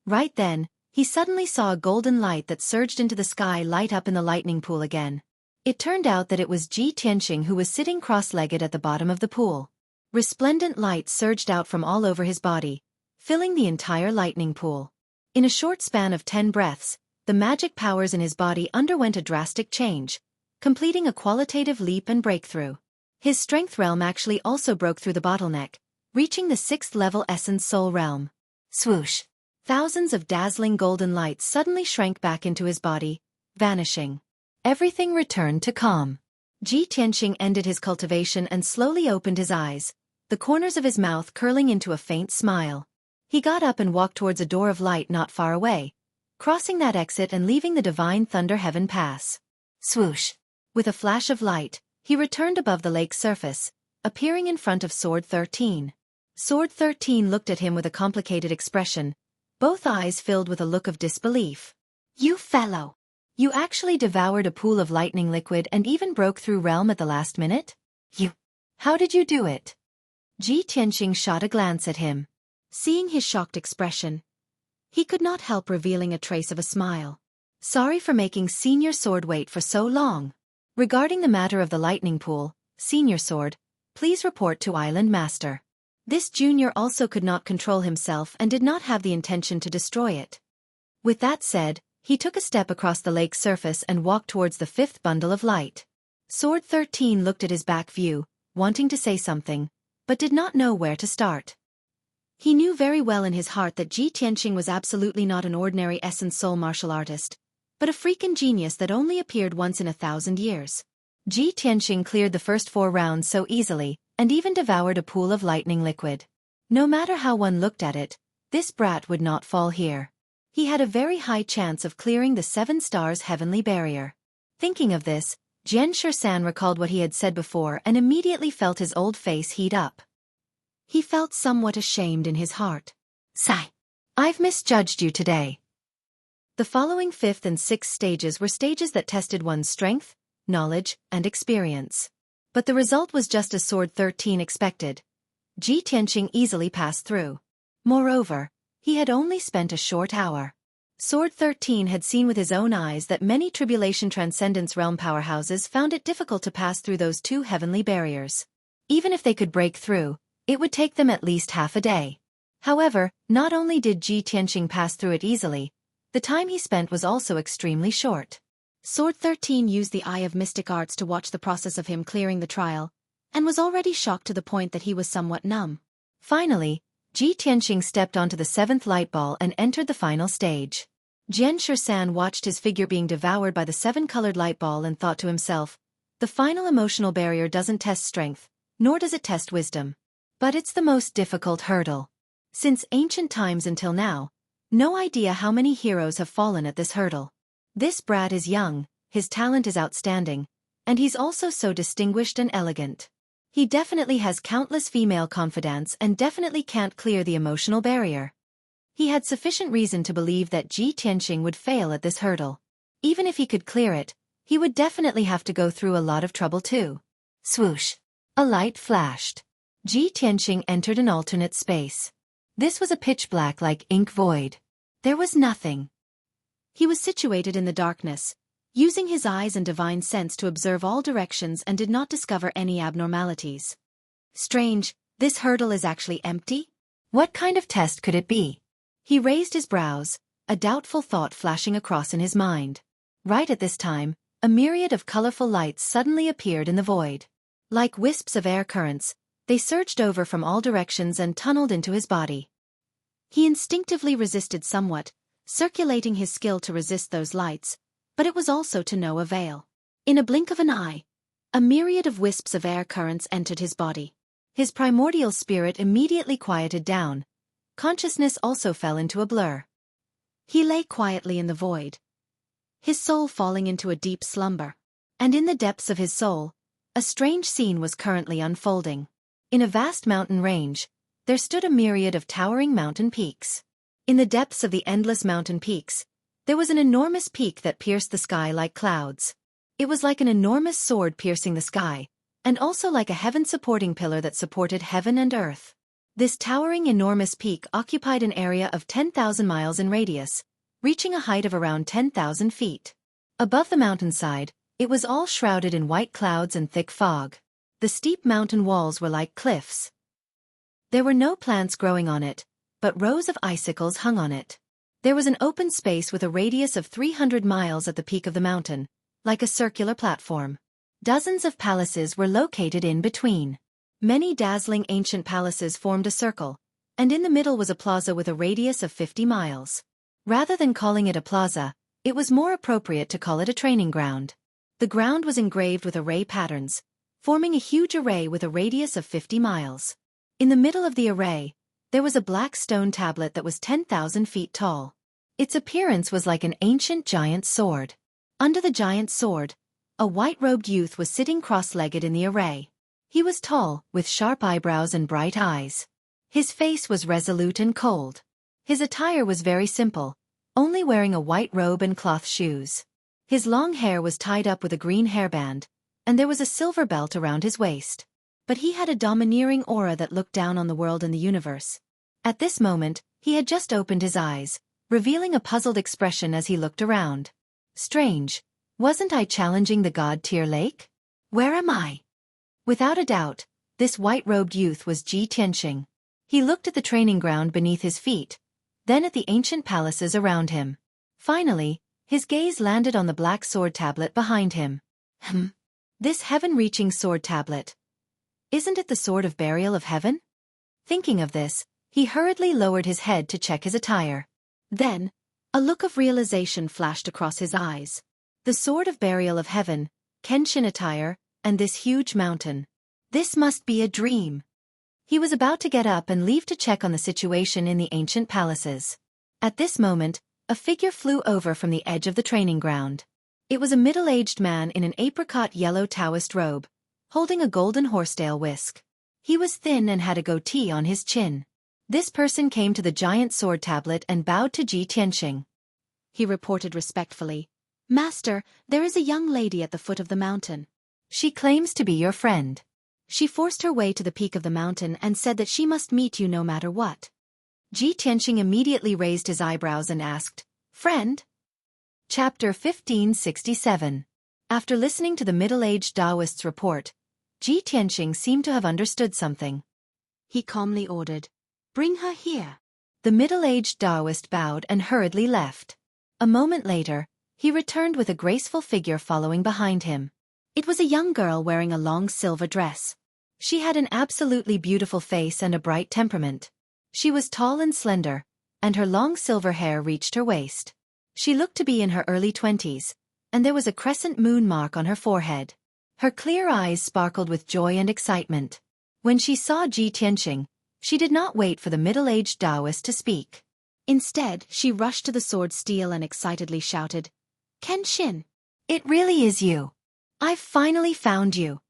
Right then, he suddenly saw a golden light that surged into the sky light up in the lightning pool again. It turned out that it was Ji Tianqing who was sitting cross-legged at the bottom of the pool. Resplendent light surged out from all over his body, filling the entire lightning pool. In a short span of 10 breaths, the magic powers in his body underwent a drastic change, completing a qualitative leap and breakthrough. His strength realm actually also broke through the bottleneck, reaching the 6th level Essence Soul Realm. Swoosh! Thousands of dazzling golden lights suddenly shrank back into his body, vanishing. Everything returned to calm. Ji Tianqing ended his cultivation and slowly opened his eyes, the corners of his mouth curling into a faint smile. He got up and walked towards a door of light not far away, crossing that exit and leaving the Divine Thunder Heaven Pass. Swoosh! With a flash of light, he returned above the lake's surface, appearing in front of Sword 13. Sword 13 looked at him with a complicated expression, both eyes filled with a look of disbelief. "You fellow! You actually devoured a pool of lightning liquid and even broke through realm at the last minute? How did you do it?" Ji Tianqing shot a glance at him. Seeing his shocked expression, he could not help revealing a trace of a smile. "Sorry for making Senior Sword wait for so long. Regarding the matter of the lightning pool, Senior Sword, please report to Island Master." This junior also could not control himself and did not have the intention to destroy it. With that said, he took a step across the lake's surface and walked towards the fifth bundle of light. Sword 13 looked at his back view, wanting to say something, but did not know where to start. He knew very well in his heart that Ji Tianqing was absolutely not an ordinary essence soul martial artist, but a freaking genius that only appeared once in 1,000 years. Ji Tianqing cleared the first 4 rounds so easily, and even devoured a pool of lightning liquid. No matter how one looked at it, this brat would not fall here. He had a very high chance of clearing the 7 stars heavenly barrier. Thinking of this, Jian Shisan recalled what he had said before and immediately felt his old face heat up. He felt somewhat ashamed in his heart. Sigh. I've misjudged you today. The following 5th and 6th stages were stages that tested one's strength, knowledge, and experience. But the result was just as Sword 13 expected. Ji Tianqing easily passed through. Moreover, he had only spent a short hour. Sword 13 had seen with his own eyes that many Tribulation Transcendence Realm powerhouses found it difficult to pass through those 2 heavenly barriers. Even if they could break through, it would take them at least half a day. However, not only did Ji Tianqing pass through it easily, the time he spent was also extremely short. Sword 13 used the Eye of Mystic Arts to watch the process of him clearing the trial, and was already shocked to the point that he was somewhat numb. Finally, Ji Tianqing stepped onto the 7th light ball and entered the final stage. Jian Shisan watched his figure being devoured by the 7-colored light ball and thought to himself, the final emotional barrier doesn't test strength, nor does it test wisdom. But it's the most difficult hurdle. Since ancient times until now, no idea how many heroes have fallen at this hurdle. This brat is young, his talent is outstanding, and he's also so distinguished and elegant. He definitely has countless female confidants and definitely can't clear the emotional barrier. He had sufficient reason to believe that Ji Tianqing would fail at this hurdle. Even if he could clear it, he would definitely have to go through a lot of trouble too. Swoosh. A light flashed. Ji Tianqing entered an alternate space. This was a pitch-black like ink void. There was nothing. He was situated in the darkness, using his eyes and divine sense to observe all directions and did not discover any abnormalities. Strange, this hurdle is actually empty? What kind of test could it be? He raised his brows, a doubtful thought flashing across in his mind. Right at this time, a myriad of colorful lights suddenly appeared in the void. Like wisps of air currents, they surged over from all directions and tunneled into his body. He instinctively resisted somewhat, circulating his skill to resist those lights, but it was also to no avail. In a blink of an eye, a myriad of wisps of air currents entered his body. His primordial spirit immediately quieted down. Consciousness also fell into a blur. He lay quietly in the void, his soul falling into a deep slumber. And in the depths of his soul, a strange scene was currently unfolding. In a vast mountain range, there stood a myriad of towering mountain peaks. In the depths of the endless mountain peaks, there was an enormous peak that pierced the sky like clouds. It was like an enormous sword piercing the sky, and also like a heaven-supporting pillar that supported heaven and earth. This towering enormous peak occupied an area of 10,000 miles in radius, reaching a height of around 10,000 feet. Above the mountainside, it was all shrouded in white clouds and thick fog. The steep mountain walls were like cliffs. There were no plants growing on it, but rows of icicles hung on it. There was an open space with a radius of 300 miles at the peak of the mountain, like a circular platform. Dozens of palaces were located in between. Many dazzling ancient palaces formed a circle, and in the middle was a plaza with a radius of 50 miles. Rather than calling it a plaza, it was more appropriate to call it a training ground. The ground was engraved with array patterns, forming a huge array with a radius of 50 miles. In the middle of the array, there was a black stone tablet that was 10,000 feet tall. Its appearance was like an ancient giant sword. Under the giant sword, a white-robed youth was sitting cross-legged in the array. He was tall, with sharp eyebrows and bright eyes. His face was resolute and cold. His attire was very simple, only wearing a white robe and cloth shoes. His long hair was tied up with a green hairband, and there was a silver belt around his waist. But he had a domineering aura that looked down on the world and the universe. At this moment, he had just opened his eyes, revealing a puzzled expression as he looked around. Strange, wasn't I challenging the god-tier lake? Where am I? Without a doubt, this white-robed youth was Ji Tianqing. He looked at the training ground beneath his feet, then at the ancient palaces around him. Finally, his gaze landed on the black sword tablet behind him. This heaven-reaching sword tablet. Isn't it the sword of burial of heaven? Thinking of this, he hurriedly lowered his head to check his attire. Then, a look of realization flashed across his eyes. The sword of burial of heaven, Kenshin attire, and this huge mountain. This must be a dream. He was about to get up and leave to check on the situation in the ancient palaces. At this moment, a figure flew over from the edge of the training ground. It was a middle-aged man in an apricot-yellow Taoist robe, holding a golden horsetail whisk. He was thin and had a goatee on his chin. This person came to the giant sword tablet and bowed to Ji Tianxing. He reported respectfully, "Master, there is a young lady at the foot of the mountain. She claims to be your friend. She forced her way to the peak of the mountain and said that she must meet you no matter what." Ji Tianxing immediately raised his eyebrows and asked, "Friend?" Chapter 1567. After listening to the middle-aged Taoist's report, Ji Tianxing seemed to have understood something. He calmly ordered, "Bring her here." The middle-aged Taoist bowed and hurriedly left. A moment later, he returned with a graceful figure following behind him. It was a young girl wearing a long silver dress. She had an absolutely beautiful face and a bright temperament. She was tall and slender, and her long silver hair reached her waist. She looked to be in her early 20s, and there was a crescent moon mark on her forehead. Her clear eyes sparkled with joy and excitement. When she saw Ji Tianxing, she did not wait for the middle-aged Taoist to speak. Instead, she rushed to the sword steel and excitedly shouted, "Kenshin! It really is you! I've finally found you!"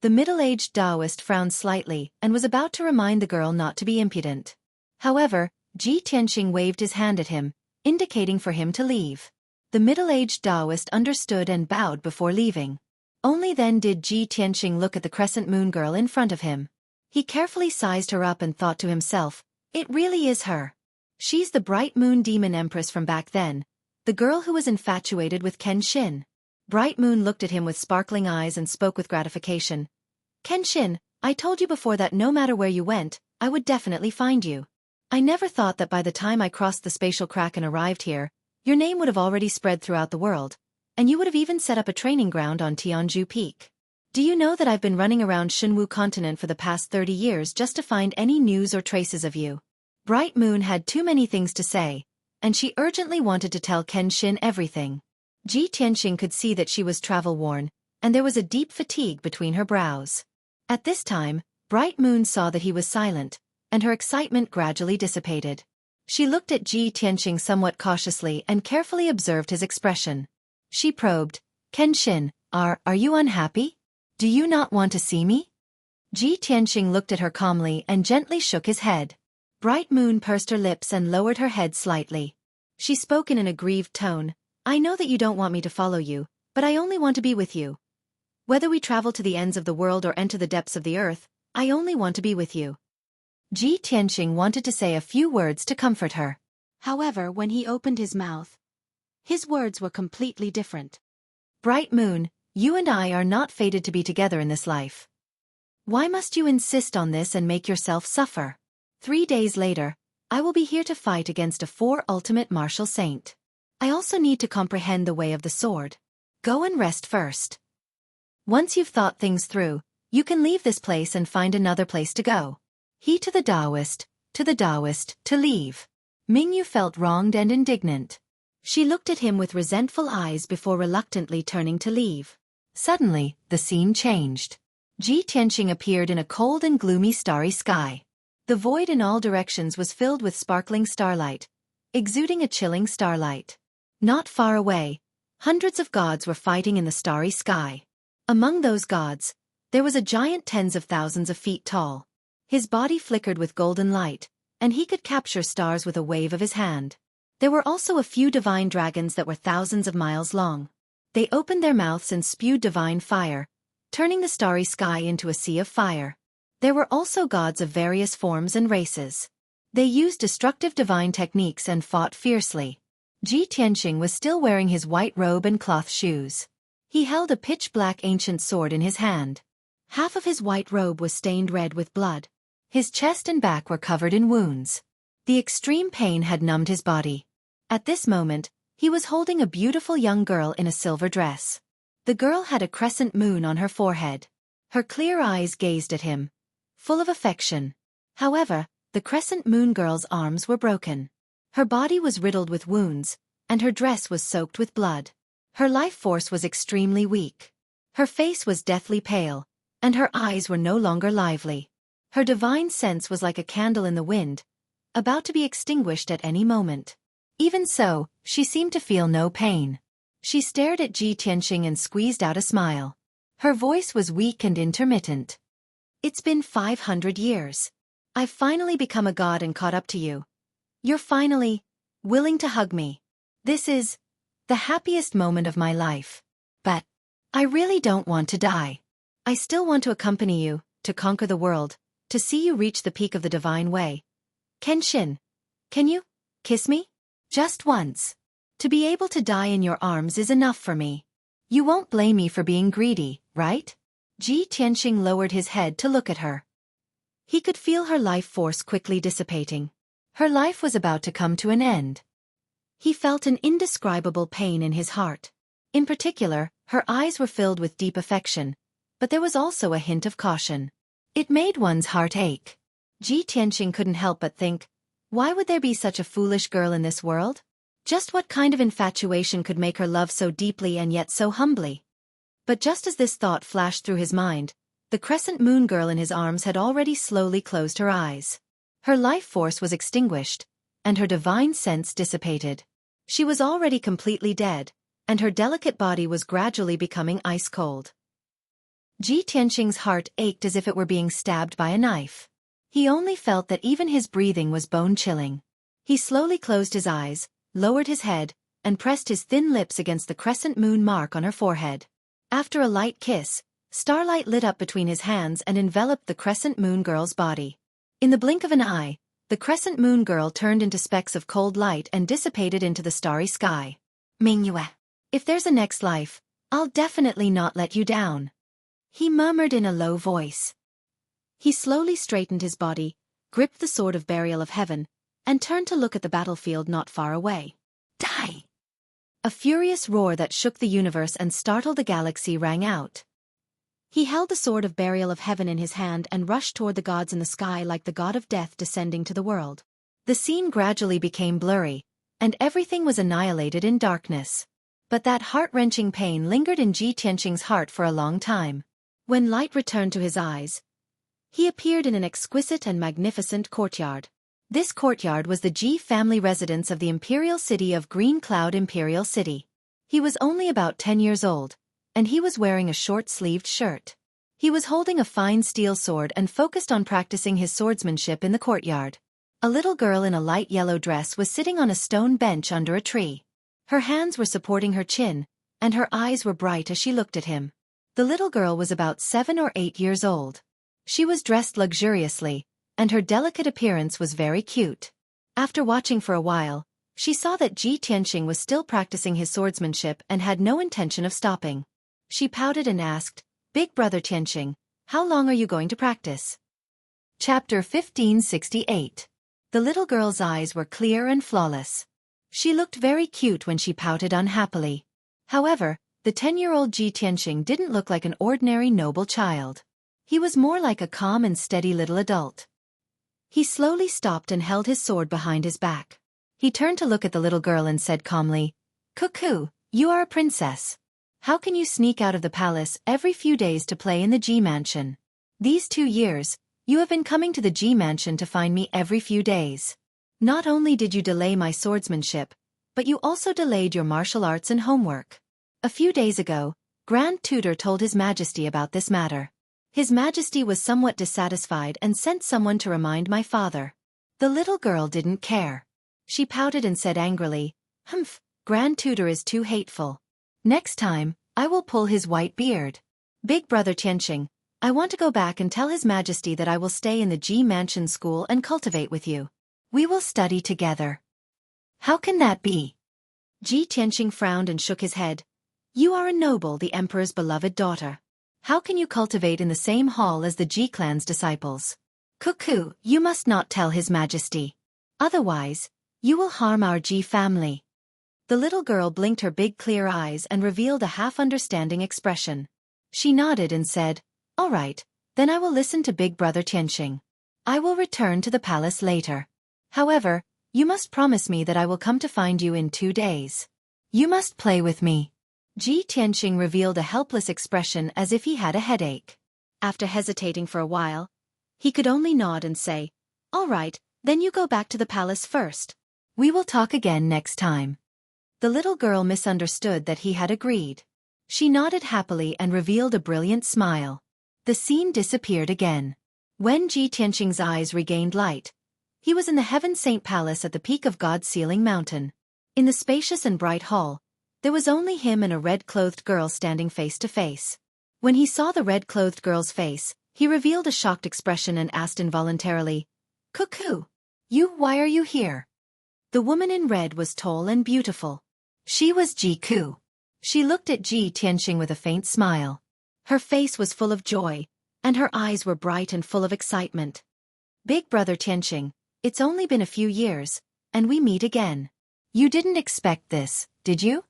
The middle-aged Taoist frowned slightly and was about to remind the girl not to be impudent. However, Ji Tianxing waved his hand at him, indicating for him to leave. The middle-aged Taoist understood and bowed before leaving. Only then did Ji Tianxing look at the crescent moon girl in front of him. He carefully sized her up and thought to himself, "It really is her. She's the bright moon demon empress from back then, the girl who was infatuated with Kenshin." Bright Moon looked at him with sparkling eyes and spoke with gratification. "Kenshin, I told you before that no matter where you went, I would definitely find you. I never thought that by the time I crossed the spatial crack and arrived here, your name would have already spread throughout the world, and you would have even set up a training ground on Tianzhu Peak. Do you know that I've been running around Xinwu continent for the past 30 years just to find any news or traces of you?" Bright Moon had too many things to say, and she urgently wanted to tell Kenshin everything. Ji Tianxing could see that she was travel-worn, and there was a deep fatigue between her brows. At this time, Bright Moon saw that he was silent, and her excitement gradually dissipated. She looked at Ji Tianxing somewhat cautiously and carefully observed his expression. She probed, "Kenshin, are you unhappy? Do you not want to see me?" Ji Tianxing looked at her calmly and gently shook his head. Bright Moon pursed her lips and lowered her head slightly. She spoke in an aggrieved tone, "I know that you don't want me to follow you, but I only want to be with you. Whether we travel to the ends of the world or enter the depths of the earth, I only want to be with you." Ji Tianxing wanted to say a few words to comfort her. However, when he opened his mouth, his words were completely different. "Bright Moon, you and I are not fated to be together in this life. Why must you insist on this and make yourself suffer? 3 days later, I will be here to fight against a 4 ultimate martial saint. I also need to comprehend the way of the sword. Go and rest first. Once you've thought things through, you can leave this place and find another place to go." He to the Taoist, to leave. Mingyu felt wronged and indignant. She looked at him with resentful eyes before reluctantly turning to leave. Suddenly, the scene changed. Ji Tianxing appeared in a cold and gloomy starry sky. The void in all directions was filled with sparkling starlight, exuding a chilling starlight. Not far away, hundreds of gods were fighting in the starry sky. Among those gods, there was a giant tens of thousands of feet tall. His body flickered with golden light, and he could capture stars with a wave of his hand. There were also a few divine dragons that were thousands of miles long. They opened their mouths and spewed divine fire, turning the starry sky into a sea of fire. There were also gods of various forms and races. They used destructive divine techniques and fought fiercely. Ji Tianxing was still wearing his white robe and cloth shoes. He held a pitch-black ancient sword in his hand. Half of his white robe was stained red with blood. His chest and back were covered in wounds. The extreme pain had numbed his body. At this moment, he was holding a beautiful young girl in a silver dress. The girl had a crescent moon on her forehead. Her clear eyes gazed at him, full of affection. However, the crescent moon girl's arms were broken. Her body was riddled with wounds, and her dress was soaked with blood. Her life force was extremely weak. Her face was deathly pale, and her eyes were no longer lively. Her divine sense was like a candle in the wind, about to be extinguished at any moment. Even so, she seemed to feel no pain. She stared at Ji Tianqing and squeezed out a smile. Her voice was weak and intermittent. It's been 500 years. I've finally become a god and caught up to you. You're finally willing to hug me. This is the happiest moment of my life. But I really don't want to die. I still want to accompany you, to conquer the world, to see you reach the peak of the divine way. Kenshin, can you kiss me? Just once. To be able to die in your arms is enough for me. You won't blame me for being greedy, right? Ji Tianqing lowered his head to look at her. He could feel her life force quickly dissipating. Her life was about to come to an end. He felt an indescribable pain in his heart. In particular, her eyes were filled with deep affection, but there was also a hint of caution. It made one's heart ache. Ji Tianqing couldn't help but think, why would there be such a foolish girl in this world? Just what kind of infatuation could make her love so deeply and yet so humbly? But just as this thought flashed through his mind, the crescent moon girl in his arms had already slowly closed her eyes. Her life force was extinguished, and her divine sense dissipated. She was already completely dead, and her delicate body was gradually becoming ice cold. Ji Tianqing's heart ached as if it were being stabbed by a knife. He only felt that even his breathing was bone-chilling. He slowly closed his eyes, lowered his head, and pressed his thin lips against the crescent moon mark on her forehead. After a light kiss, starlight lit up between his hands and enveloped the crescent moon girl's body. In the blink of an eye, the crescent moon girl turned into specks of cold light and dissipated into the starry sky. Mingyue, if there's a next life, I'll definitely not let you down. He murmured in a low voice. He slowly straightened his body, gripped the sword of burial of heaven, and turned to look at the battlefield not far away. Die! A furious roar that shook the universe and startled the galaxy rang out. He held the sword of burial of heaven in his hand and rushed toward the gods in the sky like the god of death descending to the world. The scene gradually became blurry, and everything was annihilated in darkness. But that heart-wrenching pain lingered in Ji Tianqing's heart for a long time. When light returned to his eyes, he appeared in an exquisite and magnificent courtyard. This courtyard was the Ji family residence of the imperial city of Green Cloud Imperial City. He was only about 10 years old, and he was wearing a short-sleeved shirt. He was holding a fine steel sword and focused on practicing his swordsmanship in the courtyard. A little girl in a light yellow dress was sitting on a stone bench under a tree. Her hands were supporting her chin, and her eyes were bright as she looked at him. The little girl was about 7 or 8 years old. She was dressed luxuriously, and her delicate appearance was very cute. After watching for a while, she saw that Ji Tianqing was still practicing his swordsmanship and had no intention of stopping. She pouted and asked, "Big brother Tianqing, how long are you going to practice?" Chapter 1568. The little girl's eyes were clear and flawless. She looked very cute when she pouted unhappily. However, the 10-year-old Ji Tianqing didn't look like an ordinary noble child. He was more like a calm and steady little adult. He slowly stopped and held his sword behind his back. He turned to look at the little girl and said calmly, "Cuckoo, you are a princess. How can you sneak out of the palace every few days to play in the Ji mansion? These 2 years, you have been coming to the Ji mansion to find me every few days. Not only did you delay my swordsmanship, but you also delayed your martial arts and homework. A few days ago, Grand Tutor told His Majesty about this matter. His Majesty was somewhat dissatisfied and sent someone to remind my father." The little girl didn't care. She pouted and said angrily, "Humph, Grand Tutor is too hateful. Next time, I will pull his white beard. Big brother Tianqing, I want to go back and tell His Majesty that I will stay in the Ji Mansion school and cultivate with you. We will study together." "How can that be?" Ji Tianqing frowned and shook his head. "You are a noble, the Emperor's beloved daughter. How can you cultivate in the same hall as the Ji clan's disciples? Cuckoo, you must not tell His Majesty. Otherwise, you will harm our Ji family. The little girl blinked her big clear eyes and revealed a half-understanding expression. She nodded and said, "All right, then I will listen to Big Brother Tianqing. I will return to the palace later. However, you must promise me that I will come to find you in 2 days. You must play with me." Ji Tianqing revealed a helpless expression as if he had a headache. After hesitating for a while, he could only nod and say, "All right, then you go back to the palace first. We will talk again next time." The little girl misunderstood that he had agreed. She nodded happily and revealed a brilliant smile. The scene disappeared again. When Ji Tianqing's eyes regained light, he was in the Heaven Saint Palace at the peak of God's Ceiling Mountain. In the spacious and bright hall, there was only him and a red-clothed girl standing face to face. When he saw the red-clothed girl's face, he revealed a shocked expression and asked involuntarily, "Cuckoo! Why are you here?" The woman in red was tall and beautiful. She was Ji Ku. She looked at Ji Tianqing with a faint smile. Her face was full of joy, and her eyes were bright and full of excitement. "Big Brother Tianqing, it's only been a few years, and we meet again. You didn't expect this, did you?"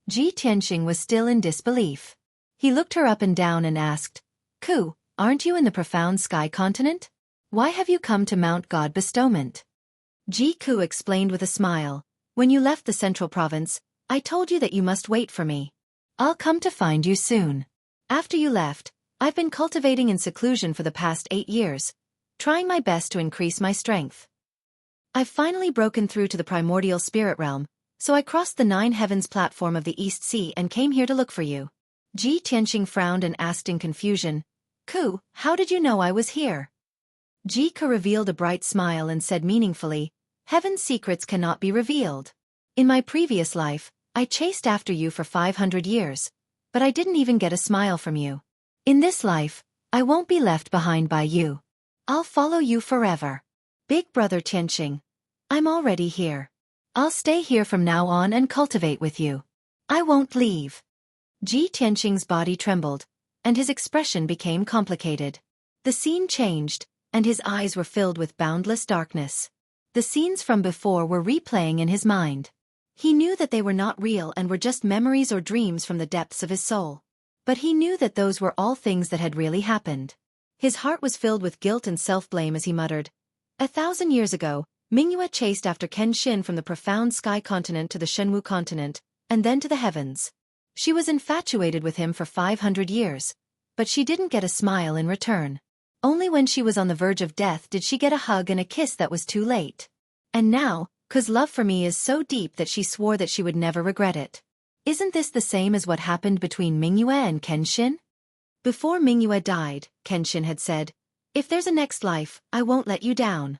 Ji Tianqing was still in disbelief. He looked her up and down and asked, "Ku, aren't you in the profound sky continent? Why have you come to Mount God Bestowment?" Ji Ku explained with a smile, "When you left the central province, I told you that you must wait for me. I'll come to find you soon. After you left, I've been cultivating in seclusion for the past 8 years, trying my best to increase my strength. I've finally broken through to the primordial spirit realm, so I crossed the 9 heavens platform of the East Sea and came here to look for you." Ji Tianqing frowned and asked in confusion, "Ku, how did you know I was here?" Ji Ku revealed a bright smile and said meaningfully, "Heaven's secrets cannot be revealed. In my previous life, I chased after you for 500 years, but I didn't even get a smile from you. In this life, I won't be left behind by you. I'll follow you forever. Big Brother Tianqing, I'm already here. I'll stay here from now on and cultivate with you. I won't leave." Ji Tianqing's body trembled, and his expression became complicated. The scene changed, and his eyes were filled with boundless darkness. The scenes from before were replaying in his mind. He knew that they were not real and were just memories or dreams from the depths of his soul. But he knew that those were all things that had really happened. His heart was filled with guilt and self-blame as he muttered, "1,000 years ago, Mingyue chased after Kenshin from the profound sky continent to the Shenwu continent, and then to the heavens. She was infatuated with him for 500 years, but she didn't get a smile in return. Only when she was on the verge of death did she get a hug and a kiss that was too late. And now, Ku's love for me is so deep that she swore that she would never regret it. Isn't this the same as what happened between Mingyue and Kenshin?" Before Mingyue died, Kenshin had said, "If there's a next life, I won't let you down."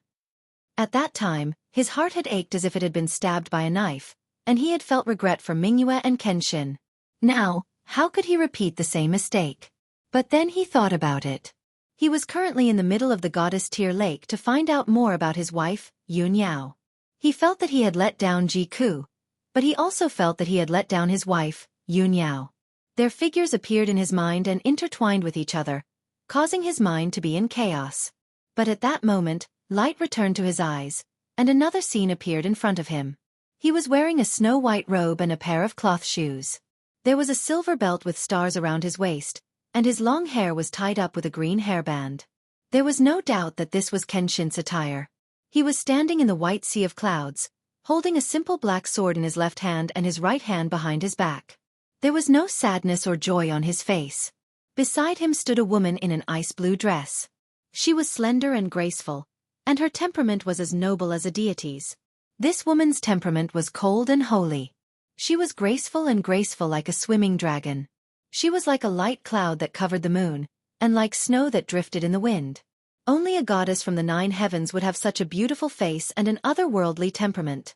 At that time, his heart had ached as if it had been stabbed by a knife, and he had felt regret for Mingyue and Kenshin. Now, how could he repeat the same mistake? But then he thought about it. He was currently in the middle of the goddess tier lake to find out more about his wife, Yun Yao. He felt that he had let down Ji Ku, but he also felt that he had let down his wife, Yun Yao. Their figures appeared in his mind and intertwined with each other, causing his mind to be in chaos. But at that moment, light returned to his eyes, and another scene appeared in front of him. He was wearing a snow-white robe and a pair of cloth shoes. There was a silver belt with stars around his waist, and his long hair was tied up with a green hairband. There was no doubt that this was Kenshin's attire. He was standing in the white sea of clouds, holding a simple black sword in his left hand and his right hand behind his back. There was no sadness or joy on his face. Beside him stood a woman in an ice-blue dress. She was slender and graceful, and her temperament was as noble as a deity's. This woman's temperament was cold and holy. She was graceful like a swimming dragon. She was like a light cloud that covered the moon, and like snow that drifted in the wind. Only a goddess from the 9 heavens would have such a beautiful face and an otherworldly temperament.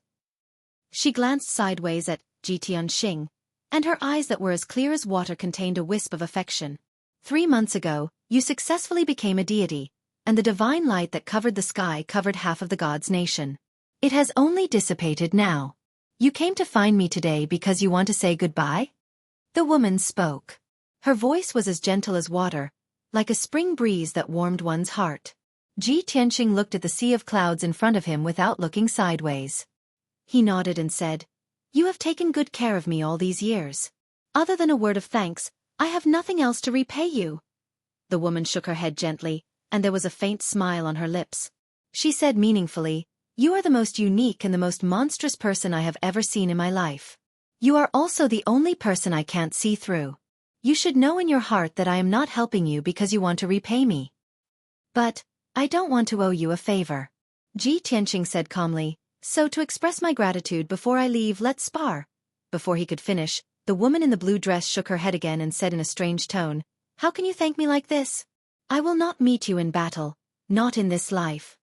She glanced sideways at Ji Tianqing, and her eyes that were as clear as water contained a wisp of affection. 3 months ago, you successfully became a deity, and the divine light that covered the sky covered half of the gods' nation. It has only dissipated now. You came to find me today because you want to say goodbye? The woman spoke. Her voice was as gentle as water, like a spring breeze that warmed one's heart. Ji Tianqing looked at the sea of clouds in front of him without looking sideways. He nodded and said, "You have taken good care of me all these years. Other than a word of thanks, I have nothing else to repay you." The woman shook her head gently, and there was a faint smile on her lips. She said meaningfully, "You are the most unique and the most monstrous person I have ever seen in my life. You are also the only person I can't see through. You should know in your heart that I am not helping you because you want to repay me. But I don't want to owe you a favor." Ji Tianqing said calmly, "So to express my gratitude before I leave, let's spar." Before he could finish, the woman in the blue dress shook her head again and said in a strange tone, "How can you thank me like this? I will not meet you in battle, not in this life."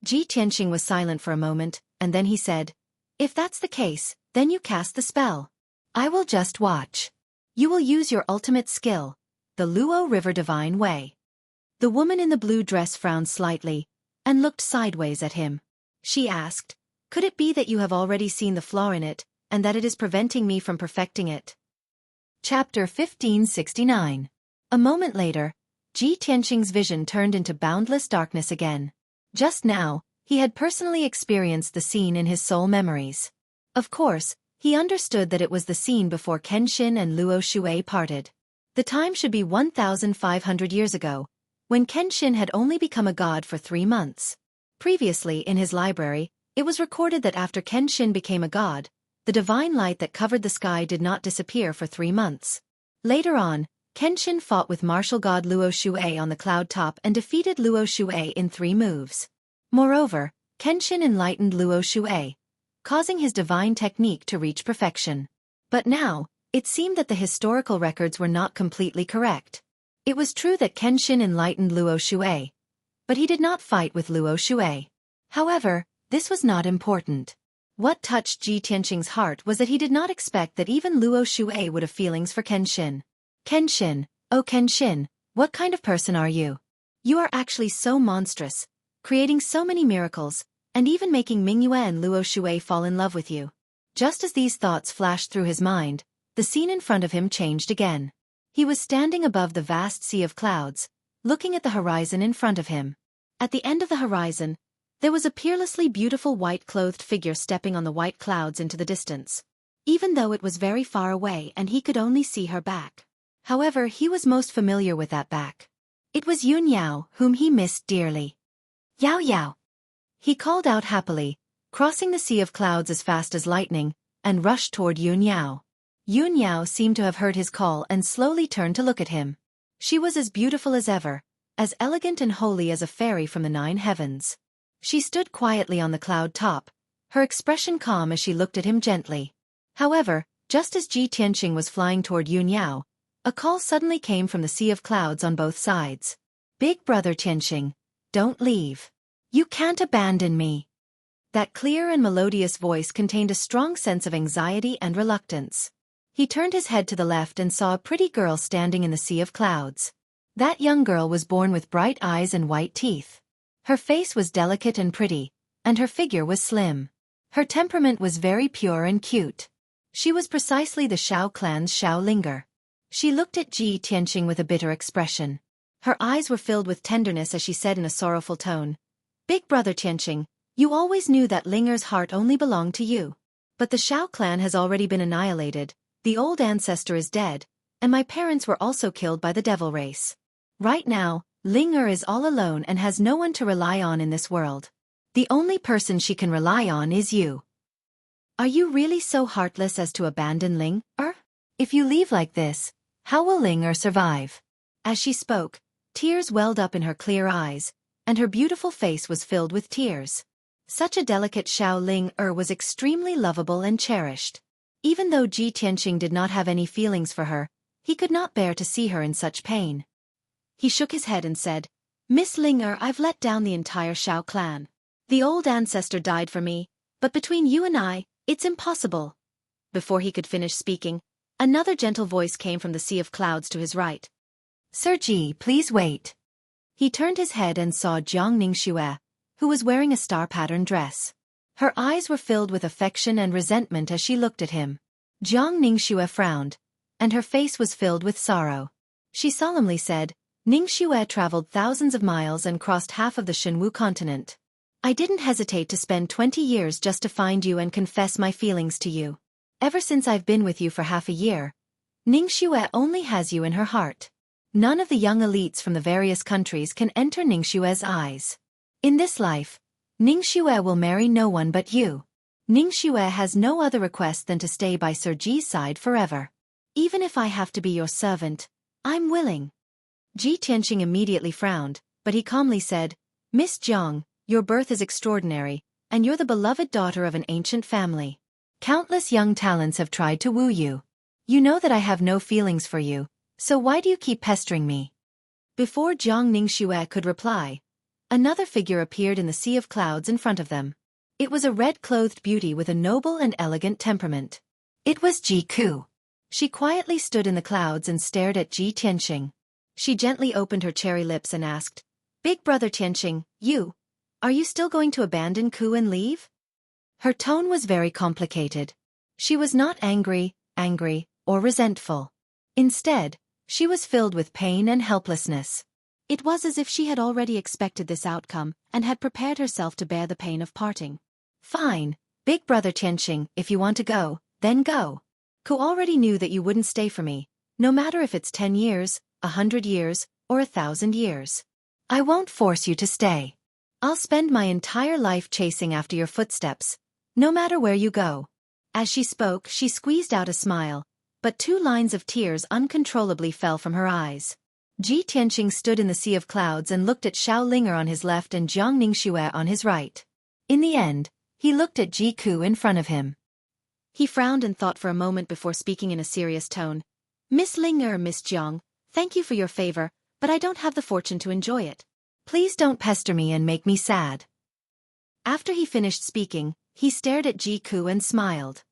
Ji Tianqing was silent for a moment, and then he said, "If that's the case, then you cast the spell. I will just watch. You will use your ultimate skill, the Luo River Divine Way." The woman in the blue dress frowned slightly, and looked sideways at him. She asked, "Could it be that you have already seen the flaw in it, and that it is preventing me from perfecting it?" Chapter 1569. A moment later, Ji Tianqing's vision turned into boundless darkness again. Just now, he had personally experienced the scene in his soul memories. Of course, he understood that it was the scene before Kenshin and Luo Xueqi parted. The time should be 1,500 years ago, when Kenshin had only become a god for 3 months. Previously in his library, it was recorded that after Kenshin became a god, the divine light that covered the sky did not disappear for 3 months. Later on, Kenshin fought with martial god Luo Xueqi on the cloud top and defeated Luo Xueqi in 3 moves. Moreover, Kenshin enlightened Luo Xueqi, causing his divine technique to reach perfection. But now, it seemed that the historical records were not completely correct. It was true that Kenshin enlightened Luo Xueqi, but he did not fight with Luo Xueqi. However, this was not important. What touched Ji Tianqing's heart was that he did not expect that even Luo Xueqi would have feelings for Kenshin. "Kenshin, oh Kenshin, what kind of person are you? You are actually so monstrous, creating so many miracles, and even making Mingyue and Luo Xueqi fall in love with you." Just as these thoughts flashed through his mind, the scene in front of him changed again. He was standing above the vast sea of clouds, looking at the horizon in front of him. At the end of the horizon, there was a peerlessly beautiful white-clothed figure stepping on the white clouds into the distance. Even though it was very far away and he could only see her back. However, he was most familiar with that back. It was Yun Yao, whom he missed dearly. "Yao Yao!" He called out happily, crossing the sea of clouds as fast as lightning, and rushed toward Yun Yao. Yun Yao seemed to have heard his call and slowly turned to look at him. She was as beautiful as ever, as elegant and holy as a fairy from the 9 heavens. She stood quietly on the cloud top, her expression calm as she looked at him gently. However, just as Ji Tianqing was flying toward Yun Yao, a call suddenly came from the sea of clouds on both sides. "Big brother Tianqing, don't leave. You can't abandon me." That clear and melodious voice contained a strong sense of anxiety and reluctance. He turned his head to the left and saw a pretty girl standing in the sea of clouds. That young girl was born with bright eyes and white teeth. Her face was delicate and pretty, and her figure was slim. Her temperament was very pure and cute. She was precisely the Shao clan's Shao Linger. She looked at Ji Tianqing with a bitter expression. Her eyes were filled with tenderness as she said in a sorrowful tone, "Big brother Tianqing, you always knew that Linger's heart only belonged to you. But the Shao clan has already been annihilated, the old ancestor is dead, and my parents were also killed by the devil race. Right now, Linger is all alone and has no one to rely on in this world. The only person she can rely on is you. Are you really so heartless as to abandon Linger? If you leave like this, how will Linger survive?" As she spoke, tears welled up in her clear eyes, and her beautiful face was filled with tears. Such a delicate Shao Linger was extremely lovable and cherished. Even though Ji Tianqing did not have any feelings for her, he could not bear to see her in such pain. He shook his head and said, "Miss Linger, I've let down the entire Shao clan. The old ancestor died for me, but between you and I, it's impossible." Before he could finish speaking, another gentle voice came from the sea of clouds to his right. "Sir Ji, please wait." He turned his head and saw Jiang Ningxue, who was wearing a star-patterned dress. Her eyes were filled with affection and resentment as she looked at him. Jiang Ningxue frowned, and her face was filled with sorrow. She solemnly said, Ning Xue traveled thousands of miles and crossed half of the Shenwu continent. I didn't hesitate to spend 20 years just to find you and confess my feelings to you. Ever since I've been with you for half a year, Ning Xue only has you in her heart. None of the young elites from the various countries can enter Ning Xue's eyes. In this life, Ning Xue will marry no one but you. Ning Xue has no other request than to stay by Sir Ji's side forever. Even if I have to be your servant, I'm willing. Ji Tianqing immediately frowned, but he calmly said, Miss Jiang, your birth is extraordinary, and you're the beloved daughter of an ancient family. Countless young talents have tried to woo you. You know that I have no feelings for you, so why do you keep pestering me? Before Jiang Ning Xue could reply, another figure appeared in the sea of clouds in front of them. It was a red-clothed beauty with a noble and elegant temperament. It was Ji Ku. She quietly stood in the clouds and stared at Ji Tianqing. She gently opened her cherry lips and asked, Big brother Tianqing, are you still going to abandon Ku and leave? Her tone was very complicated. She was not angry, or resentful. Instead, she was filled with pain and helplessness. It was as if she had already expected this outcome and had prepared herself to bear the pain of parting. Fine, big brother Tianqing, if you want to go, then go. Ku already knew that you wouldn't stay for me, no matter if it's 10 years, 100 years, or 1,000 years. I won't force you to stay. I'll spend my entire life chasing after your footsteps, no matter where you go. As she spoke, she squeezed out a smile, but 2 lines of tears uncontrollably fell from her eyes. Ji Tianqing stood in the sea of clouds and looked at Xiao Linger on his left and Jiang Ningxue on his right. In the end, he looked at Ji Ku in front of him. He frowned and thought for a moment before speaking in a serious tone. Miss Linger, Miss Jiang, thank you for your favor, but I don't have the fortune to enjoy it. Please don't pester me and make me sad. After he finished speaking, he stared at Ji Ku and smiled.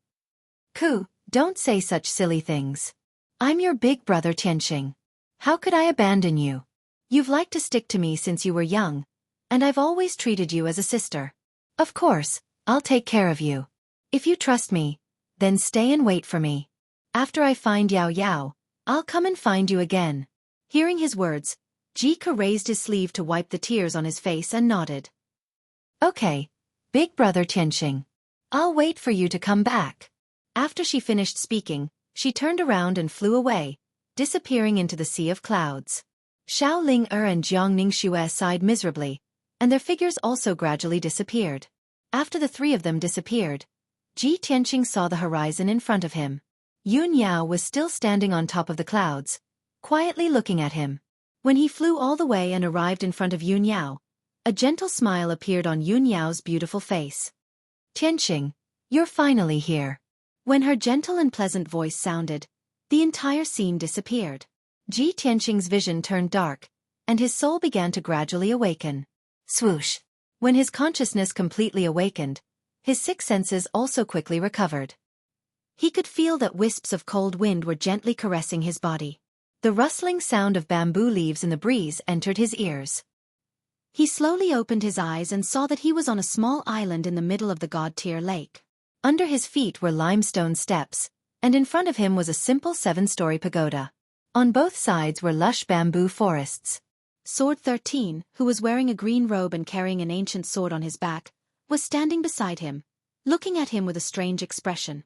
Ku, don't say such silly things. I'm your big brother Tianqing. How could I abandon you? You've liked to stick to me since you were young, and I've always treated you as a sister. Of course, I'll take care of you. If you trust me, then stay and wait for me. After I find Yao Yao, I'll come and find you again. Hearing his words, Ji Ku raised his sleeve to wipe the tears on his face and nodded. Okay, big brother Tianqing. I'll wait for you to come back. After she finished speaking, she turned around and flew away, disappearing into the sea of clouds. Xiao Linger and Jiang Ningxue sighed miserably, and their figures also gradually disappeared. After the 3 of them disappeared, Ji Tianqing saw the horizon in front of him. Yun Yao was still standing on top of the clouds, quietly looking at him. When he flew all the way and arrived in front of Yun Yao, a gentle smile appeared on Yun Yao's beautiful face. Tianqing, you're finally here. When her gentle and pleasant voice sounded, the entire scene disappeared. Ji Tianqing's vision turned dark, and his soul began to gradually awaken. Swoosh! When his consciousness completely awakened, his 6 senses also quickly recovered. He could feel that wisps of cold wind were gently caressing his body. The rustling sound of bamboo leaves in the breeze entered his ears. He slowly opened his eyes and saw that he was on a small island in the middle of the God-tier lake. Under his feet were limestone steps, and in front of him was a simple 7-story pagoda. On both sides were lush bamboo forests. Sword 13, who was wearing a green robe and carrying an ancient sword on his back, was standing beside him, looking at him with a strange expression.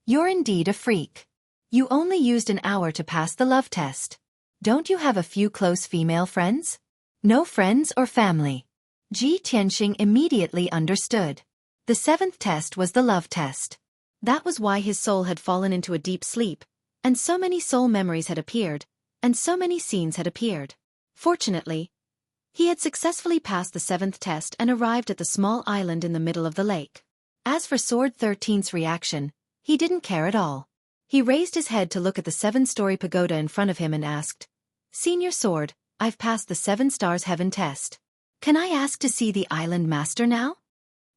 You're indeed a freak. You only used an hour to pass the love test. Don't you have a few close female friends? No friends or family? Ji Tianqing immediately understood. The 7th test was the love test. That was why his soul had fallen into a deep sleep, and so many soul memories had appeared, and so many scenes had appeared. Fortunately, he had successfully passed the 7th test and arrived at the small island in the middle of the lake. As for Sword 13's reaction, he didn't care at all. He raised his head to look at the 7-story pagoda in front of him and asked, Senior Sword, I've passed the 7 stars heaven test. Can I ask to see the island master now?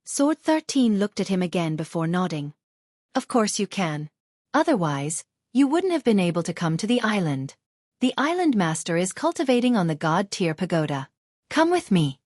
Sword 13 looked at him again before nodding. Of course you can. Otherwise, you wouldn't have been able to come to the island. The island master is cultivating on the God-tier pagoda. Come with me.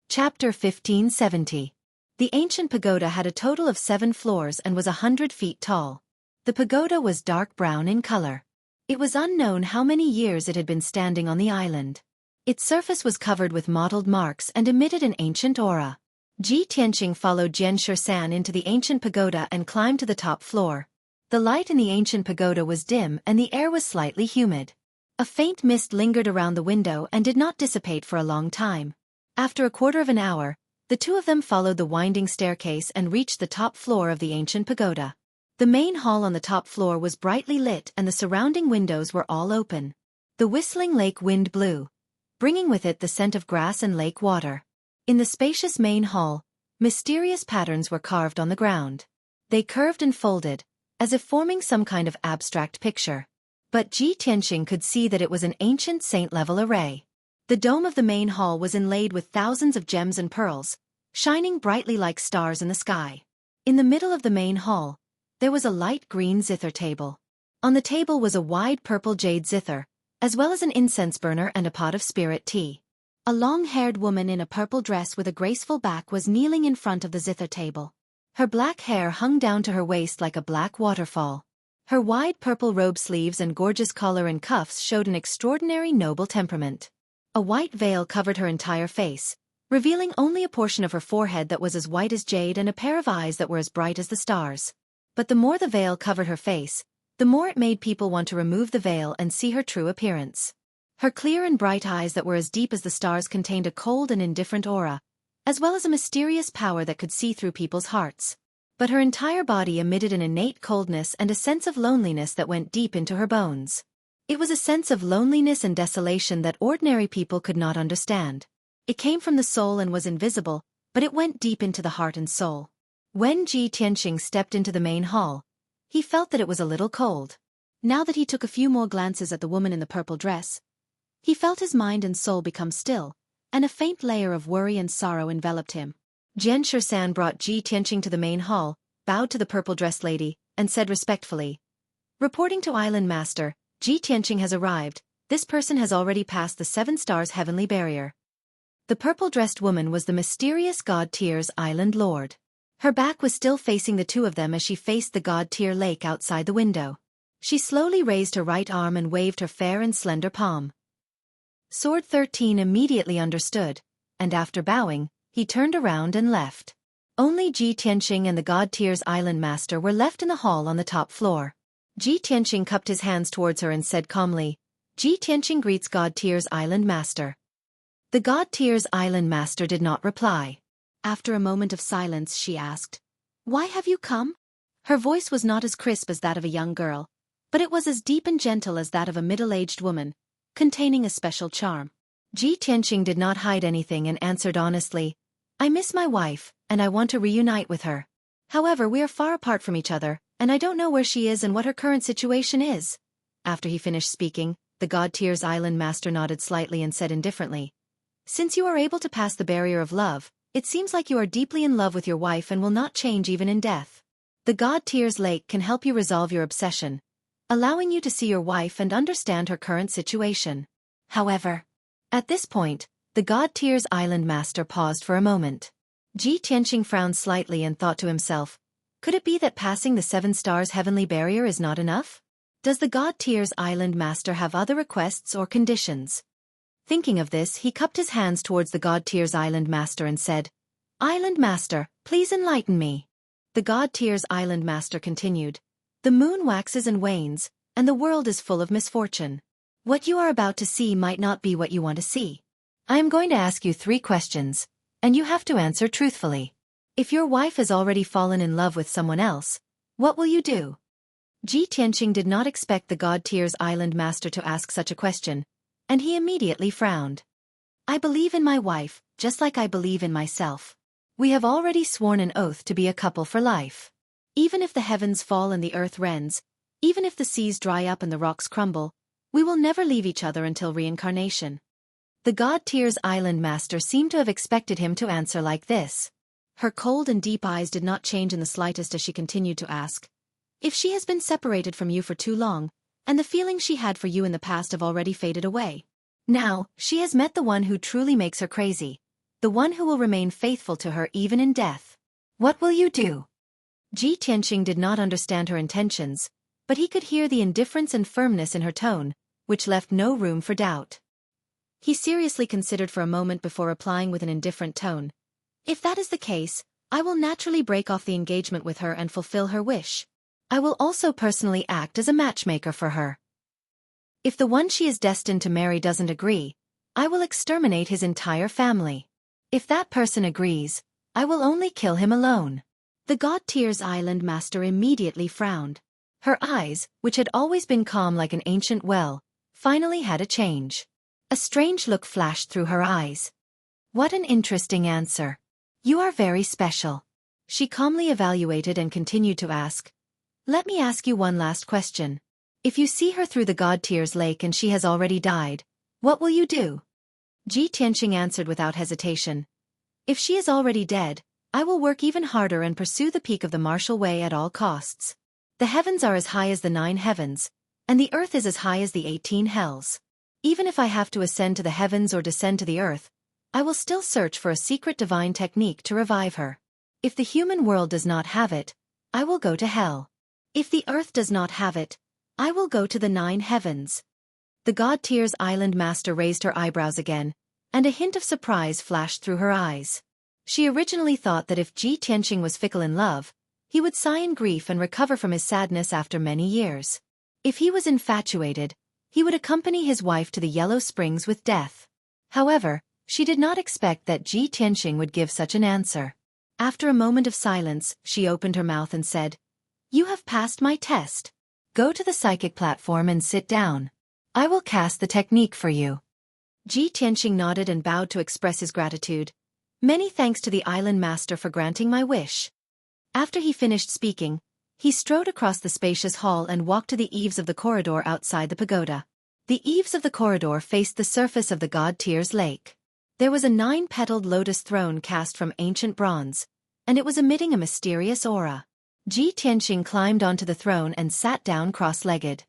Chapter 1570. The ancient pagoda had a total of 7 floors and was 100 feet tall. The pagoda was dark brown in color. It was unknown how many years it had been standing on the island. Its surface was covered with mottled marks and emitted an ancient aura. Ji Tianqing followed Jian Shusan into the ancient pagoda and climbed to the top floor. The light in the ancient pagoda was dim and the air was slightly humid. A faint mist lingered around the window and did not dissipate for a long time. After a quarter of an hour, the two of them followed the winding staircase and reached the top floor of the ancient pagoda. The main hall on the top floor was brightly lit and the surrounding windows were all open. The whistling lake wind blew, bringing with it the scent of grass and lake water. In the spacious main hall, mysterious patterns were carved on the ground. They curved and folded, as if forming some kind of abstract picture. But Ji Tianqing could see that it was an ancient saint-level array. The dome of the main hall was inlaid with thousands of gems and pearls, shining brightly like stars in the sky. In the middle of the main hall, there was a light green zither table. On the table was a wide purple jade zither, as well as an incense burner and a pot of spirit tea. A long-haired woman in a purple dress with a graceful back was kneeling in front of the zither table. Her black hair hung down to her waist like a black waterfall. Her wide purple robe sleeves and gorgeous collar and cuffs showed an extraordinary noble temperament. A white veil covered her entire face, revealing only a portion of her forehead that was as white as jade and a pair of eyes that were as bright as the stars. But the more the veil covered her face, the more it made people want to remove the veil and see her true appearance. Her clear and bright eyes that were as deep as the stars contained a cold and indifferent aura, as well as a mysterious power that could see through people's hearts. But her entire body emitted an innate coldness and a sense of loneliness that went deep into her bones. It was a sense of loneliness and desolation that ordinary people could not understand. It came from the soul and was invisible, but it went deep into the heart and soul. When Ji Tianqing stepped into the main hall, he felt that it was a little cold. Now that he took a few more glances at the woman in the purple dress, he felt his mind and soul become still, and a faint layer of worry and sorrow enveloped him. Jian Shusan brought Ji Tianqing to the main hall, bowed to the purple-dressed lady, and said respectfully, "Reporting to Island Master, Ji Tianqing has arrived. This person has already passed the 7 stars heavenly barrier." The purple-dressed woman was the mysterious God Tier's island lord. Her back was still facing the two of them as she faced the God Tier lake outside the window. She slowly raised her right arm and waved her fair and slender palm. Sword 13 immediately understood, and after bowing, he turned around and left. Only Ji Tianqing and the God Tier's island master were left in the hall on the top floor. Ji Tianqing cupped his hands towards her and said calmly, "Ji Tianqing greets God Tier's island master." The God Tier's island master did not reply. After a moment of silence she asked, "Why have you come?" Her voice was not as crisp as that of a young girl, but it was as deep and gentle as that of a middle-aged woman, containing a special charm. Ji Tianqing did not hide anything and answered honestly, "I miss my wife, and I want to reunite with her. However, we are far apart from each other, and I don't know where she is and what her current situation is." After he finished speaking, the God Tier's island master nodded slightly and said indifferently, "Since you are able to pass the barrier of love, it seems like you are deeply in love with your wife and will not change even in death. The God Tier's lake can help you resolve your obsession, allowing you to see your wife and understand her current situation. However," at this point, the God Tier's island master paused for a moment. Ji Tianqing frowned slightly and thought to himself, could it be that passing the 7 stars heavenly barrier is not enough? Does the God Tier's island master have other requests or conditions? Thinking of this, he cupped his hands towards the God Tier's island master and said, "Island master, please enlighten me." The God Tier's island master continued, "The moon waxes and wanes, and the world is full of misfortune. What you are about to see might not be what you want to see. I am going to ask you 3 questions, and you have to answer truthfully. If your wife has already fallen in love with someone else, what will you do?" Ji Tianqing did not expect the God Tier's island master to ask such a question, and he immediately frowned. "I believe in my wife, just like I believe in myself. We have already sworn an oath to be a couple for life. Even if the heavens fall and the earth rends, even if the seas dry up and the rocks crumble, we will never leave each other until reincarnation." The God Tier's island master seemed to have expected him to answer like this. Her cold and deep eyes did not change in the slightest as she continued to ask, "If she has been separated from you for too long, and the feelings she had for you in the past have already faded away. Now, she has met the one who truly makes her crazy, the one who will remain faithful to her even in death. What will you do?" Ji Tianqing did not understand her intentions, but he could hear the indifference and firmness in her tone, which left no room for doubt. He seriously considered for a moment before replying with an indifferent tone. If that is the case, I will naturally break off the engagement with her and fulfill her wish. I will also personally act as a matchmaker for her. If the one she is destined to marry doesn't agree, I will exterminate his entire family. If that person agrees, I will only kill him alone. The God Tyr's island master immediately frowned. Her eyes, which had always been calm like an ancient well, finally had a change. A strange look flashed through her eyes. What an interesting answer. You are very special. She calmly evaluated and continued to ask. Let me ask you one last question. If you see her through the God Tyr's lake and she has already died, what will you do? Ji Tianqing answered without hesitation. If she is already dead, I will work even harder and pursue the peak of the martial way at all costs. The heavens are as high as the 9 heavens, and the earth is as high as the 18 hells. Even if I have to ascend to the heavens or descend to the earth, I will still search for a secret divine technique to revive her. If the human world does not have it, I will go to hell. If the earth does not have it, I will go to the 9 heavens. The God Tyr's island master raised her eyebrows again, and a hint of surprise flashed through her eyes. She originally thought that if Ji Tianqing was fickle in love, he would sigh in grief and recover from his sadness after many years. If he was infatuated, he would accompany his wife to the Yellow Springs with death. However, she did not expect that Ji Tianqing would give such an answer. After a moment of silence, she opened her mouth and said, You have passed my test. Go to the psychic platform and sit down. I will cast the technique for you. Ji Tianqing nodded and bowed to express his gratitude. Many thanks to the island master for granting my wish. After he finished speaking, he strode across the spacious hall and walked to the eaves of the corridor outside the pagoda. The eaves of the corridor faced the surface of the God Tyr's lake. There was a 9-petaled lotus throne cast from ancient bronze, and it was emitting a mysterious aura. Ji Tianqing climbed onto the throne and sat down cross-legged.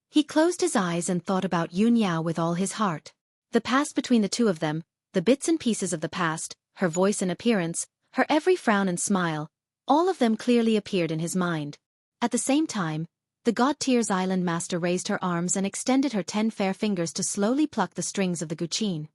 He closed his eyes and thought about Yun Yao with all his heart. The past between the two of them, the bits and pieces of the past, her voice and appearance, her every frown and smile, all of them clearly appeared in his mind. At the same time, the God Tyr's island master raised her arms and extended her 10 fair fingers to slowly pluck the strings of the guqin.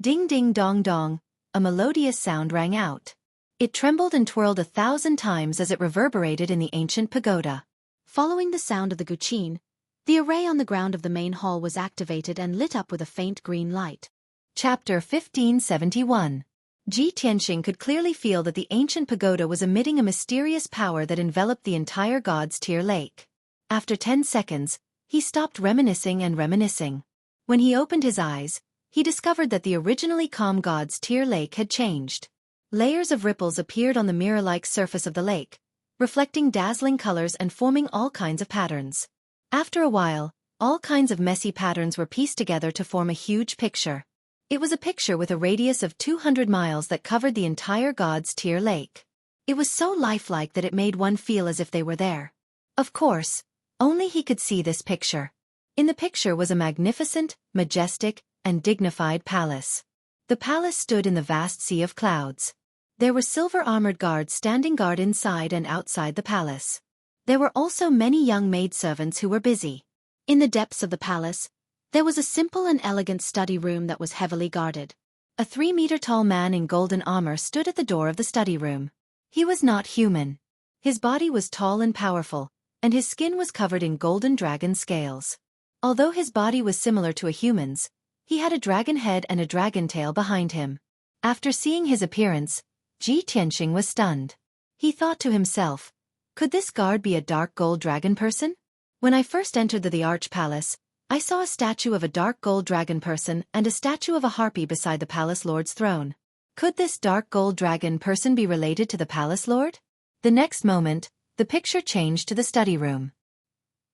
Ding ding dong dong, a melodious sound rang out. It trembled and twirled 1,000 times as it reverberated in the ancient pagoda. Following the sound of the guqin, the array on the ground of the main hall was activated and lit up with a faint green light. Chapter 1571. Ji Tianqing could clearly feel that the ancient pagoda was emitting a mysterious power that enveloped the entire God's Tyr lake. After 10 seconds, he stopped reminiscing and reminiscing. When he opened his eyes, he discovered that the originally calm God's Tyr lake had changed. Layers of ripples appeared on the mirror-like surface of the lake, reflecting dazzling colors and forming all kinds of patterns. After a while, all kinds of messy patterns were pieced together to form a huge picture. It was a picture with a radius of 200 miles that covered the entire God's Tyr lake. It was so lifelike that it made one feel as if they were there. Of course, only he could see this picture. In the picture was a magnificent, majestic, and dignified palace. The palace stood in the vast sea of clouds. There were silver-armored guards standing guard inside and outside the palace. There were also many young maidservants who were busy. In the depths of the palace, there was a simple and elegant study room that was heavily guarded. A 3-meter-tall man in golden armor stood at the door of the study room. He was not human. His body was tall and powerful, and his skin was covered in golden dragon scales. Although his body was similar to a human's, he had a dragon head and a dragon tail behind him. After seeing his appearance, Ji Tianqing was stunned. He thought to himself, could this guard be a dark gold dragon person? When I first entered the Arch Palace, I saw a statue of a dark gold dragon person and a statue of a harpy beside the palace lord's throne. Could this dark gold dragon person be related to the palace lord? The next moment, the picture changed to the study room.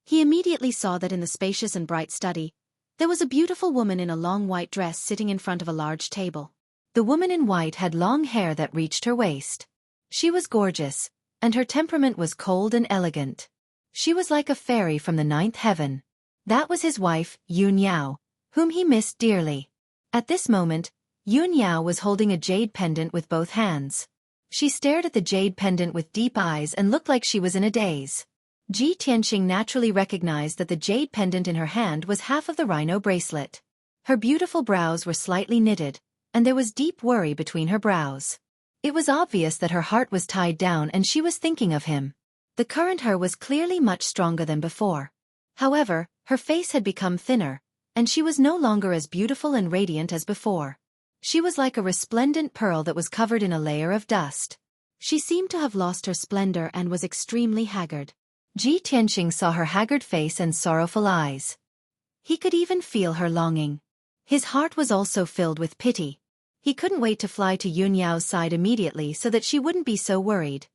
He immediately saw that in the spacious and bright study, there was a beautiful woman in a long white dress sitting in front of a large table. The woman in white had long hair that reached her waist. She was gorgeous, and her temperament was cold and elegant. She was like a fairy from the 9th heaven. That was his wife, Yun Yao, whom he missed dearly. At this moment, Yun Yao was holding a jade pendant with both hands. She stared at the jade pendant with deep eyes and looked like she was in a daze. Ji Tianqing naturally recognized that the jade pendant in her hand was half of the rhino bracelet. Her beautiful brows were slightly knitted, and there was deep worry between her brows. It was obvious that her heart was tied down and she was thinking of him. The current her was clearly much stronger than before. However, her face had become thinner, and she was no longer as beautiful and radiant as before. She was like a resplendent pearl that was covered in a layer of dust. She seemed to have lost her splendor and was extremely haggard. Ji Tianqing saw her haggard face and sorrowful eyes. He could even feel her longing. His heart was also filled with pity. He couldn't wait to fly to Yun Yao's side immediately so that she wouldn't be so worried.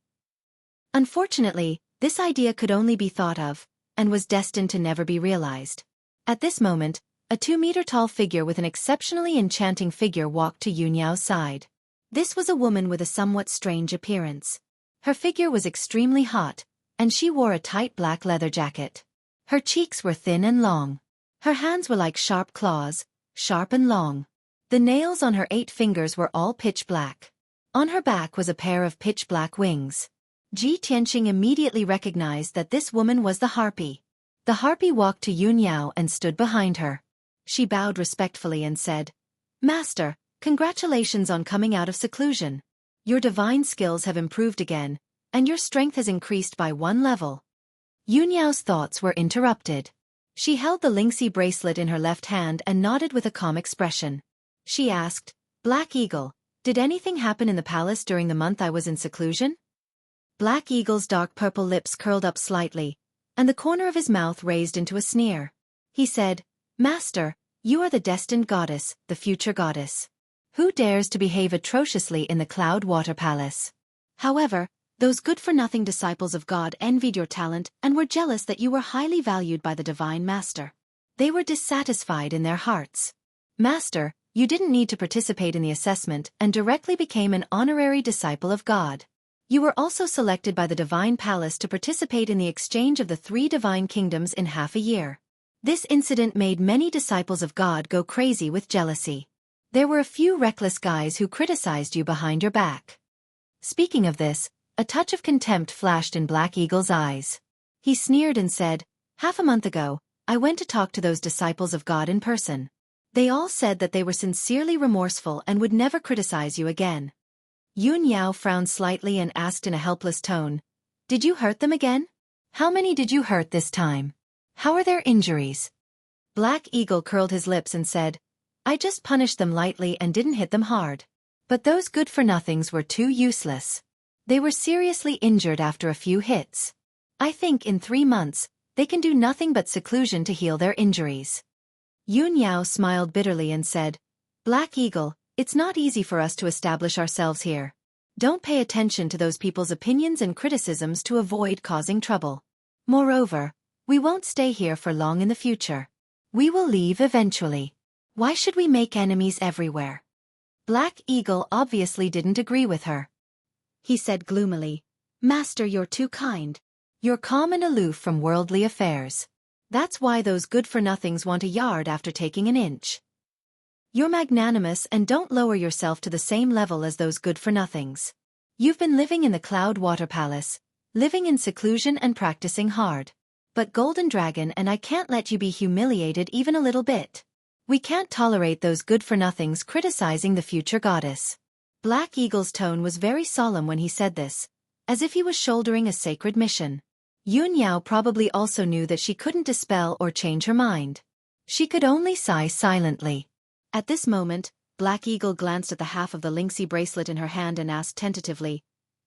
Unfortunately, this idea could only be thought of, and was destined to never be realized. At this moment, a 2-meter-tall figure with an exceptionally enchanting figure walked to Yun Yao's side. This was a woman with a somewhat strange appearance. Her figure was extremely hot, and she wore a tight black leather jacket. Her cheeks were thin and long. Her hands were like sharp claws, sharp and long. The nails on her 8 fingers were all pitch black. On her back was a pair of pitch black wings. Ji Tianqing immediately recognized that this woman was the harpy. The harpy walked to Yun Yao and stood behind her. She bowed respectfully and said, "Master, congratulations on coming out of seclusion. Your divine skills have improved again, and your strength has increased by 1 level." Yun Yao's thoughts were interrupted. She held the Lingxi bracelet in her left hand and nodded with a calm expression. She asked, "Black Eagle, did anything happen in the palace during the month I was in seclusion?" Black Eagle's dark purple lips curled up slightly, and the corner of his mouth raised into a sneer. He said, "Master, you are the destined goddess, the future goddess. Who dares to behave atrociously in the Cloud Water Palace? However, those good-for-nothing disciples of God envied your talent and were jealous that you were highly valued by the Divine Master. They were dissatisfied in their hearts. Master, you didn't need to participate in the assessment and directly became an honorary disciple of God. You were also selected by the Divine Palace to participate in the exchange of the 3 divine kingdoms in half a year. This incident made many disciples of God go crazy with jealousy. There were a few reckless guys who criticized you behind your back." Speaking of this, a touch of contempt flashed in Black Eagle's eyes. He sneered and said, "Half a month ago, I went to talk to those disciples of God in person. They all said that they were sincerely remorseful and would never criticize you again." Yun Yao frowned slightly and asked in a helpless tone, "Did you hurt them again? How many did you hurt this time? How are their injuries?" Black Eagle curled his lips and said, "I just punished them lightly and didn't hit them hard. But those good-for-nothings were too useless. They were seriously injured after a few hits. I think in 3 months, they can do nothing but seclusion to heal their injuries." Yun Yao smiled bitterly and said, "Black Eagle, it's not easy for us to establish ourselves here. Don't pay attention to those people's opinions and criticisms to avoid causing trouble. Moreover, we won't stay here for long in the future. We will leave eventually. Why should we make enemies everywhere?" Black Eagle obviously didn't agree with her. He said gloomily, "Master, you're too kind. You're calm and aloof from worldly affairs. That's why those good-for-nothings want a yard after taking an inch. You're magnanimous and don't lower yourself to the same level as those good-for-nothings. You've been living in the Cloud Water Palace, living in seclusion and practicing hard. But Golden Dragon and I can't let you be humiliated even a little bit. We can't tolerate those good-for-nothings criticizing the future goddess." Black Eagle's tone was very solemn when he said this, as if he was shouldering a sacred mission. Yun Yao probably also knew that she couldn't dispel or change her mind. She could only sigh silently. At this moment, Black Eagle glanced at the half of the Lingxi bracelet in her hand and asked tentatively,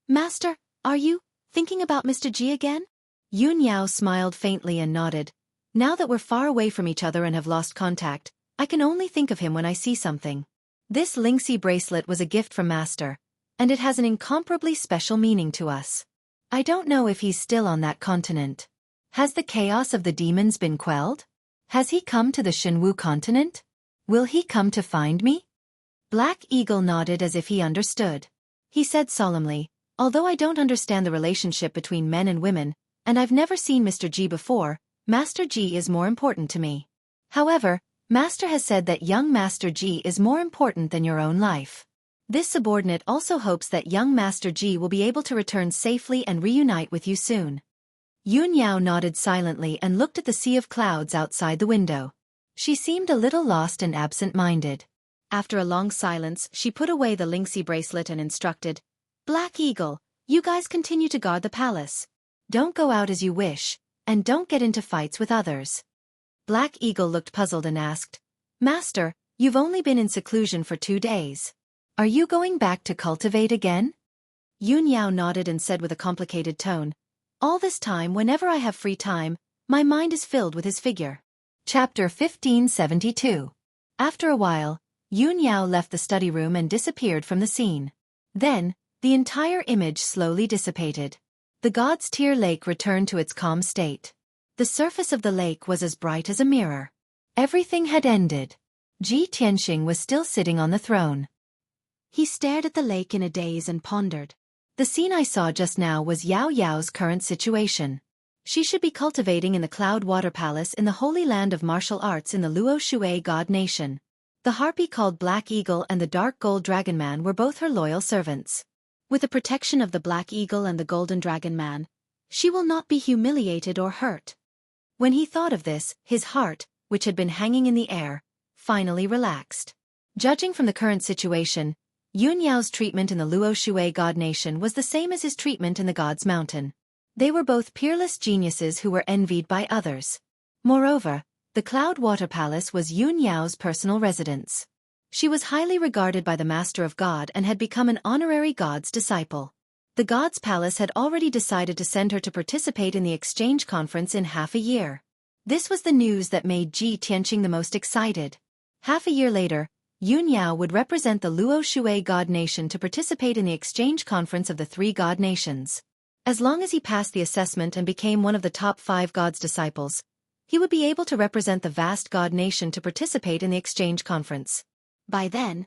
"Master, are you thinking about Mr. Ji again?" Yun Yao smiled faintly and nodded. "Now that we're far away from each other and have lost contact, I can only think of him when I see something. This Lingxi bracelet was a gift from Master, and it has an incomparably special meaning to us. I don't know if he's still on that continent. Has the chaos of the demons been quelled? Has he come to the Shenwu continent? Will he come to find me?" Black Eagle nodded as if he understood. He said solemnly, "Although I don't understand the relationship between men and women, and I've never seen Mr. Ji before, Master Ji is more important to me. However, Master has said that young Master Ji is more important than your own life. This subordinate also hopes that young Master Ji will be able to return safely and reunite with you soon." Yun Yao nodded silently and looked at the sea of clouds outside the window. She seemed a little lost and absent-minded. After a long silence, she put away the Lynxie bracelet and instructed, "Black Eagle, you guys continue to guard the palace. Don't go out as you wish, and don't get into fights with others." Black Eagle looked puzzled and asked, "Master, you've only been in seclusion for 2 days. Are you going back to cultivate again?" Yun Yao nodded and said with a complicated tone, "All this time, whenever I have free time, my mind is filled with his figure." Chapter 1572. After a while, Yun Yao left the study room and disappeared from the scene. Then, the entire image slowly dissipated. The God's Tear Lake returned to its calm state. The surface of the lake was as bright as a mirror. Everything had ended. Ji Tianxing was still sitting on the throne. He stared at the lake in a daze and pondered. The scene I saw just now was Yao Yao's current situation. She should be cultivating in the Cloud Water Palace in the Holy Land of Martial Arts in the Luo Shui God Nation. The harpy called Black Eagle and the Dark Gold Dragon Man were both her loyal servants. With the protection of the Black Eagle and the Golden Dragon Man, she will not be humiliated or hurt. When he thought of this, his heart, which had been hanging in the air, finally relaxed. Judging from the current situation, Yun Yao's treatment in the Luo Shui God Nation was the same as his treatment in the God's Mountain. They were both peerless geniuses who were envied by others. Moreover, the Cloud Water Palace was Yun Yao's personal residence. She was highly regarded by the Master of God and had become an honorary God's disciple. The God's Palace had already decided to send her to participate in the exchange conference in half a year. This was the news that made Ji Tianxing the most excited. Half a year later, Yun Yao would represent the Luo Shui God Nation to participate in the exchange conference of the 3 God Nations. As long as he passed the assessment and became one of the top 5 God's disciples, he would be able to represent the vast God Nation to participate in the exchange conference. By then,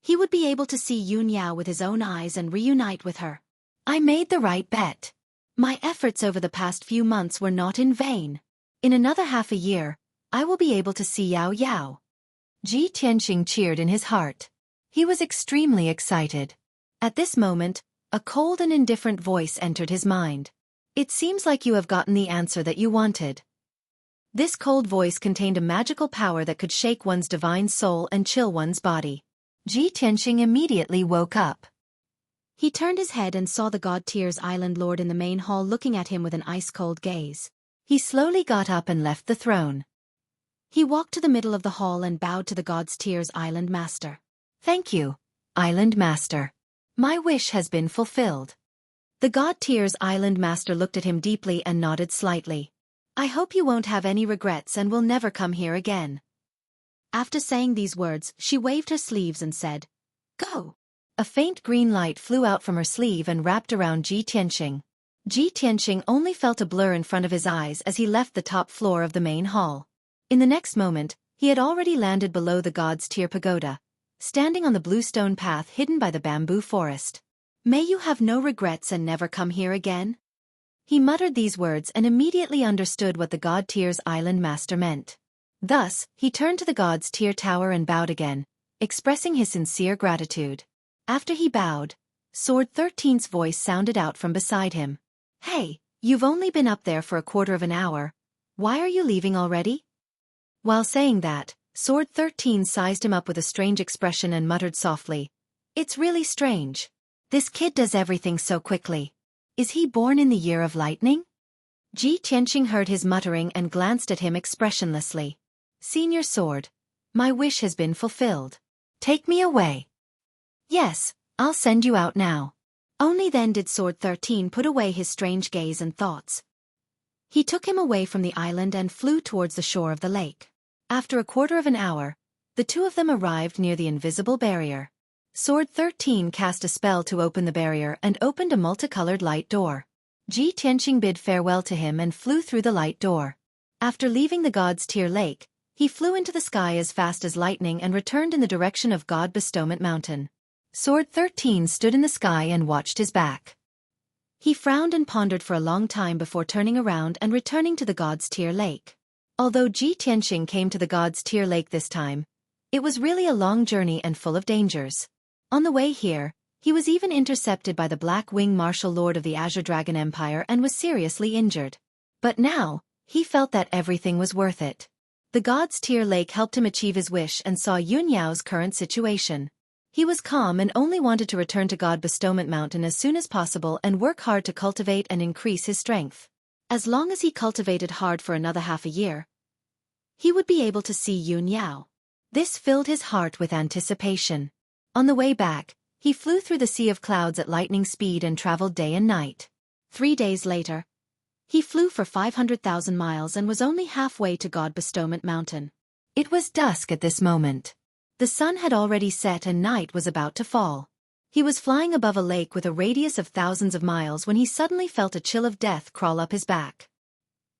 he would be able to see Yun Yao with his own eyes and reunite with her. I made the right bet. My efforts over the past few months were not in vain. In another half a year, I will be able to see Yao Yao. Ji Tianxing cheered in his heart. He was extremely excited. At this moment, a cold and indifferent voice entered his mind. "It seems like you have gotten the answer that you wanted." This cold voice contained a magical power that could shake one's divine soul and chill one's body. Ji Tianxing immediately woke up. He turned his head and saw the God Tears Island Lord in the main hall looking at him with an ice-cold gaze. He slowly got up and left the throne. He walked to the middle of the hall and bowed to the God's Tears Island Master. "Thank you, Island Master. My wish has been fulfilled." The God Tears Island Master looked at him deeply and nodded slightly. "I hope you won't have any regrets and will never come here again." After saying these words, she waved her sleeves and said, "Go." A faint green light flew out from her sleeve and wrapped around Ji Tianxing. Ji Tianxing only felt a blur in front of his eyes as he left the top floor of the main hall. In the next moment, he had already landed below the God's Tier Pagoda, standing on the bluestone path hidden by the bamboo forest. "May you have no regrets and never come here again." He muttered these words and immediately understood what the God Tears Island Master meant. Thus, he turned to the God's Tier Tower and bowed again, expressing his sincere gratitude. After he bowed, Sword 13's voice sounded out from beside him. "Hey, you've only been up there for a quarter of an hour. Why are you leaving already?" While saying that, Sword 13 sized him up with a strange expression and muttered softly, "It's really strange. This kid does everything so quickly. Is he born in the year of lightning?" Ji Tianxing heard his muttering and glanced at him expressionlessly. "Senior Sword, my wish has been fulfilled. Take me away." "Yes, I'll send you out now." Only then did Sword 13 put away his strange gaze and thoughts. He took him away from the island and flew towards the shore of the lake. After a quarter of an hour, the two of them arrived near the invisible barrier. Sword 13 cast a spell to open the barrier and opened a multicolored light door. Ji Tianxing bid farewell to him and flew through the light door. After leaving the God's Tier Lake, he flew into the sky as fast as lightning and returned in the direction of God Bestowment Mountain. Sword 13 stood in the sky and watched his back. He frowned and pondered for a long time before turning around and returning to the God's Tier Lake. Although Ji Tianxing came to the God's Tier Lake this time, it was really a long journey and full of dangers. On the way here, he was even intercepted by the Black Wing Martial Lord of the Azure Dragon Empire and was seriously injured. But now, he felt that everything was worth it. The god's tear lake helped him achieve his wish and saw Yun Yao's current situation. He was calm and only wanted to return to God Bestowment Mountain as soon as possible and work hard to cultivate and increase his strength. As long as he cultivated hard for another half a year, he would be able to see Yun Yao. This filled his heart with anticipation. On the way back, he flew through the sea of clouds at lightning speed and traveled day and night. 3 days later, he flew for 500,000 miles and was only halfway to God Bestowment Mountain. It was dusk at this moment. The sun had already set and night was about to fall. He was flying above a lake with a radius of thousands of miles when he suddenly felt a chill of death crawl up his back.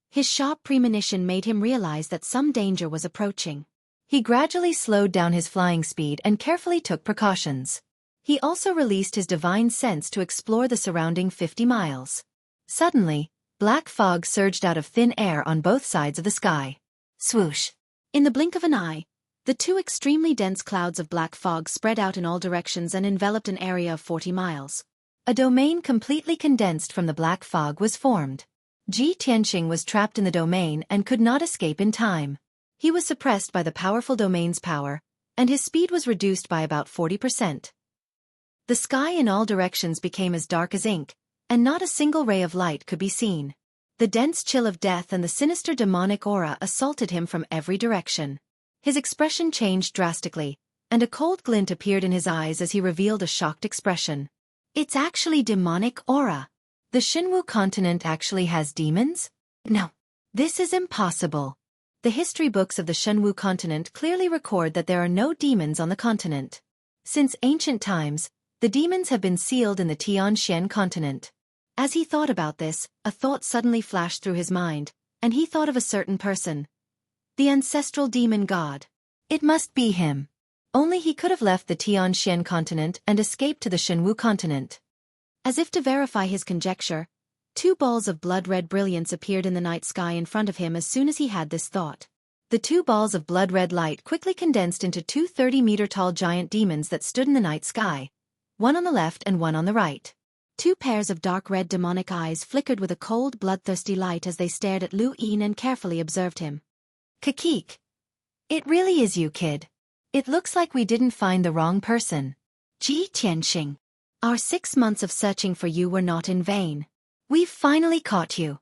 His sharp premonition made him realize that some danger was approaching. He gradually slowed down his flying speed and carefully took precautions. He also released his divine sense to explore the surrounding 50 miles. Suddenly, black fog surged out of thin air on both sides of the sky. Swoosh. In the blink of an eye, the 2 extremely dense clouds of black fog spread out in all directions and enveloped an area of 40 miles. A domain completely condensed from the black fog was formed. Ji Tianxing was trapped in the domain and could not escape in time. He was suppressed by the powerful domain's power, and his speed was reduced by about 40%. The sky in all directions became as dark as ink, and not a single ray of light could be seen. The dense chill of death and the sinister demonic aura assaulted him from every direction. His expression changed drastically, and a cold glint appeared in his eyes as he revealed a shocked expression. It's actually demonic aura. The Xinwu continent actually has demons? No. This is impossible. The history books of the Xinwu continent clearly record that there are no demons on the continent. Since ancient times, the demons have been sealed in the Tianxian continent. As he thought about this, a thought suddenly flashed through his mind, and he thought of a certain person. The ancestral demon god. It must be him. Only he could have left the Tianxian continent and escaped to the Xinwu continent. As if to verify his conjecture, 2 balls of blood-red brilliance appeared in the night sky in front of him as soon as he had this thought. The 2 balls of blood-red light quickly condensed into 2 30-meter-tall giant demons that stood in the night sky, one on the left and one on the right. 2 pairs of dark red demonic eyes flickered with a cold, bloodthirsty light as they stared at Lu Yin and carefully observed him. Xueqi. It really is you, kid. It looks like we didn't find the wrong person. Ji Tianxing. Our 6 months of searching for you were not in vain. We've finally caught you.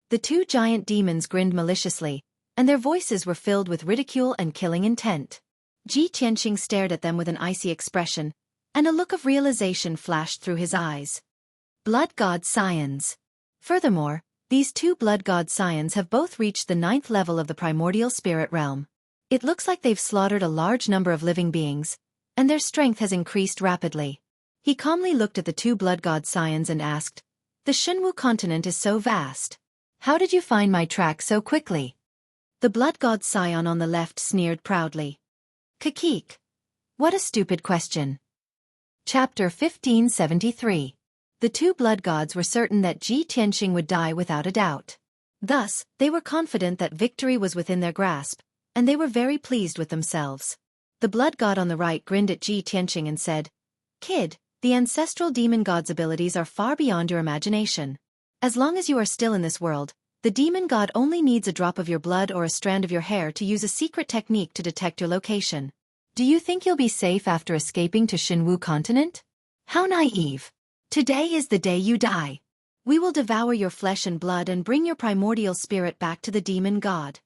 The 2 giant demons grinned maliciously, and their voices were filled with ridicule and killing intent. Ji Tianxing stared at them with an icy expression, and a look of realization flashed through his eyes. Blood God Scions. Furthermore, these 2 blood god scions have both reached the 9th level of the primordial spirit realm. It looks like they've slaughtered a large number of living beings, and their strength has increased rapidly. He calmly looked at the 2 blood god scions and asked, "The Xinwu continent is so vast. How did you find my track so quickly?" The blood god scion on the left sneered proudly. "Xueqi. What a stupid question." Chapter 1573. The 2 blood gods were certain that Ji Tianxing would die without a doubt. Thus, they were confident that victory was within their grasp, and they were very pleased with themselves. The blood god on the right grinned at Ji Tianxing and said, "Kid, the ancestral demon god's abilities are far beyond your imagination. As long as you are still in this world, the demon god only needs a drop of your blood or a strand of your hair to use a secret technique to detect your location. Do you think you'll be safe after escaping to Xinwu continent? How naive. Today is the day you die. We will devour your flesh and blood and bring your primordial spirit back to the demon god."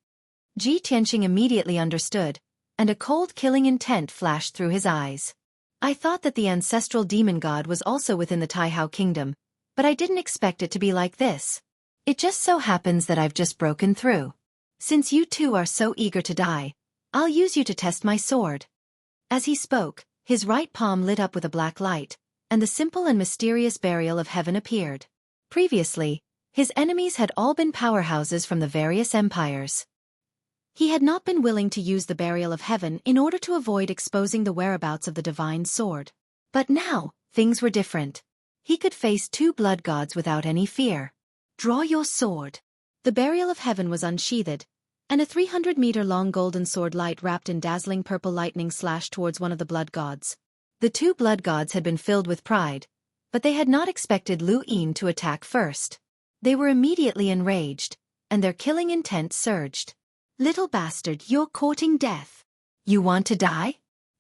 Ji Tianxing immediately understood, and a cold killing intent flashed through his eyes. "I thought that the ancestral demon god was also within the Taihao kingdom, but I didn't expect it to be like this. It just so happens that I've just broken through. Since you 2 are so eager to die, I'll use you to test my sword." As he spoke, his right palm lit up with a black light, and the simple and mysterious burial of heaven appeared. Previously, his enemies had all been powerhouses from the various empires. He had not been willing to use the burial of heaven in order to avoid exposing the whereabouts of the divine sword. But now, things were different. He could face 2 blood gods without any fear. "Draw your sword." The burial of heaven was unsheathed, and a 300-meter-long golden sword light wrapped in dazzling purple lightning slashed towards one of the blood gods. The 2 blood gods had been filled with pride, but they had not expected Lu Yin to attack first. They were immediately enraged, and their killing intent surged. Little bastard, you're courting death. You want to die?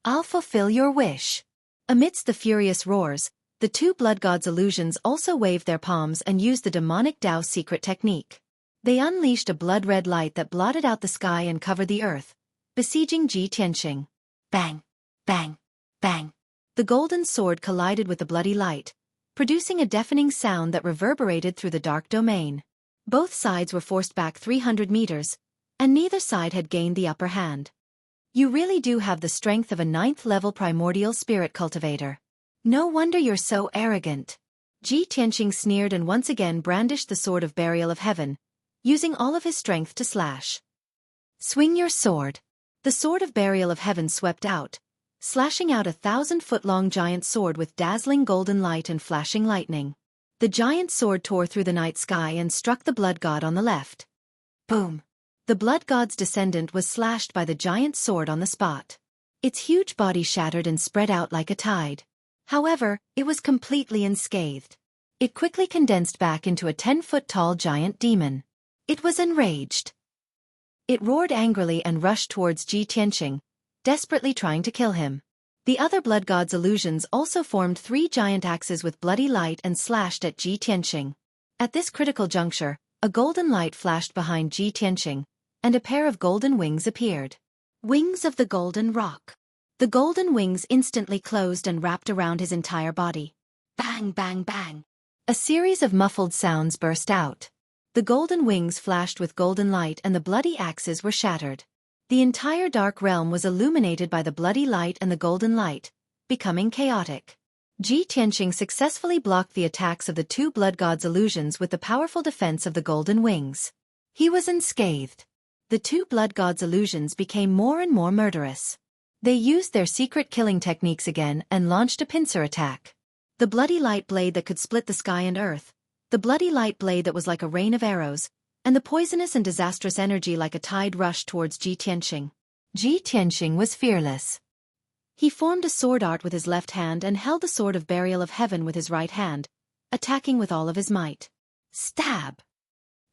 I'll fulfill your wish. Amidst the furious roars, the two blood gods' illusions also waved their palms and used the demonic Dao secret technique. They unleashed a blood-red light that blotted out the sky and covered the earth, besieging Ji Tianqing. Bang, bang, bang. The golden sword collided with the bloody light, producing a deafening sound that reverberated through the dark domain. Both sides were forced back 300 meters, and neither side had gained the upper hand. You really do have the strength of a 9th-level primordial spirit cultivator. No wonder you're so arrogant. Ji Tianqing sneered and once again brandished the sword of burial of heaven, using all of his strength to slash. Swing your sword. The sword of burial of heaven swept out, slashing out a 1,000-foot-long giant sword with dazzling golden light and flashing lightning. The giant sword tore through the night sky and struck the blood god on the left. Boom. The blood god's descendant was slashed by the giant sword on the spot. Its huge body shattered and spread out like a tide. However, it was completely unscathed. It quickly condensed back into a 10-foot-tall giant demon. It was enraged. It roared angrily and rushed towards Ji Tianqing, desperately trying to kill him. The other blood god's illusions also formed 3 giant axes with bloody light and slashed at Ji Tianqing. At this critical juncture, a golden light flashed behind Ji Tianqing, and a pair of golden wings appeared. Wings of the golden rock. The golden wings instantly closed and wrapped around his entire body. Bang, bang, bang. A series of muffled sounds burst out. The golden wings flashed with golden light and the bloody axes were shattered. The entire dark realm was illuminated by the bloody light and the golden light, becoming chaotic. Ji Tianqing successfully blocked the attacks of the two blood gods' illusions with the powerful defense of the golden wings. He was unscathed. The two blood gods' illusions became more and more murderous. They used their secret killing techniques again and launched a pincer attack. The bloody light blade that could split the sky and earth, the bloody light blade that was like a rain of arrows, and the poisonous and disastrous energy like a tide rushed towards Ji Tianqing. Ji Tianqing was fearless. He formed a sword art with his left hand and held the sword of burial of heaven with his right hand, attacking with all of his might. Stab.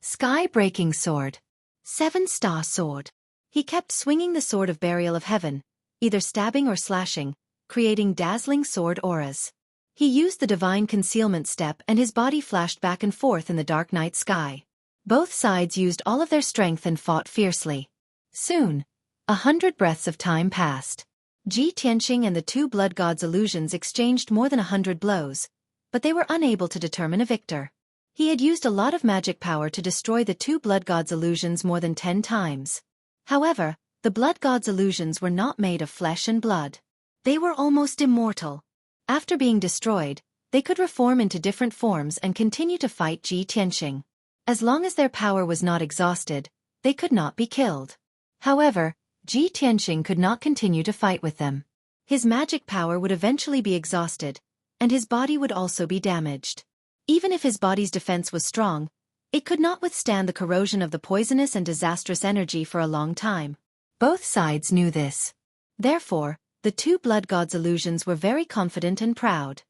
Sky-breaking sword. 7-star sword. He kept swinging the sword of burial of heaven, either stabbing or slashing, creating dazzling sword auras. He used the divine concealment step and his body flashed back and forth in the dark night sky. Both sides used all of their strength and fought fiercely. Soon, 100 breaths of time passed. Ji Tianqing and the two blood gods' illusions exchanged more than 100 blows, but they were unable to determine a victor. He had used a lot of magic power to destroy the two blood gods' illusions more than 10 times. However, the blood gods' illusions were not made of flesh and blood. They were almost immortal. After being destroyed, they could reform into different forms and continue to fight Ji Tianqing. As long as their power was not exhausted, they could not be killed. However, Ji Tianqing could not continue to fight with them. His magic power would eventually be exhausted, and his body would also be damaged. Even if his body's defense was strong, it could not withstand the corrosion of the poisonous and disastrous energy for a long time. Both sides knew this. Therefore, the two blood gods' illusions were very confident and proud.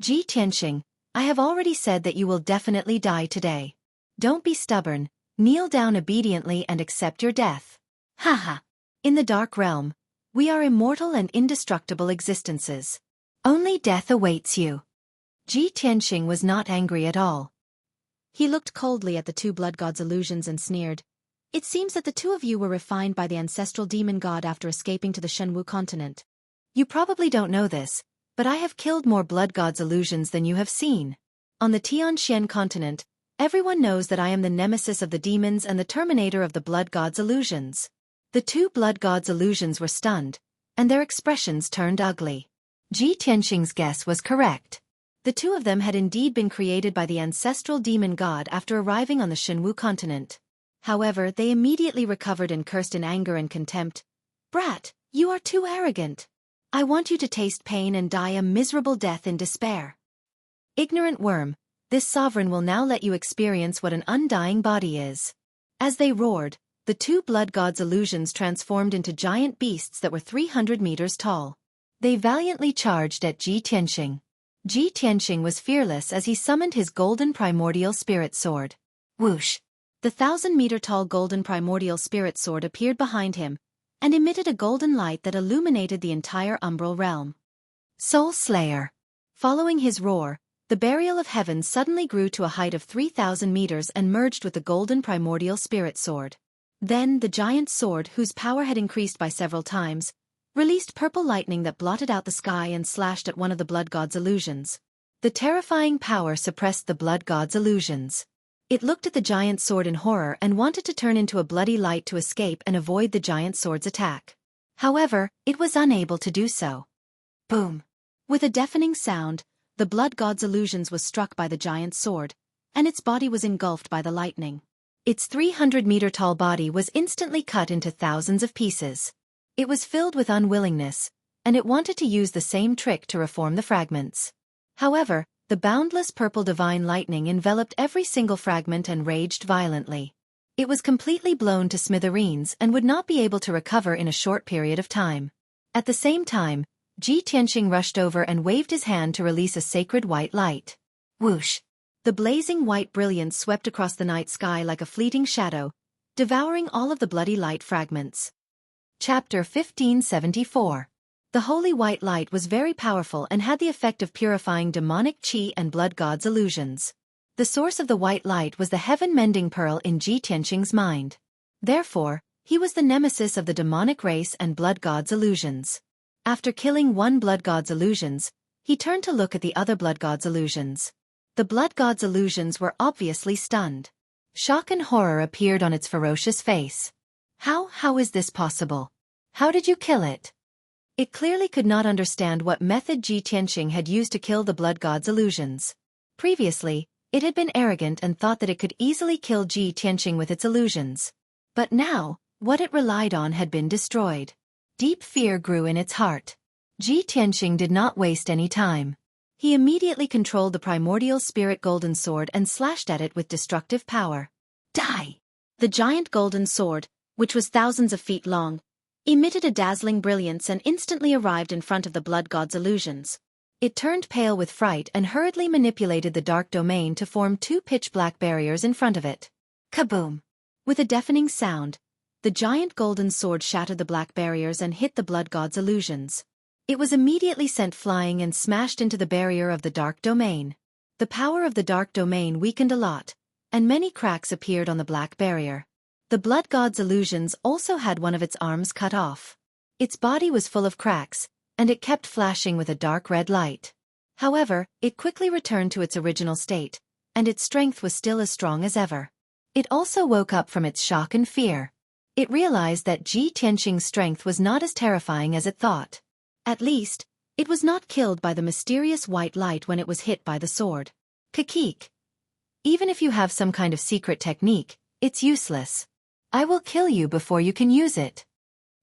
Ji Tianqing, I have already said that you will definitely die today. Don't be stubborn, kneel down obediently and accept your death. Haha. In the dark realm, we are immortal and indestructible existences. Only death awaits you. Ji Tianqing was not angry at all. He looked coldly at the two blood gods' illusions and sneered. It seems that the two of you were refined by the ancestral demon god after escaping to the Shenwu continent. You probably don't know this, but I have killed more blood gods' illusions than you have seen. On the Tianxian continent, everyone knows that I am the nemesis of the demons and the terminator of the blood gods' illusions. The two blood gods' illusions were stunned, and their expressions turned ugly. Ji Tianqing's guess was correct. The two of them had indeed been created by the ancestral demon god after arriving on the Shenwu continent. However, they immediately recovered and cursed in anger and contempt. Brat, you are too arrogant. I want you to taste pain and die a miserable death in despair. Ignorant worm, this sovereign will now let you experience what an undying body is. As they roared, the two blood gods' illusions transformed into giant beasts that were 300 meters tall. They valiantly charged at Ji Tianqing. Ji Tianqing was fearless as he summoned his golden primordial spirit sword. Whoosh! The 1,000-meter-tall golden primordial spirit sword appeared behind him, and emitted a golden light that illuminated the entire umbral realm. Soul Slayer. Following his roar, the burial of heaven suddenly grew to a height of 3,000 meters and merged with the golden primordial spirit sword. Then the giant sword, whose power had increased by several times, released purple lightning that blotted out the sky and slashed at one of the blood god's illusions. The terrifying power suppressed the blood god's illusions. It looked at the giant sword in horror and wanted to turn into a bloody light to escape and avoid the giant sword's attack. However, it was unable to do so. Boom! With a deafening sound, the blood god's illusions was struck by the giant sword, and its body was engulfed by the lightning. Its 300-meter-tall body was instantly cut into thousands of pieces. It was filled with unwillingness, and it wanted to use the same trick to reform the fragments. However, the boundless purple divine lightning enveloped every single fragment and raged violently. It was completely blown to smithereens and would not be able to recover in a short period of time. At the same time, Ji Tianqing rushed over and waved his hand to release a sacred white light. Whoosh! The blazing white brilliance swept across the night sky like a fleeting shadow, devouring all of the bloody light fragments. Chapter 1574. The holy white light was very powerful and had the effect of purifying demonic qi and blood god's illusions. The source of the white light was the heaven-mending pearl in Ji Tianqing's mind. Therefore, he was the nemesis of the demonic race and blood god's illusions. After killing one blood god's illusions, he turned to look at the other blood god's illusions. The blood god's illusions were obviously stunned. Shock and horror appeared on its ferocious face. How is this possible? How did you kill it? It clearly could not understand what method Ji Tianqing had used to kill the blood god's illusions. Previously, it had been arrogant and thought that it could easily kill Ji Tianqing with its illusions. But now, what it relied on had been destroyed. Deep fear grew in its heart. Ji Tianqing did not waste any time. He immediately controlled the primordial spirit golden sword and slashed at it with destructive power. Die! The giant golden sword, which was thousands of feet long, emitted a dazzling brilliance and instantly arrived in front of the blood god's illusions. It turned pale with fright and hurriedly manipulated the dark domain to form two pitch-black barriers in front of it. Kaboom! With a deafening sound, the giant golden sword shattered the black barriers and hit the blood god's illusions. It was immediately sent flying and smashed into the barrier of the dark domain. The power of the dark domain weakened a lot, and many cracks appeared on the black barrier. The blood god's illusions also had one of its arms cut off. Its body was full of cracks, and it kept flashing with a dark red light. However, it quickly returned to its original state, and its strength was still as strong as ever. It also woke up from its shock and fear. It realized that Ji Tianqing's strength was not as terrifying as it thought. At least, it was not killed by the mysterious white light when it was hit by the sword. Kakik. Even if you have some kind of secret technique, it's useless. I will kill you before you can use it.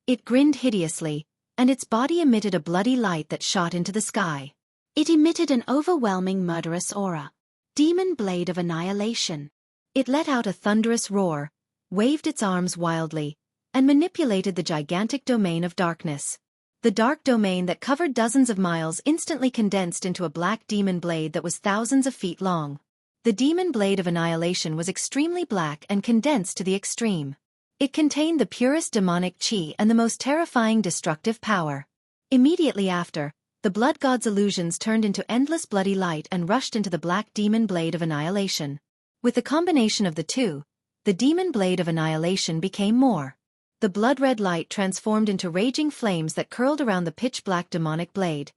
It grinned hideously, and its body emitted a bloody light that shot into the sky. It emitted an overwhelming murderous aura. Demon blade of annihilation. It let out a thunderous roar, waved its arms wildly, and manipulated the gigantic domain of darkness. The dark domain that covered dozens of miles instantly condensed into a black demon blade that was thousands of feet long. The demon blade of annihilation was extremely black and condensed to the extreme. It contained the purest demonic qi and the most terrifying destructive power. Immediately after, the blood god's illusions turned into endless bloody light and rushed into the black demon blade of annihilation. With the combination of the two, the demon blade of annihilation became more. The blood-red light transformed into raging flames that curled around the pitch-black demonic blade,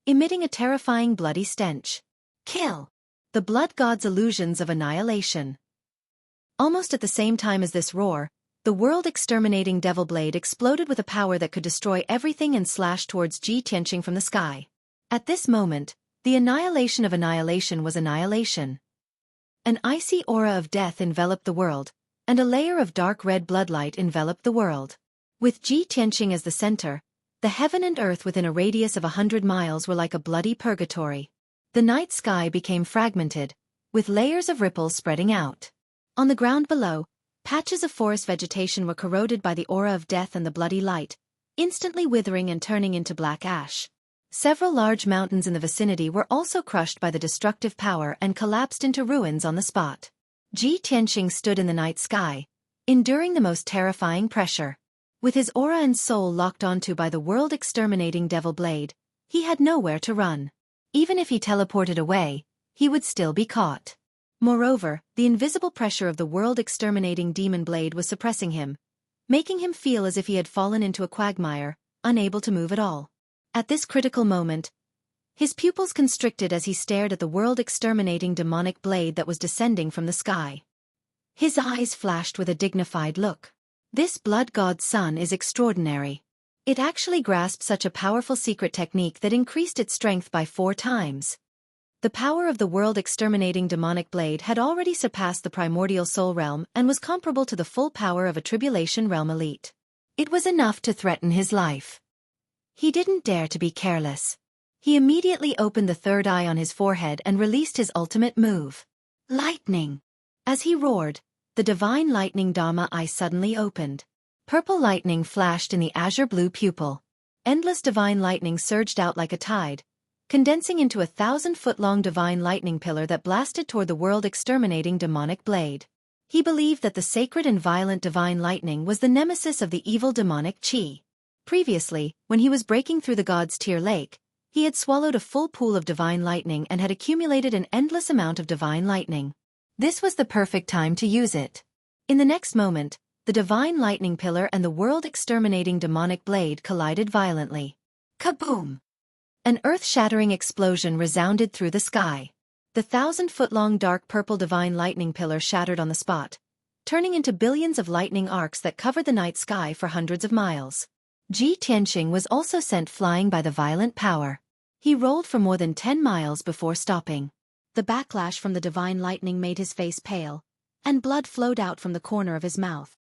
emitting a terrifying bloody stench. Kill! The blood god's illusions of annihilation. Almost at the same time as this roar, the world-exterminating devil blade exploded with a power that could destroy everything and slash towards Ji Tianqing from the sky. At this moment, the annihilation of annihilation was annihilation. An icy aura of death enveloped the world, and a layer of dark red bloodlight enveloped the world. With Ji Tianqing as the center, the heaven and earth within a radius of 100 miles were like a bloody purgatory. The night sky became fragmented, with layers of ripples spreading out. On the ground below, patches of forest vegetation were corroded by the aura of death and the bloody light, instantly withering and turning into black ash. Several large mountains in the vicinity were also crushed by the destructive power and collapsed into ruins on the spot. Ji Tianqing stood in the night sky, enduring the most terrifying pressure. With his aura and soul locked onto by the world-exterminating devil blade, he had nowhere to run. Even if he teleported away, he would still be caught. Moreover, the invisible pressure of the world-exterminating demon blade was suppressing him, making him feel as if he had fallen into a quagmire, unable to move at all. At this critical moment, his pupils constricted as he stared at the world-exterminating demonic blade that was descending from the sky. His eyes flashed with a dignified look. This blood god's son is extraordinary. It actually grasped such a powerful secret technique that increased its strength by 4 times. The power of the world-exterminating demonic blade had already surpassed the primordial soul realm and was comparable to the full power of a tribulation realm elite. It was enough to threaten his life. He didn't dare to be careless. He immediately opened the third eye on his forehead and released his ultimate move. Lightning! As he roared, the divine lightning Dharma eye suddenly opened. Purple lightning flashed in the azure-blue pupil. Endless divine lightning surged out like a tide, condensing into a 1,000-foot-long divine lightning pillar that blasted toward the world-exterminating demonic blade. He believed that the sacred and violent divine lightning was the nemesis of the evil demonic Qi. Previously, when he was breaking through the god's tier lake, he had swallowed a full pool of divine lightning and had accumulated an endless amount of divine lightning. This was the perfect time to use it. In the next moment, the divine lightning pillar and the world-exterminating demonic blade collided violently. Kaboom! An earth-shattering explosion resounded through the sky. The 1,000-foot-long dark purple divine lightning pillar shattered on the spot, turning into billions of lightning arcs that covered the night sky for hundreds of miles. Ji Tianqing was also sent flying by the violent power. He rolled for more than 10 miles before stopping. The backlash from the divine lightning made his face pale, and blood flowed out from the corner of his mouth.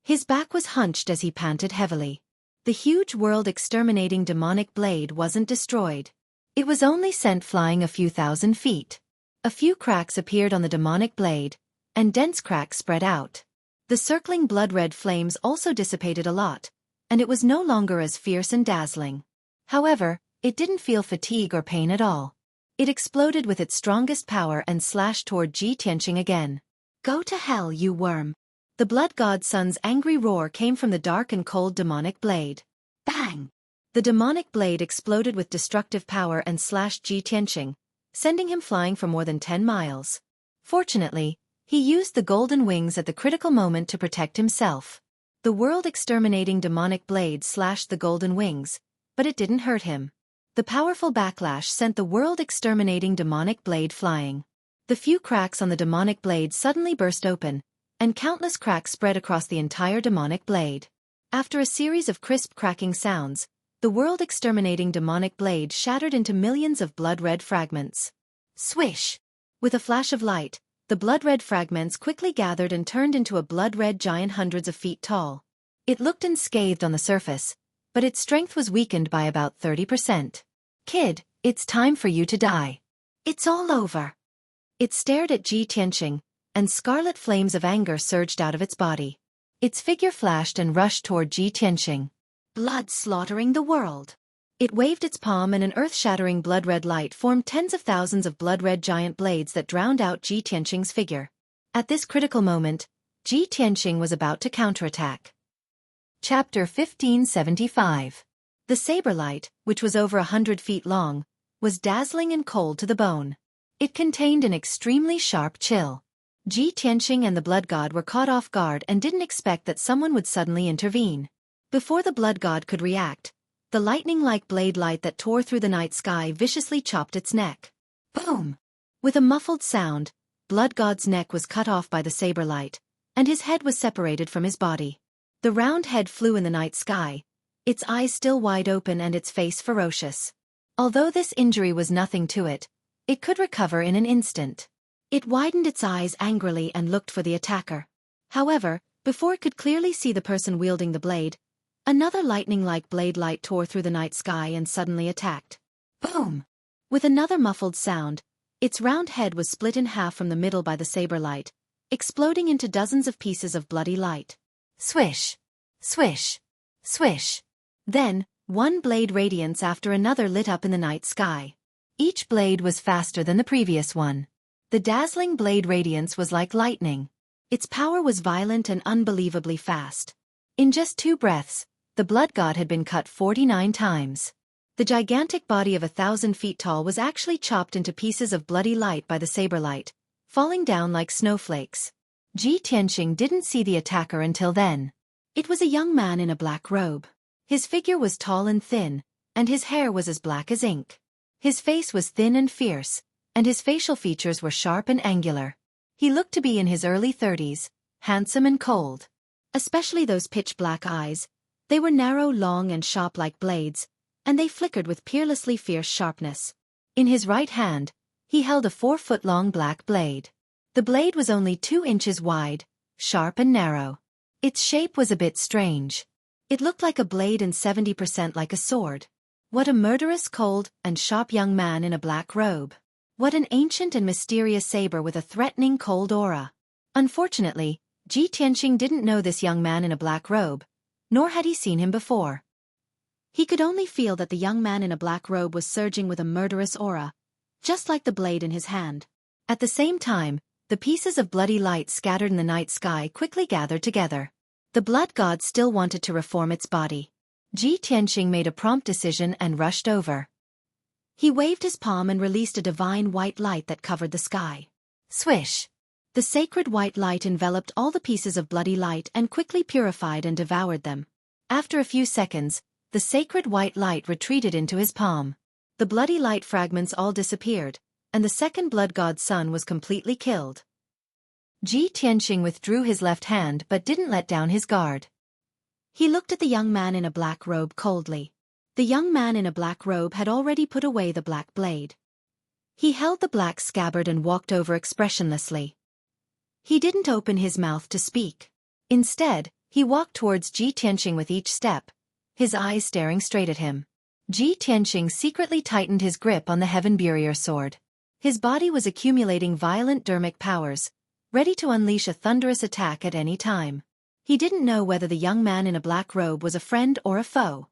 His back was hunched as he panted heavily. The huge world-exterminating demonic blade wasn't destroyed. It was only sent flying a few thousand feet. A few cracks appeared on the demonic blade, and dense cracks spread out. The circling blood-red flames also dissipated a lot, and it was no longer as fierce and dazzling. However, it didn't feel fatigue or pain at all. It exploded with its strongest power and slashed toward Ji Tianqing again. Go to hell, you worm! The blood god's son's angry roar came from the dark and cold demonic blade. Bang! The demonic blade exploded with destructive power and slashed Ji Tianqing, sending him flying for more than 10 miles. Fortunately, he used the golden wings at the critical moment to protect himself. The world-exterminating demonic blade slashed the golden wings, but it didn't hurt him. The powerful backlash sent the world-exterminating demonic blade flying. The few cracks on the demonic blade suddenly burst open, and countless cracks spread across the entire demonic blade. After a series of crisp cracking sounds, the world-exterminating demonic blade shattered into millions of blood-red fragments. Swish! With a flash of light, the blood-red fragments quickly gathered and turned into a blood-red giant hundreds of feet tall. It looked unscathed on the surface, but its strength was weakened by about 30%. Kid, it's time for you to die. It's all over. It stared at Ji Tianqing, and scarlet flames of anger surged out of its body. Its figure flashed and rushed toward Ji Tianqing. Blood slaughtering the world. It waved its palm and an earth-shattering blood-red light formed tens of thousands of blood-red giant blades that drowned out Ji Tianqing's figure. At this critical moment, Ji Tianqing was about to counterattack. Chapter 1575. The saber light, which was over 100 feet long, was dazzling and cold to the bone. It contained an extremely sharp chill. Ji Tianqing and the blood god were caught off guard and didn't expect that someone would suddenly intervene. Before the blood god could react, the lightning-like blade light that tore through the night sky viciously chopped its neck. Boom! With a muffled sound, blood god's neck was cut off by the saber light, and his head was separated from his body. The round head flew in the night sky, its eyes still wide open and its face ferocious. Although this injury was nothing to it, it could recover in an instant. It widened its eyes angrily and looked for the attacker. However, before it could clearly see the person wielding the blade, another lightning-like blade light tore through the night sky and suddenly attacked. Boom! With another muffled sound, its round head was split in half from the middle by the saber light, exploding into dozens of pieces of bloody light. Swish! Swish! Swish! Then, one blade radiance after another lit up in the night sky. Each blade was faster than the previous one. The dazzling blade radiance was like lightning. Its power was violent and unbelievably fast. In just 2 breaths, the blood god had been cut 49 times. The gigantic body of 1,000 feet tall was actually chopped into pieces of bloody light by the saber light, falling down like snowflakes. Ji Tianqing didn't see the attacker until then. It was a young man in a black robe. His figure was tall and thin, and his hair was as black as ink. His face was thin and fierce, and his facial features were sharp and angular. He looked to be in his early 30s, handsome and cold. Especially those pitch-black eyes. They were narrow, long, and sharp like blades, and they flickered with peerlessly fierce sharpness. In his right hand, he held a 4-foot-long black blade. The blade was only 2 inches wide, sharp and narrow. Its shape was a bit strange. It looked like a blade and 70% like a sword. What a murderous, cold, and sharp young man in a black robe. What an ancient and mysterious saber with a threatening, cold aura. Unfortunately, Ji Tianqing didn't know this young man in a black robe, nor had he seen him before. He could only feel that the young man in a black robe was surging with a murderous aura, just like the blade in his hand. At the same time, the pieces of bloody light scattered in the night sky quickly gathered together. The blood god still wanted to reform its body. Ji Tianqing made a prompt decision and rushed over. He waved his palm and released a divine white light that covered the sky. Swish! The sacred white light enveloped all the pieces of bloody light and quickly purified and devoured them. After a few seconds, the sacred white light retreated into his palm. The bloody light fragments all disappeared, and the second blood god's son was completely killed. Ji Tianqing withdrew his left hand but didn't let down his guard. He looked at the young man in a black robe coldly. The young man in a black robe had already put away the black blade. He held the black scabbard and walked over expressionlessly. He didn't open his mouth to speak. Instead, he walked towards Ji Tianqing with each step, his eyes staring straight at him. Ji Tianqing secretly tightened his grip on the Heaven Barrier sword. His body was accumulating violent dermic powers, ready to unleash a thunderous attack at any time. He didn't know whether the young man in a black robe was a friend or a foe.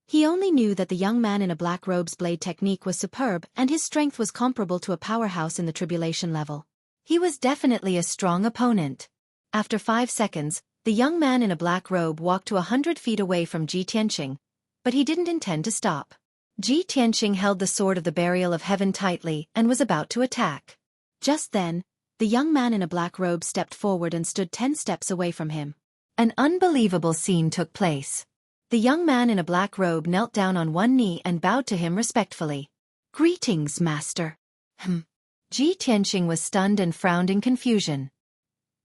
He only knew that the young man in a black robe's blade technique was superb and his strength was comparable to a powerhouse in the tribulation level. He was definitely a strong opponent. After 5 seconds, the young man in a black robe walked to 100 feet away from Ji Tianqing, but he didn't intend to stop. Ji Tianqing held the sword of the Burial of Heaven tightly and was about to attack. Just then, the young man in a black robe stepped forward and stood 10 steps away from him. An unbelievable scene took place. The young man in a black robe knelt down on one knee and bowed to him respectfully. "Greetings, master." Ji Tianqing was stunned and frowned in confusion.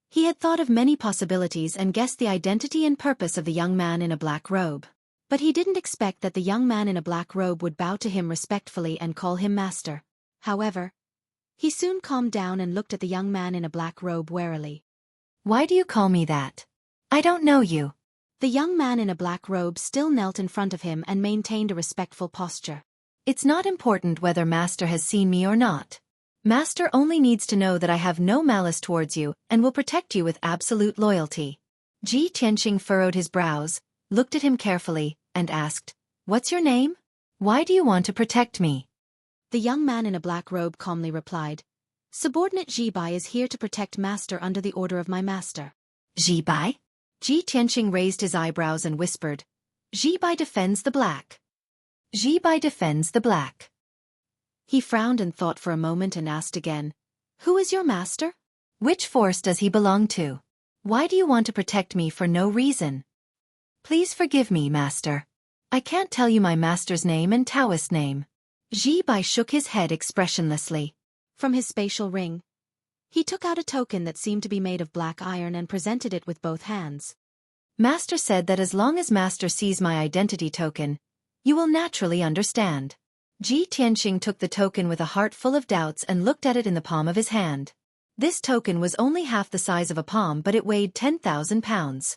He had thought of many possibilities and guessed the identity and purpose of the young man in a black robe. But he didn't expect that the young man in a black robe would bow to him respectfully and call him master. However, he soon calmed down and looked at the young man in a black robe warily. "Why do you call me that? I don't know you." The young man in a black robe still knelt in front of him and maintained a respectful posture. "It's not important whether master has seen me or not. Master only needs to know that I have no malice towards you and will protect you with absolute loyalty." Ji Tianqing furrowed his brows, looked at him carefully, and asked, "What's your name? Why do you want to protect me?" The young man in a black robe calmly replied, "Subordinate Ji Bai is here to protect master under the order of my master." "Ji Bai?" Ji Tianqing raised his eyebrows and whispered, "Ji Bai defends the black. Ji Bai defends the black." He frowned and thought for a moment and asked again, "Who is your master? Which force does he belong to? Why do you want to protect me for no reason?" "Please forgive me, master. I can't tell you my master's name and Taoist name." Ji Bai shook his head expressionlessly. From his spatial ring, he took out a token that seemed to be made of black iron and presented it with both hands. "Master said that as long as master sees my identity token, you will naturally understand." Ji Tianqing took the token with a heart full of doubts and looked at it in the palm of his hand. This token was only half the size of a palm, but it weighed 10,000 pounds.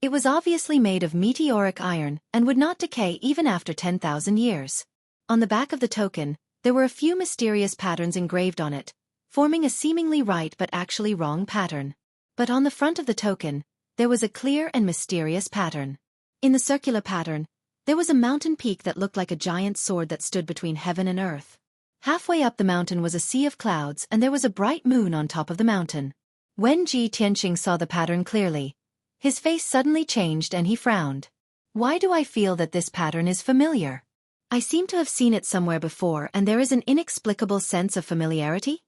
It was obviously made of meteoric iron and would not decay even after 10,000 years. On the back of the token, there were a few mysterious patterns engraved on it, forming a seemingly right but actually wrong pattern. But on the front of the token, there was a clear and mysterious pattern. In the circular pattern, there was a mountain peak that looked like a giant sword that stood between heaven and earth. Halfway up the mountain was a sea of clouds and there was a bright moon on top of the mountain. When Ji Tianqing saw the pattern clearly, his face suddenly changed and he frowned. Why do I feel that this pattern is familiar? I seem to have seen it somewhere before and there is an inexplicable sense of familiarity.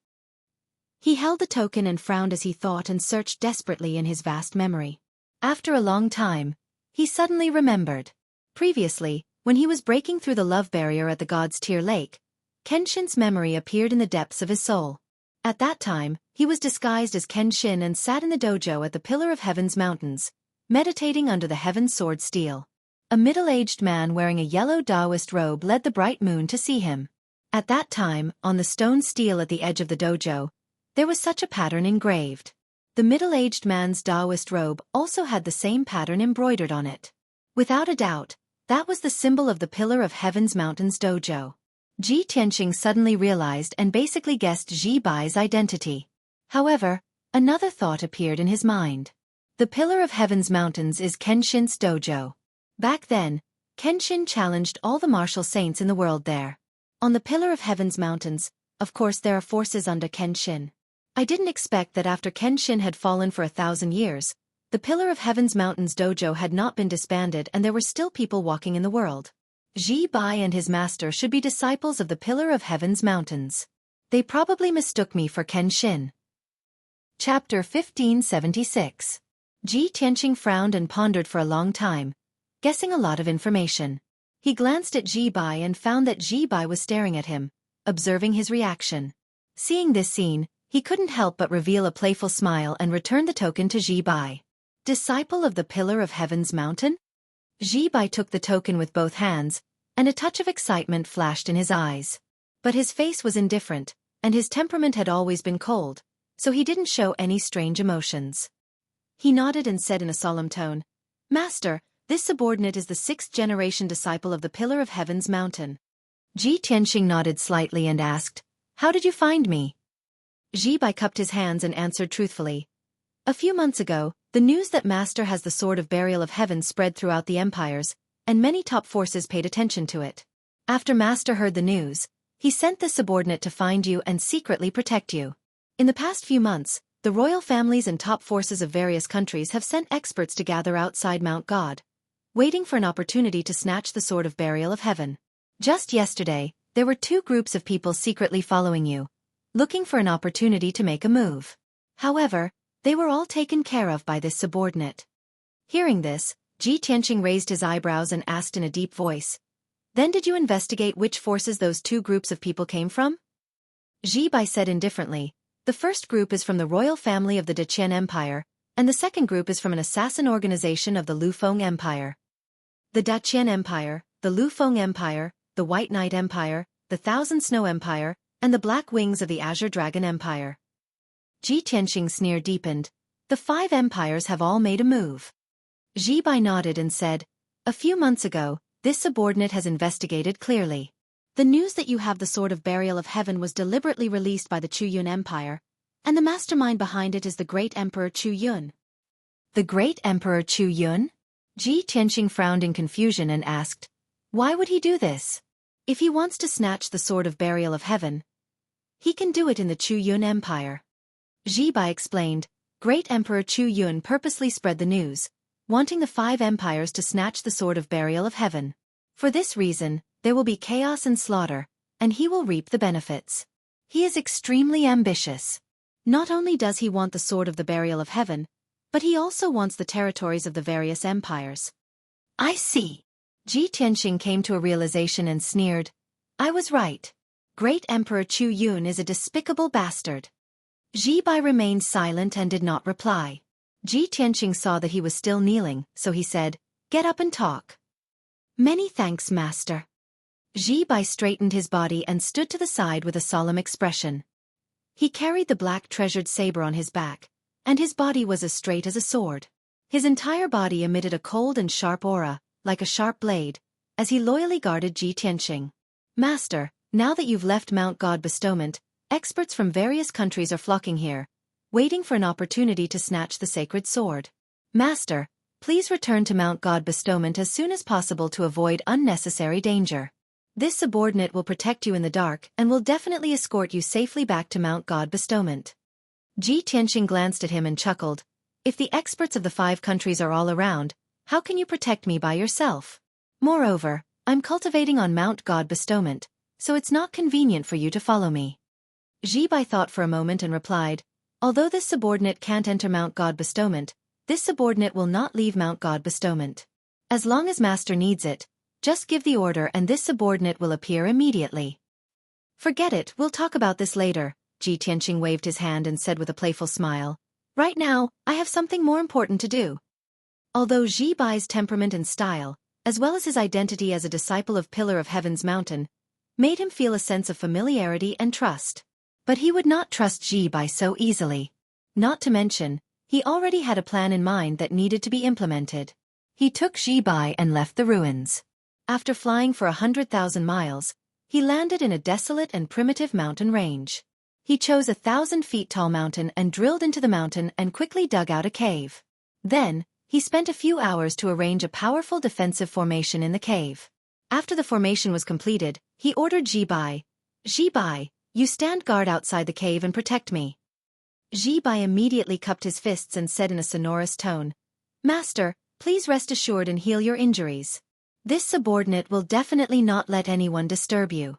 He held the token and frowned as he thought and searched desperately in his vast memory. After a long time, he suddenly remembered. Previously, when he was breaking through the love barrier at the God's Tear Lake, Kenshin's memory appeared in the depths of his soul. At that time, he was disguised as Kenshin and sat in the dojo at the Pillar of Heaven's mountains, meditating under the Heaven Sword Steel. A middle-aged man wearing a yellow Taoist robe led the bright moon to see him. At that time, on the stone steel at the edge of the dojo, there was such a pattern engraved. The middle-aged man's Taoist robe also had the same pattern embroidered on it. Without a doubt, that was the symbol of the Pillar of Heaven's Mountains dojo. Ji Tianqing suddenly realized and basically guessed Ji Bai's identity. However, another thought appeared in his mind. The Pillar of Heaven's Mountains is Kenshin's dojo. Back then, Kenshin challenged all the martial saints in the world there. On the Pillar of Heaven's Mountains, of course there are forces under Kenshin. I didn't expect that after Kenshin had fallen for 1,000 years, the Pillar of Heaven's Mountains dojo had not been disbanded and there were still people walking in the world. Ji Bai and his master should be disciples of the Pillar of Heaven's Mountains. They probably mistook me for Kenshin. Chapter 1576. Ji Tianqing frowned and pondered for a long time, guessing a lot of information. He glanced at Ji Bai and found that Ji Bai was staring at him, observing his reaction. Seeing this scene, he couldn't help but reveal a playful smile and return the token to Ji Bai. Disciple of the Pillar of Heaven's Mountain? Ji Bai took the token with both hands, and a touch of excitement flashed in his eyes. But his face was indifferent, and his temperament had always been cold, so he didn't show any strange emotions. He nodded and said in a solemn tone, "Master, this subordinate is the 6th-generation disciple of the Pillar of Heaven's Mountain." Ji Tianqing nodded slightly and asked, "How did you find me?" Ji Bai cupped his hands and answered truthfully. "A few months ago, the news that Master has the Sword of Burial of Heaven spread throughout the empires, and many top forces paid attention to it. After Master heard the news, he sent this subordinate to find you and secretly protect you. In the past few months, the royal families and top forces of various countries have sent experts to gather outside Mount God, waiting for an opportunity to snatch the Sword of Burial of Heaven. Just yesterday, there were 2 groups of people secretly following you, looking for an opportunity to make a move. However, they were all taken care of by this subordinate." Hearing this, Ji Tianqing raised his eyebrows and asked in a deep voice, "Then did you investigate which forces those 2 groups of people came from?" Ji Bai said indifferently, "The first group is from the royal family of the Deqian Empire, and the second group is from an assassin organization of the Lufeng Empire. The Deqian Empire, the Lufeng Empire, the White Knight Empire, the Thousand Snow Empire, and the Black Wings of the Azure Dragon Empire." Ji Tianqing's sneer deepened. "The 5 empires have all made a move." Ji Bai nodded and said, "A few months ago, this subordinate has investigated clearly. The news that you have the Sword of Burial of Heaven was deliberately released by the Chu Yun Empire, and the mastermind behind it is the great Emperor Chu Yun." "The great Emperor Chu Yun?" Ji Tianqing frowned in confusion and asked, "Why would he do this? If he wants to snatch the Sword of Burial of Heaven, he can do it in the Chu Yun Empire." Ji Bai explained, "Great Emperor Chu Yun purposely spread the news, wanting the 5 empires to snatch the Sword of Burial of Heaven. For this reason, there will be chaos and slaughter, and he will reap the benefits. He is extremely ambitious. Not only does he want the Sword of the Burial of Heaven, but he also wants the territories of the various empires." "I see." Ji Tianqing came to a realization and sneered, "I was right. Great Emperor Chu Yun is a despicable bastard." Ji Bai remained silent and did not reply. Ji Tianqing saw that he was still kneeling, so he said, "Get up and talk." "Many thanks, master." Ji Bai straightened his body and stood to the side with a solemn expression. He carried the black treasured saber on his back, and his body was as straight as a sword. His entire body emitted a cold and sharp aura, like a sharp blade, as he loyally guarded Ji Tianqing. "Master, now that you've left Mount God Bestowment, experts from various countries are flocking here, waiting for an opportunity to snatch the sacred sword. Master, please return to Mount God Bestowment as soon as possible to avoid unnecessary danger." This subordinate will protect you in the dark and will definitely escort you safely back to Mount God Bestowment. Ji Tianqing glanced at him and chuckled. If the experts of the 5 countries are all around, how can you protect me by yourself? Moreover, I'm cultivating on Mount God Bestowment, so it's not convenient for you to follow me. Ji Bai thought for a moment and replied, although this subordinate can't enter Mount God Bestowment, this subordinate will not leave Mount God Bestowment. As long as Master needs it, just give the order and this subordinate will appear immediately. Forget it, we'll talk about this later, Ji Tianqing waved his hand and said with a playful smile. Right now, I have something more important to do. Although Ji Bai's temperament and style, as well as his identity as a disciple of Pillar of Heaven's Mountain, made him feel a sense of familiarity and trust. But he would not trust Ji Bai so easily. Not to mention, he already had a plan in mind that needed to be implemented. He took Ji Bai and left the ruins. After flying for 100,000 miles, he landed in a desolate and primitive mountain range. He chose a 1,000-feet-tall mountain and drilled into the mountain and quickly dug out a cave. Then, he spent a few hours to arrange a powerful defensive formation in the cave. After the formation was completed, he ordered Ji Bai, you stand guard outside the cave and protect me. Ji Bai immediately cupped his fists and said in a sonorous tone, Master, please rest assured and heal your injuries. This subordinate will definitely not let anyone disturb you.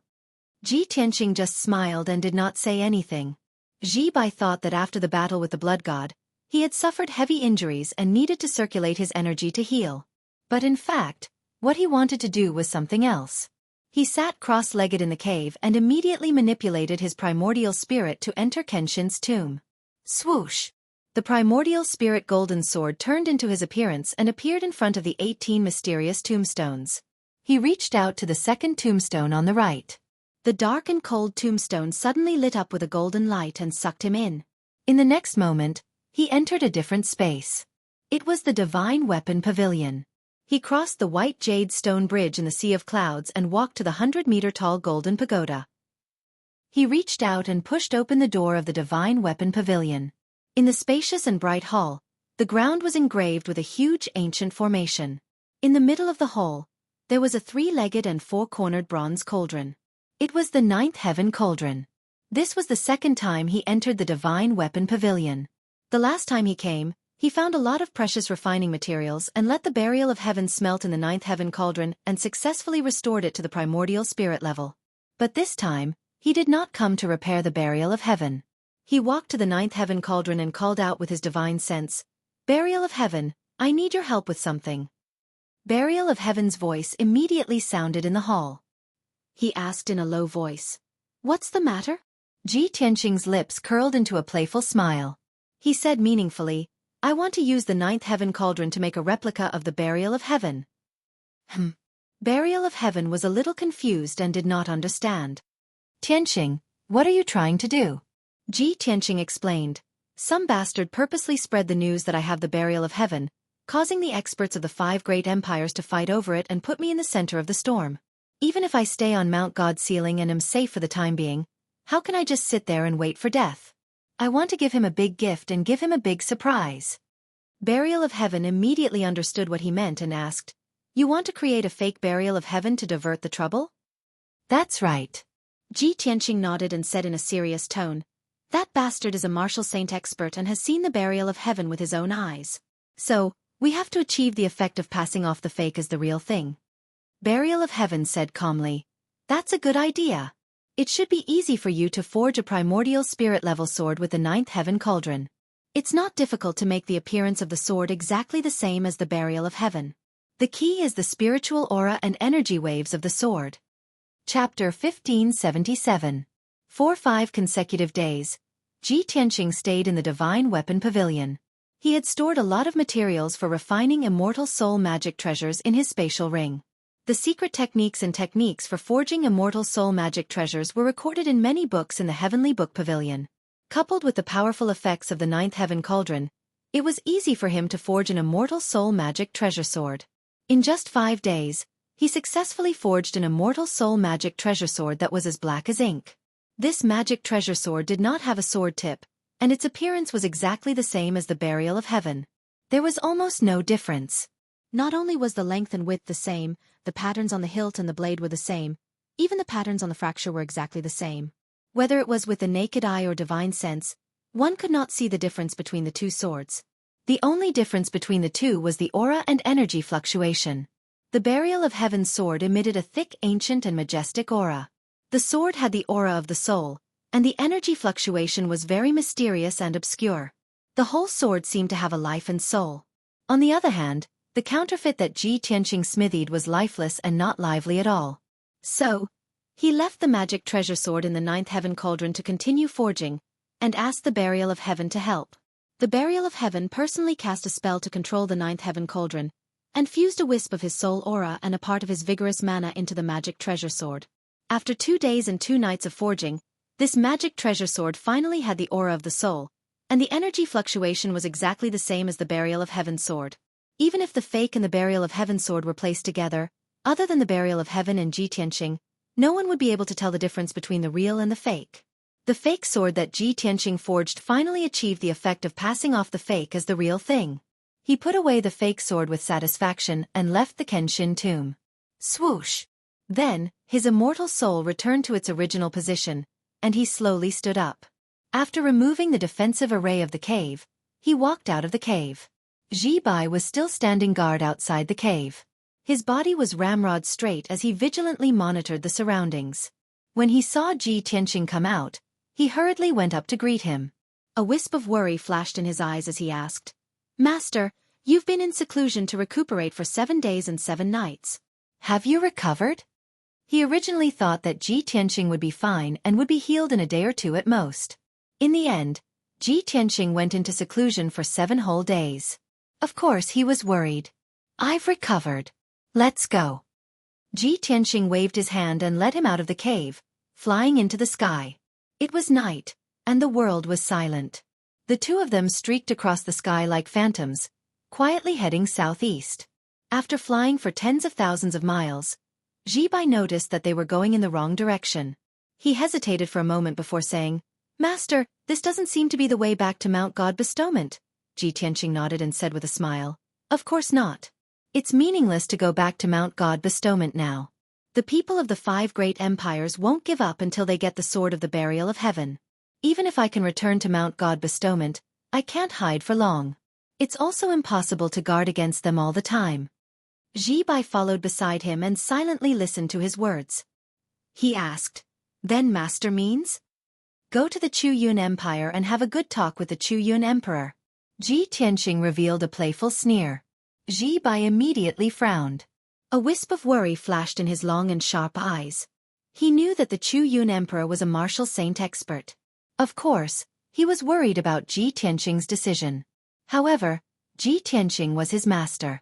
Ji Tianqing just smiled and did not say anything. Ji Bai thought that after the battle with the blood god, he had suffered heavy injuries and needed to circulate his energy to heal. But in fact, what he wanted to do was something else. He sat cross-legged in the cave and immediately manipulated his primordial spirit to enter Kenshin's tomb. Swoosh! The primordial spirit golden sword turned into his appearance and appeared in front of the 18 mysterious tombstones. He reached out to the second tombstone on the right. The dark and cold tombstone suddenly lit up with a golden light and sucked him in. In the next moment, he entered a different space. It was the Divine Weapon Pavilion. He crossed the white jade stone bridge in the sea of clouds and walked to the 100-meter-tall golden pagoda. He reached out and pushed open the door of the Divine Weapon Pavilion. In the spacious and bright hall, the ground was engraved with a huge ancient formation. In the middle of the hall, there was a 3-legged and 4-cornered bronze cauldron. It was the 9th heaven cauldron. This was the second time he entered the Divine Weapon Pavilion. The last time he came, he found a lot of precious refining materials and let the burial of heaven smelt in the 9th heaven cauldron and successfully restored it to the primordial spirit level. But this time, he did not come to repair the burial of heaven. He walked to the 9th heaven cauldron and called out with his divine sense, Burial of heaven, I need your help with something. Burial of heaven's voice immediately sounded in the hall. He asked in a low voice, What's the matter? Ji Tianqing's lips curled into a playful smile. He said meaningfully, I want to use the 9th heaven cauldron to make a replica of the burial of heaven. Burial of heaven was a little confused and did not understand. Tianqing, what are you trying to do? Ji Tianqing explained, Some bastard purposely spread the news that I have the burial of heaven, causing the experts of the 5 great empires to fight over it and put me in the center of the storm. Even if I stay on Mount God's ceiling and am safe for the time being, how can I just sit there and wait for death? I want to give him a big gift and give him a big surprise. Burial of heaven immediately understood what he meant and asked, You want to create a fake burial of heaven to divert the trouble? That's right. Ji Tianqing nodded and said in a serious tone, That bastard is a martial saint expert and has seen the burial of heaven with his own eyes. So, we have to achieve the effect of passing off the fake as the real thing. Burial of heaven said calmly, That's a good idea. It should be easy for you to forge a primordial spirit-level sword with the 9th heaven cauldron. It's not difficult to make the appearance of the sword exactly the same as the burial of heaven. The key is the spiritual aura and energy waves of the sword. Chapter 1577. For 5 consecutive days, Ji Tianqing stayed in the Divine Weapon Pavilion. He had stored a lot of materials for refining immortal soul magic treasures in his spatial ring. The secret techniques and techniques for forging immortal soul magic treasures were recorded in many books in the Heavenly Book Pavilion. Coupled with the powerful effects of the 9th heaven cauldron, it was easy for him to forge an immortal soul magic treasure sword. In just 5 days, he successfully forged an immortal soul magic treasure sword that was as black as ink. This magic treasure sword did not have a sword tip, and its appearance was exactly the same as the burial of heaven. There was almost no difference. Not only was the length and width the same, the patterns on the hilt and the blade were the same, Even the patterns on the fracture were exactly the same. Whether it was with the naked eye or divine sense, one could not see the difference between the two swords. The only difference between the two was the aura and energy fluctuation. The Burial of Heaven's sword emitted a thick, ancient and majestic aura. The sword had the aura of the soul, and the energy fluctuation was very mysterious and obscure. The whole sword seemed to have a life and soul. On the other hand, the counterfeit that Ji Tianqing smithied was lifeless and not lively at all. So, he left the magic treasure sword in the ninth heaven cauldron to continue forging, and asked the Burial of Heaven to help. The Burial of Heaven personally cast a spell to control the ninth heaven cauldron, and fused a wisp of his soul aura and a part of his vigorous mana into the magic treasure sword. After 2 days and 2 nights of forging, this magic treasure sword finally had the aura of the soul, and the energy fluctuation was exactly the same as the Burial of Heaven sword. Even if the fake and the Burial of Heaven sword were placed together, other than the Burial of Heaven and Ji Tianqing, no one would be able to tell the difference between the real and the fake. The fake sword that Ji Tianqing forged finally achieved the effect of passing off the fake as the real thing. He put away the fake sword with satisfaction and left the Kenshin tomb. Swoosh! Then, his immortal soul returned to its original position, and he slowly stood up. After removing the defensive array of the cave, he walked out of the cave. Ji Bai was still standing guard outside the cave. His body was ramrod straight as he vigilantly monitored the surroundings. When he saw Ji Tianqing come out, he hurriedly went up to greet him. A wisp of worry flashed in his eyes as he asked, "Master, you've been in seclusion to recuperate for 7 days and 7 nights. Have you recovered?" He originally thought that Ji Tianqing would be fine and would be healed in a day or 2 at most. In the end, Ji Tianqing went into seclusion for 7 whole days. Of course he was worried. "I've recovered. Let's go." Ji Tianqing waved his hand and led him out of the cave, flying into the sky. It was night, and the world was silent. The two of them streaked across the sky like phantoms, quietly heading southeast. After flying for tens of thousands of miles, Ji Bai noticed that they were going in the wrong direction. He hesitated for a moment before saying, "Master, this doesn't seem to be the way back to Mount God Bestowment." Ji Tianqing nodded and said with a smile, "Of course not. It's meaningless to go back to Mount God Bestowment now. The people of the 5 great empires won't give up until they get the sword of the Burial of Heaven. Even if I can return to Mount God Bestowment, I can't hide for long. It's also impossible to guard against them all the time." Ji Bai followed beside him and silently listened to his words. He asked, "Then Master means?" "Go to the Yun Empire and have a good talk with the Yun Emperor." Ji Tianqing revealed a playful sneer. Ji Bai immediately frowned. A wisp of worry flashed in his long and sharp eyes. He knew that the Yun Emperor was a martial saint expert. Of course, he was worried about Ji Tianqing's decision. However, Ji Tianqing was his master.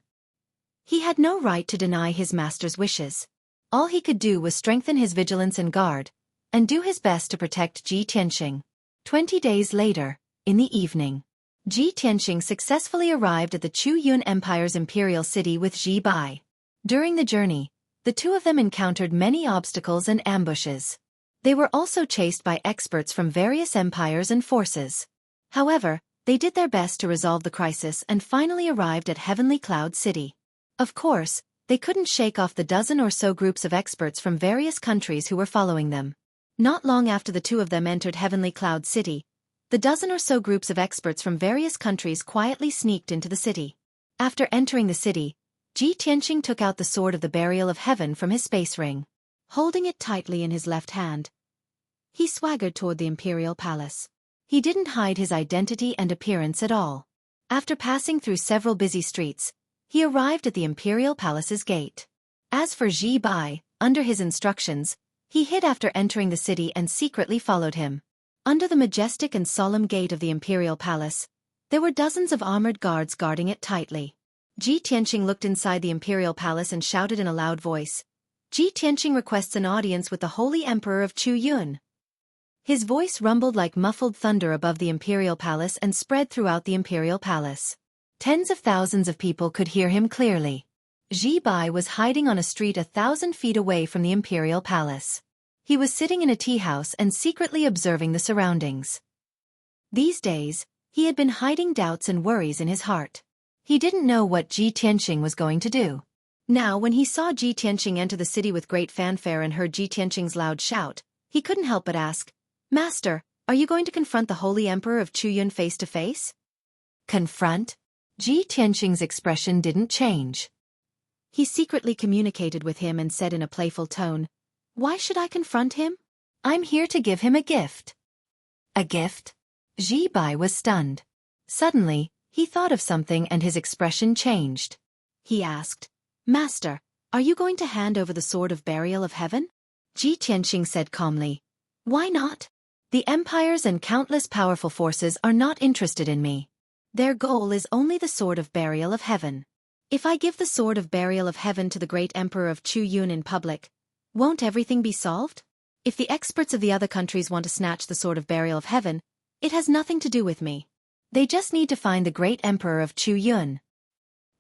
He had no right to deny his master's wishes. All he could do was strengthen his vigilance and guard, and do his best to protect Ji Tianqing. 20 days later, in the evening, Ji Tianqing successfully arrived at the Yun Empire's imperial city with Ji Bai. During the journey, the two of them encountered many obstacles and ambushes. They were also chased by experts from various empires and forces. However, they did their best to resolve the crisis and finally arrived at Heavenly Cloud City. Of course, they couldn't shake off the dozen or so groups of experts from various countries who were following them. Not long after the two of them entered Heavenly Cloud City, the dozen or so groups of experts from various countries quietly sneaked into the city. After entering the city, Ji Tianqing took out the sword of the Burial of Heaven from his space ring. Holding it tightly in his left hand, he swaggered toward the imperial palace. He didn't hide his identity and appearance at all. After passing through several busy streets, he arrived at the imperial palace's gate. As for Ji Bai, under his instructions, he hid after entering the city and secretly followed him. Under the majestic and solemn gate of the imperial palace, there were dozens of armored guards guarding it tightly. Ji Tianqing looked inside the imperial palace and shouted in a loud voice, "Ji Tianqing requests an audience with the Holy Emperor of Yun." His voice rumbled like muffled thunder above the imperial palace and spread throughout the imperial palace. Tens of thousands of people could hear him clearly. Ji Bai was hiding on a street 1,000 feet away from the imperial palace. He was sitting in a tea house and secretly observing the surroundings. These days, he had been hiding doubts and worries in his heart. He didn't know what Ji Tianqing was going to do. Now when he saw Ji Tianqing enter the city with great fanfare and heard Ji Tianqing's loud shout, he couldn't help but ask, "Master, are you going to confront the holy emperor of Chuyun face to face?" Confront? Ji Tianqing's expression didn't change. He secretly communicated with him and said in a playful tone, "Why should I confront him? I'm here to give him a gift." A gift? Ji Bai was stunned. Suddenly, he thought of something and his expression changed. He asked, "Master, are you going to hand over the sword of burial of heaven?" Ji Tianqing said calmly, "Why not? The empires and countless powerful forces are not interested in me. Their goal is only the sword of burial of heaven. If I give the sword of burial of heaven to the great emperor of Chu Yun in public, won't everything be solved? If the experts of the other countries want to snatch the sword of burial of heaven, it has nothing to do with me. They just need to find the great emperor of Chu Yun."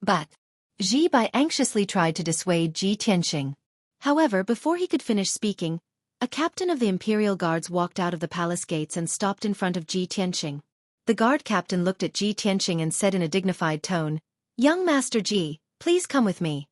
But Ji Bai anxiously tried to dissuade Ji Tianqing. However, before he could finish speaking, a captain of the imperial guards walked out of the palace gates and stopped in front of Ji Tianqing. The guard captain looked at Ji Tianqing and said in a dignified tone, "Young Master Ji, please come with me."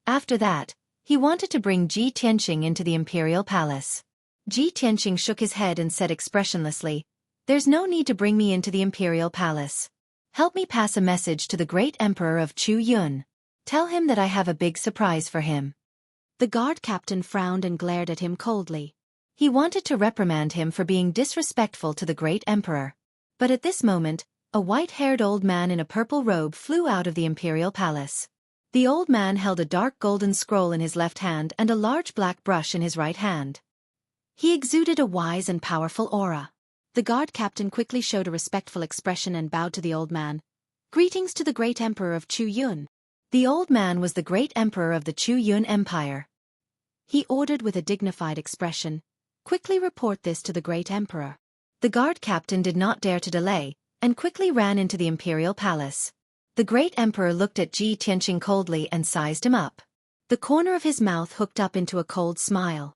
After that, he wanted to bring Ji Tianqing into the imperial palace. Ji Tianqing shook his head and said expressionlessly, "There's no need to bring me into the imperial palace. Help me pass a message to the great emperor of Chu Yun. Tell him that I have a big surprise for him." The guard captain frowned and glared at him coldly. He wanted to reprimand him for being disrespectful to the great emperor. But at this moment, a white-haired old man in a purple robe flew out of the imperial palace. The old man held a dark golden scroll in his left hand and a large black brush in his right hand. He exuded a wise and powerful aura. The guard captain quickly showed a respectful expression and bowed to the old man. "Greetings to the great emperor of Chu Yun." The old man was the great emperor of the Chu Yun Empire. He ordered with a dignified expression, "Quickly report this to the great emperor." The guard captain did not dare to delay, and quickly ran into the imperial palace. The great emperor looked at Ji Tianqing coldly and sized him up. The corner of his mouth hooked up into a cold smile.